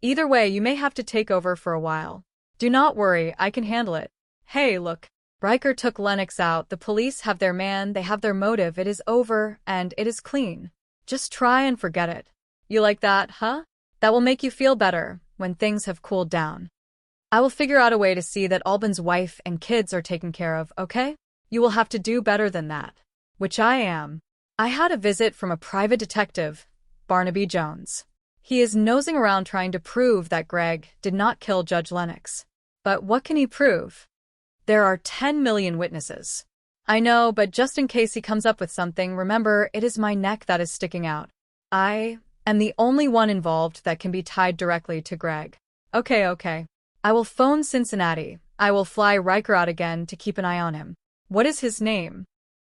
Either way, you may have to take over for a while. Do not worry, I can handle it. Hey, look. Riker took Lennox out, the police have their man, they have their motive, it is over, and it is clean. Just try and forget it. You like that, huh? That will make you feel better when things have cooled down. I will figure out a way to see that Alban's wife and kids are taken care of, okay? You will have to do better than that. Which I am. I had a visit from a private detective, Barnaby Jones. He is nosing around trying to prove that Greg did not kill Judge Lennox. But what can he prove? There are 10 million witnesses. I know, but just in case he comes up with something, remember, it is my neck that is sticking out. I am the only one involved that can be tied directly to Greg. Okay. I will phone Cincinnati. I will fly Riker out again to keep an eye on him. What is his name?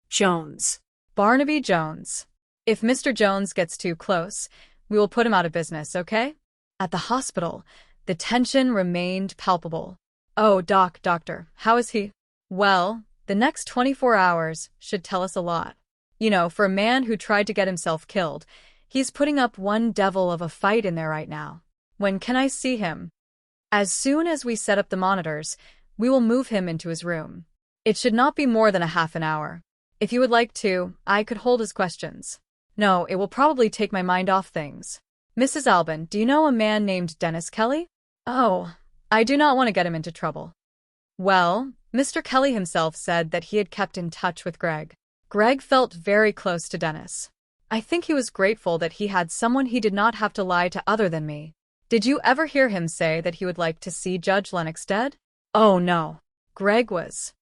Jones. Barnaby Jones. If Mr. Jones gets too close, we will put him out of business, okay? At the hospital, the tension remained palpable. Oh, doctor, how is he? Well, the next 24 hours should tell us a lot. You know, for a man who tried to get himself killed, he's putting up one devil of a fight in there right now. When can I see him? As soon as we set up the monitors, we will move him into his room. It should not be more than a half an hour. If you would like to, I could hold his questions. No, it will probably take my mind off things. Mrs. Alban, do you know a man named Dennis Kelly? Oh, I do not want to get him into trouble. Well, Mr. Kelly himself said that he had kept in touch with Greg. Greg felt very close to Dennis. I think he was grateful that he had someone he did not have to lie to other than me. Did you ever hear him say that he would like to see Judge Lennox dead? Oh no. Greg was.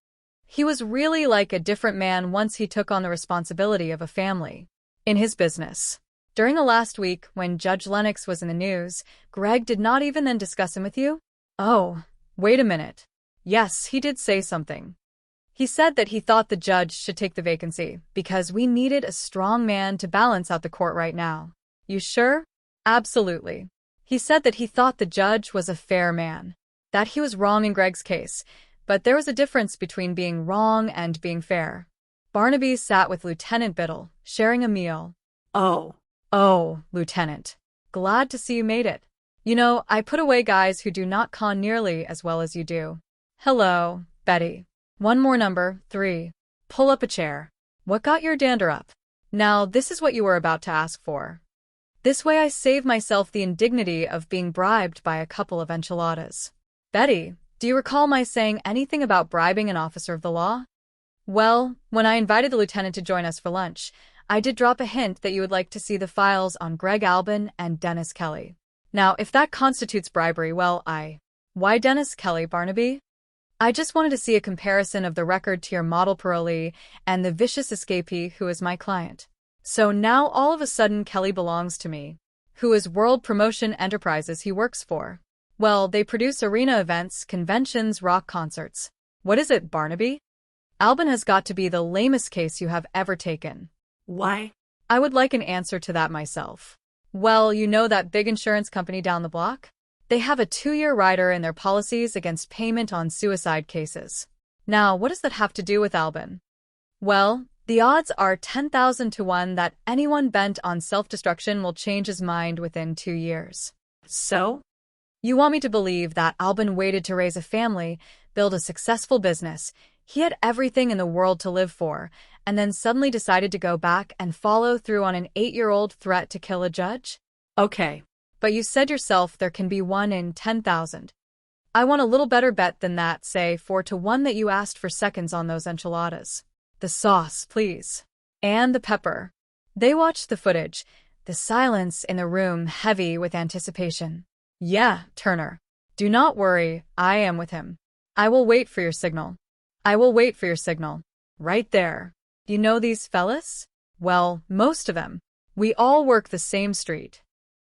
He was really like a different man once he took on the responsibility of a family. In his business. During the last week, when Judge Lennox was in the news, Greg did not even then discuss him with you? Oh, wait a minute. Yes, he did say something. He said that he thought the judge should take the vacancy, because we needed a strong man to balance out the court right now. You sure? Absolutely. He said that he thought the judge was a fair man. That he was wrong in Greg's case, but there was a difference between being wrong and being fair. Barnaby sat with Lieutenant Biddle, sharing a meal. Oh, Lieutenant. Glad to see you made it. You know, I put away guys who do not con nearly as well as you do. Hello, Betty. One more number, 3. Pull up a chair. What got your dander up? Now, this is what you were about to ask for. This way I save myself the indignity of being bribed by a couple of enchiladas. Betty, do you recall my saying anything about bribing an officer of the law? Well, when I invited the lieutenant to join us for lunch, I did drop a hint that you would like to see the files on Greg Alban and Dennis Kelly. Now, if that constitutes bribery, well, Why Dennis Kelly, Barnaby? I just wanted to see a comparison of the record to your model parolee and the vicious escapee who is my client. So now all of a sudden Kelly belongs to me. Who is World Promotion Enterprises he works for? Well, they produce arena events, conventions, rock concerts. What is it, Barnaby? Alban has got to be the lamest case you have ever taken. Why? I would like an answer to that myself. Well, you know that big insurance company down the block? They have a 2-year rider in their policies against payment on suicide cases. Now, what does that have to do with Alban? Well, the odds are 10,000 to 1 that anyone bent on self-destruction will change his mind within 2 years. So? You want me to believe that Alban waited to raise a family, build a successful business, he had everything in the world to live for, and then suddenly decided to go back and follow through on an 8-year-old threat to kill a judge? Okay. But you said yourself there can be 1 in 10,000. I want a little better bet than that, say 4 to 1 that you asked for seconds on those enchiladas. The sauce, please. And the pepper. They watched the footage, the silence in the room heavy with anticipation. Yeah, Turner. Do not worry, I am with him. I will wait for your signal. I will wait for your signal. Right there. You know these fellas? Well, most of them. We all work the same street.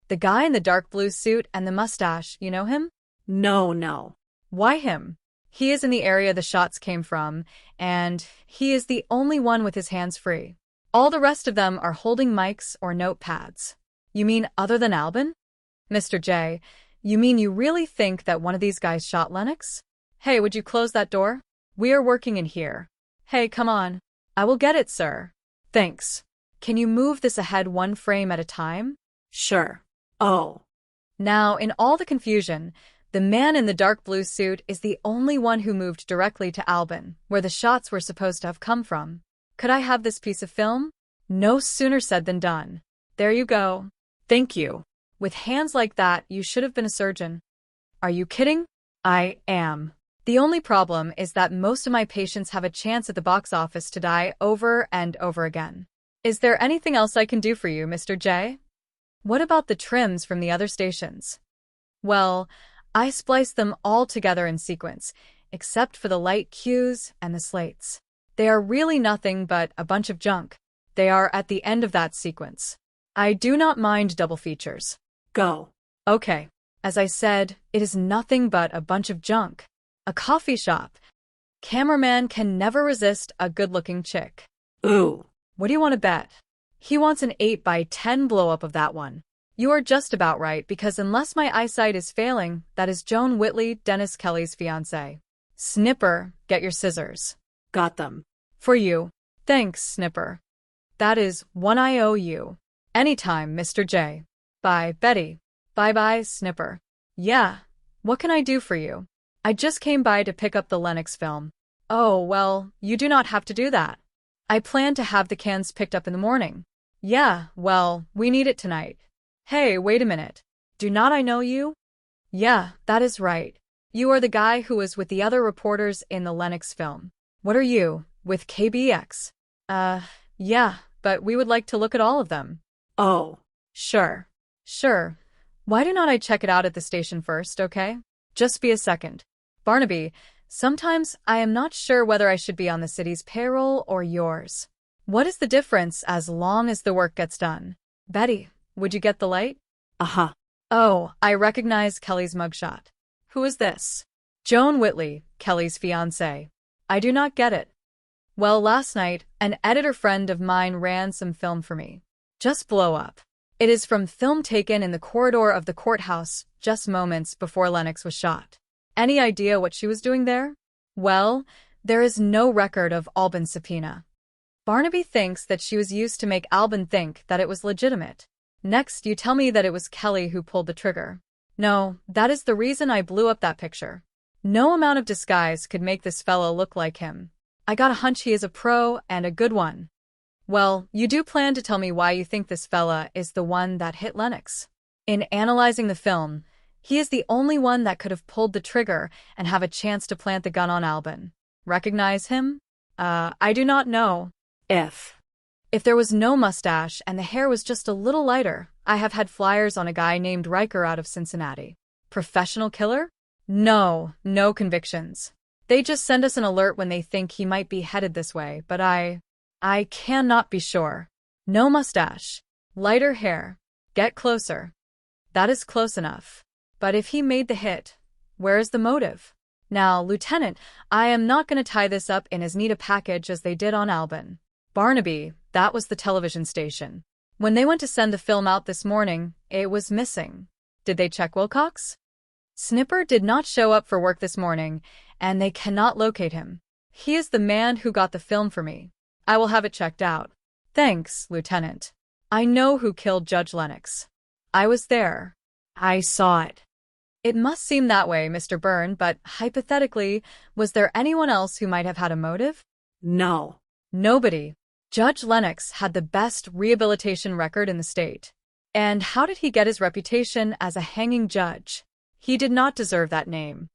The guy in the dark blue suit and the mustache, you know him? No. Why him? He is in the area the shots came from, and he is the only one with his hands free. All the rest of them are holding mics or notepads. You mean other than Albin? Mr. J, you mean you really think that one of these guys shot Lennox? Hey, would you close that door? We are working in here. Hey, come on. I will get it, sir. Thanks. Can you move this ahead one frame at a time? Sure. Oh. Now, in all the confusion, the man in the dark blue suit is the only one who moved directly to Albin, where the shots were supposed to have come from. Could I have this piece of film? No sooner said than done. There you go. Thank you. With hands like that, you should have been a surgeon. Are you kidding? I am. The only problem is that most of my patients have a chance at the box office to die over and over again. Is there anything else I can do for you, Mr. J? What about the trims from the other stations? Well, I spliced them all together in sequence, except for the light cues and the slates. They are really nothing but a bunch of junk. They are at the end of that sequence. I do not mind double features. Go. Okay. As I said, it is nothing but a bunch of junk. A coffee shop. Cameraman can never resist a good-looking chick. Ooh. What do you want to bet? He wants an 8x10 blow-up of that one. You are just about right, because unless my eyesight is failing, that is Joan Whitley, Dennis Kelly's fiancée. Snipper, get your scissors. Got them. For you. Thanks, Snipper. That is one I owe you. Anytime, Mr. J. Bye, Betty. Bye-bye, Snipper. Yeah. What can I do for you? I just came by to pick up the Lennox film. Oh, well, you do not have to do that. I plan to have the cans picked up in the morning. Yeah, well, we need it tonight. Hey, wait a minute. Do not I know you? Yeah, that is right. You are the guy who was with the other reporters in the Lennox film. What are you, with KBX? Yeah, but we would like to look at all of them. Oh. Sure. Why do not I check it out at the station first, okay? Just be a second. Barnaby, sometimes I am not sure whether I should be on the city's payroll or yours. What is the difference as long as the work gets done? Betty, would you get the light? Uh-huh. Oh, I recognize Kelly's mugshot. Who is this? Joan Whitley, Kelly's fiancée. I do not get it. Well, last night, an editor friend of mine ran some film for me. Just blow up. It is from film taken in the corridor of the courthouse just moments before Lennox was shot. Any idea what she was doing there? Well, there is no record of Albin's subpoena. Barnaby thinks that she was used to make Albin think that it was legitimate. Next, you tell me that it was Kelly who pulled the trigger. No, that is the reason I blew up that picture. No amount of disguise could make this fellow look like him. I got a hunch he is a pro and a good one. Well, you do plan to tell me why you think this fella is the one that hit Lennox. In analyzing the film, he is the only one that could have pulled the trigger and have a chance to plant the gun on Albin. Recognize him? I do not know. If there was no mustache and the hair was just a little lighter, I have had flyers on a guy named Riker out of Cincinnati. Professional killer? No convictions. They just send us an alert when they think he might be headed this way, but I cannot be sure. No mustache. Lighter hair. Get closer. That is close enough. But if he made the hit, where is the motive? Now, Lieutenant, I am not going to tie this up in as neat a package as they did on Albin. Barnaby, that was the television station. When they went to send the film out this morning, it was missing. Did they check Wilcox? Snipper did not show up for work this morning, and they cannot locate him. He is the man who got the film for me. I will have it checked out. Thanks, Lieutenant. I know who killed Judge Lennox. I was there. I saw it. It must seem that way, Mr. Byrne, but hypothetically, was there anyone else who might have had a motive? No. Nobody. Judge Lennox had the best rehabilitation record in the state. And how did he get his reputation as a hanging judge? He did not deserve that name.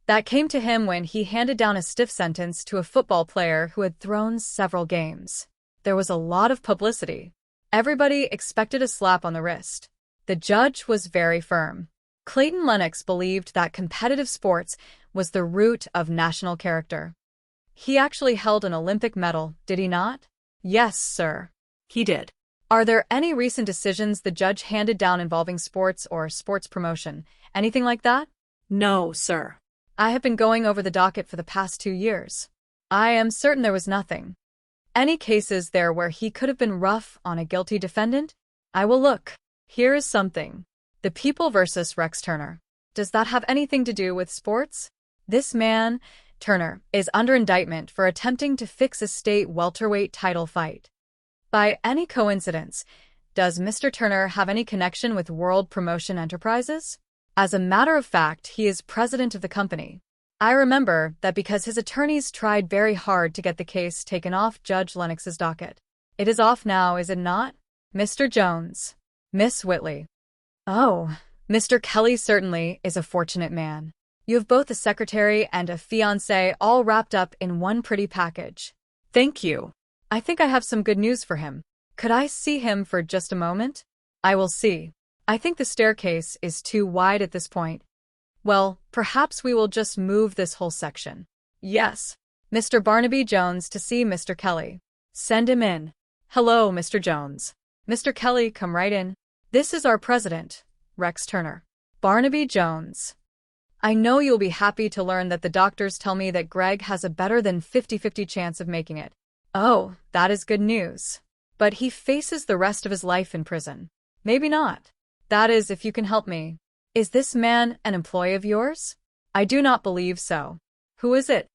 That came to him when he handed down a stiff sentence to a football player who had thrown several games. There was a lot of publicity. Everybody expected a slap on the wrist. The judge was very firm. Clayton Lennox believed that competitive sports was the root of national character. He actually held an Olympic medal, did he not? Yes, sir. He did. Are there any recent decisions the judge handed down involving sports or sports promotion? Anything like that? No, sir. I have been going over the docket for the past 2 years. I am certain there was nothing. Any cases there where he could have been rough on a guilty defendant? I will look. Here is something. The People versus Rex Turner. Does that have anything to do with sports? This man, Turner, is under indictment for attempting to fix a state welterweight title fight. By any coincidence, does Mr. Turner have any connection with World Promotion Enterprises? As a matter of fact, he is president of the company. I remember that because his attorneys tried very hard to get the case taken off Judge Lennox's docket. It is off now, is it not? Mr. Jones. Miss Whitley. Oh, Mr. Kelly certainly is a fortunate man. You have both a secretary and a fiancé all wrapped up in one pretty package. Thank you. I think I have some good news for him. Could I see him for just a moment? I will see. I think the staircase is too wide at this point. Well, perhaps we will just move this whole section. Yes. Mr. Barnaby Jones to see Mr. Kelly. Send him in. Hello, Mr. Jones. Mr. Kelly, come right in. This is our president, Rex Turner. Barnaby Jones. I know you'll be happy to learn that the doctors tell me that Greg has a better than 50-50 chance of making it. Oh, that is good news. But he faces the rest of his life in prison. Maybe not. That is, if you can help me. Is this man an employee of yours? I do not believe so. Who is it?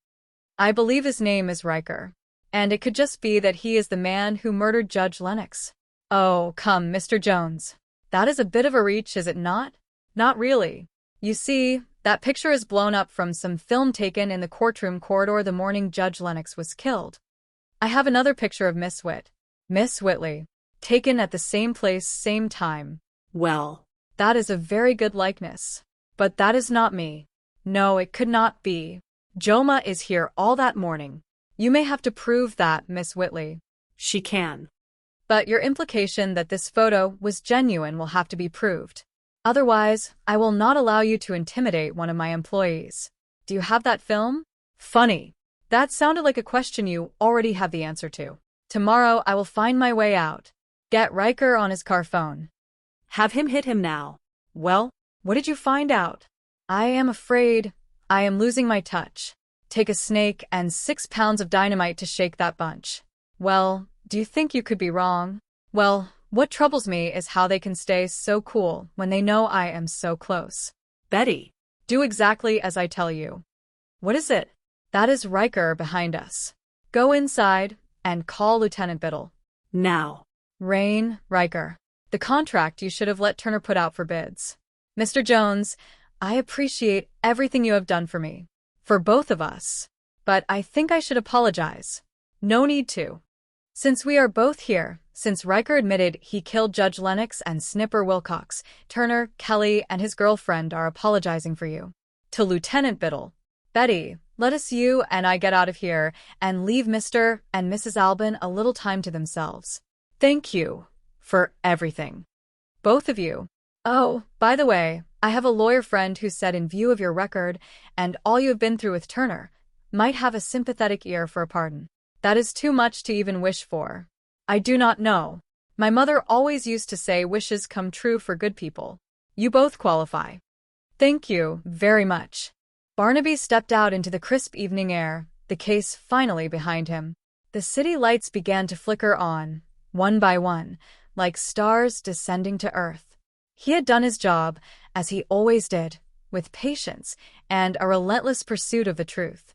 I believe his name is Riker. And it could just be that he is the man who murdered Judge Lennox. Oh, come, Mr. Jones. That is a bit of a reach, is it not? Not really. You see, that picture is blown up from some film taken in the courtroom corridor the morning Judge Lennox was killed. I have another picture of Miss Whitley, taken at the same place, same time. Well, that is a very good likeness. But that is not me. No, it could not be. Joma is here all that morning. You may have to prove that, Miss Whitley. She can. But your implication that this photo was genuine will have to be proved. Otherwise, I will not allow you to intimidate one of my employees. Do you have that film? Funny. That sounded like a question you already have the answer to. Tomorrow I will find my way out. Get Riker on his car phone. Have him hit him now. Well, what did you find out? I am afraid I am losing my touch. Take a snake and 6 pounds of dynamite to shake that bunch. Well, do you think you could be wrong? Well, what troubles me is how they can stay so cool when they know I am so close. Betty. Do exactly as I tell you. What is it? That is Riker behind us. Go inside and call Lieutenant Biddle. Now. Rain, Riker. The contract you should have let Turner put out for bids. Mr. Jones, I appreciate everything you have done for me. For both of us. But I think I should apologize. No need to. Since we are both here, since Riker admitted he killed Judge Lennox and Snipper Wilcox, Turner, Kelly, and his girlfriend are apologizing for you. To Lieutenant Biddle. Betty, let us you and I get out of here and leave Mr. and Mrs. Albin a little time to themselves. Thank you for everything. Both of you. Oh, by the way, I have a lawyer friend who said in view of your record and all you have been through with Turner, might have a sympathetic ear for a pardon. That is too much to even wish for. I do not know. My mother always used to say wishes come true for good people. You both qualify. Thank you very much. Barnaby stepped out into the crisp evening air, the case finally behind him. The city lights began to flicker on, one by one, like stars descending to earth. He had done his job, as he always did, with patience and a relentless pursuit of the truth.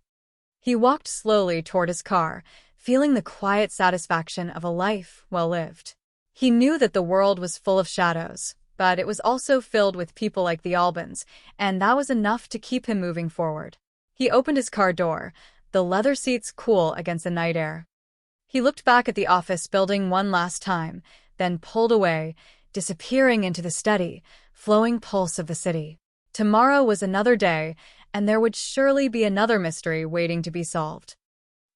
He walked slowly toward his car, feeling the quiet satisfaction of a life well lived. He knew that the world was full of shadows, but it was also filled with people like the Albans, and that was enough to keep him moving forward. He opened his car door, the leather seats cool against the night air. He looked back at the office building one last time, then pulled away, disappearing into the steady, flowing pulse of the city. Tomorrow was another day, and there would surely be another mystery waiting to be solved.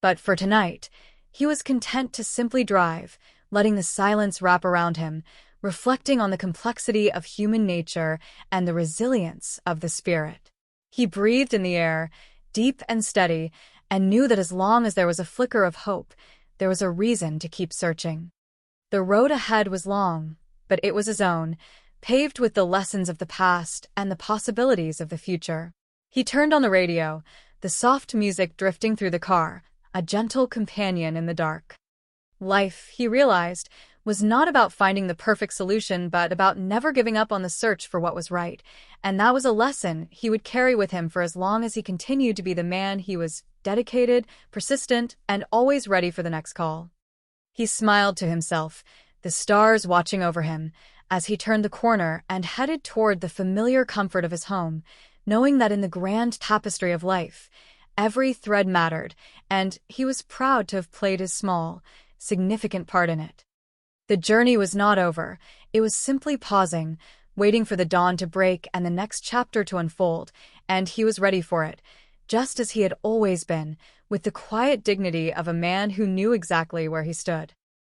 But for tonight, he was content to simply drive, letting the silence wrap around him, reflecting on the complexity of human nature and the resilience of the spirit. He breathed in the air, deep and steady, and knew that as long as there was a flicker of hope, there was a reason to keep searching. The road ahead was long, but it was his own, paved with the lessons of the past and the possibilities of the future. He turned on the radio, the soft music drifting through the car, a gentle companion in the dark. Life, he realized, was not about finding the perfect solution, but about never giving up on the search for what was right. And that was a lesson he would carry with him for as long as he continued to be the man he was: dedicated, persistent, and always ready for the next call. He smiled to himself, the stars watching over him, as he turned the corner and headed toward the familiar comfort of his home, knowing that in the grand tapestry of life, every thread mattered, and he was proud to have played his small, significant part in it. The journey was not over. It was simply pausing, waiting for the dawn to break and the next chapter to unfold, and he was ready for it, just as he had always been, with the quiet dignity of a man who knew exactly where he stood.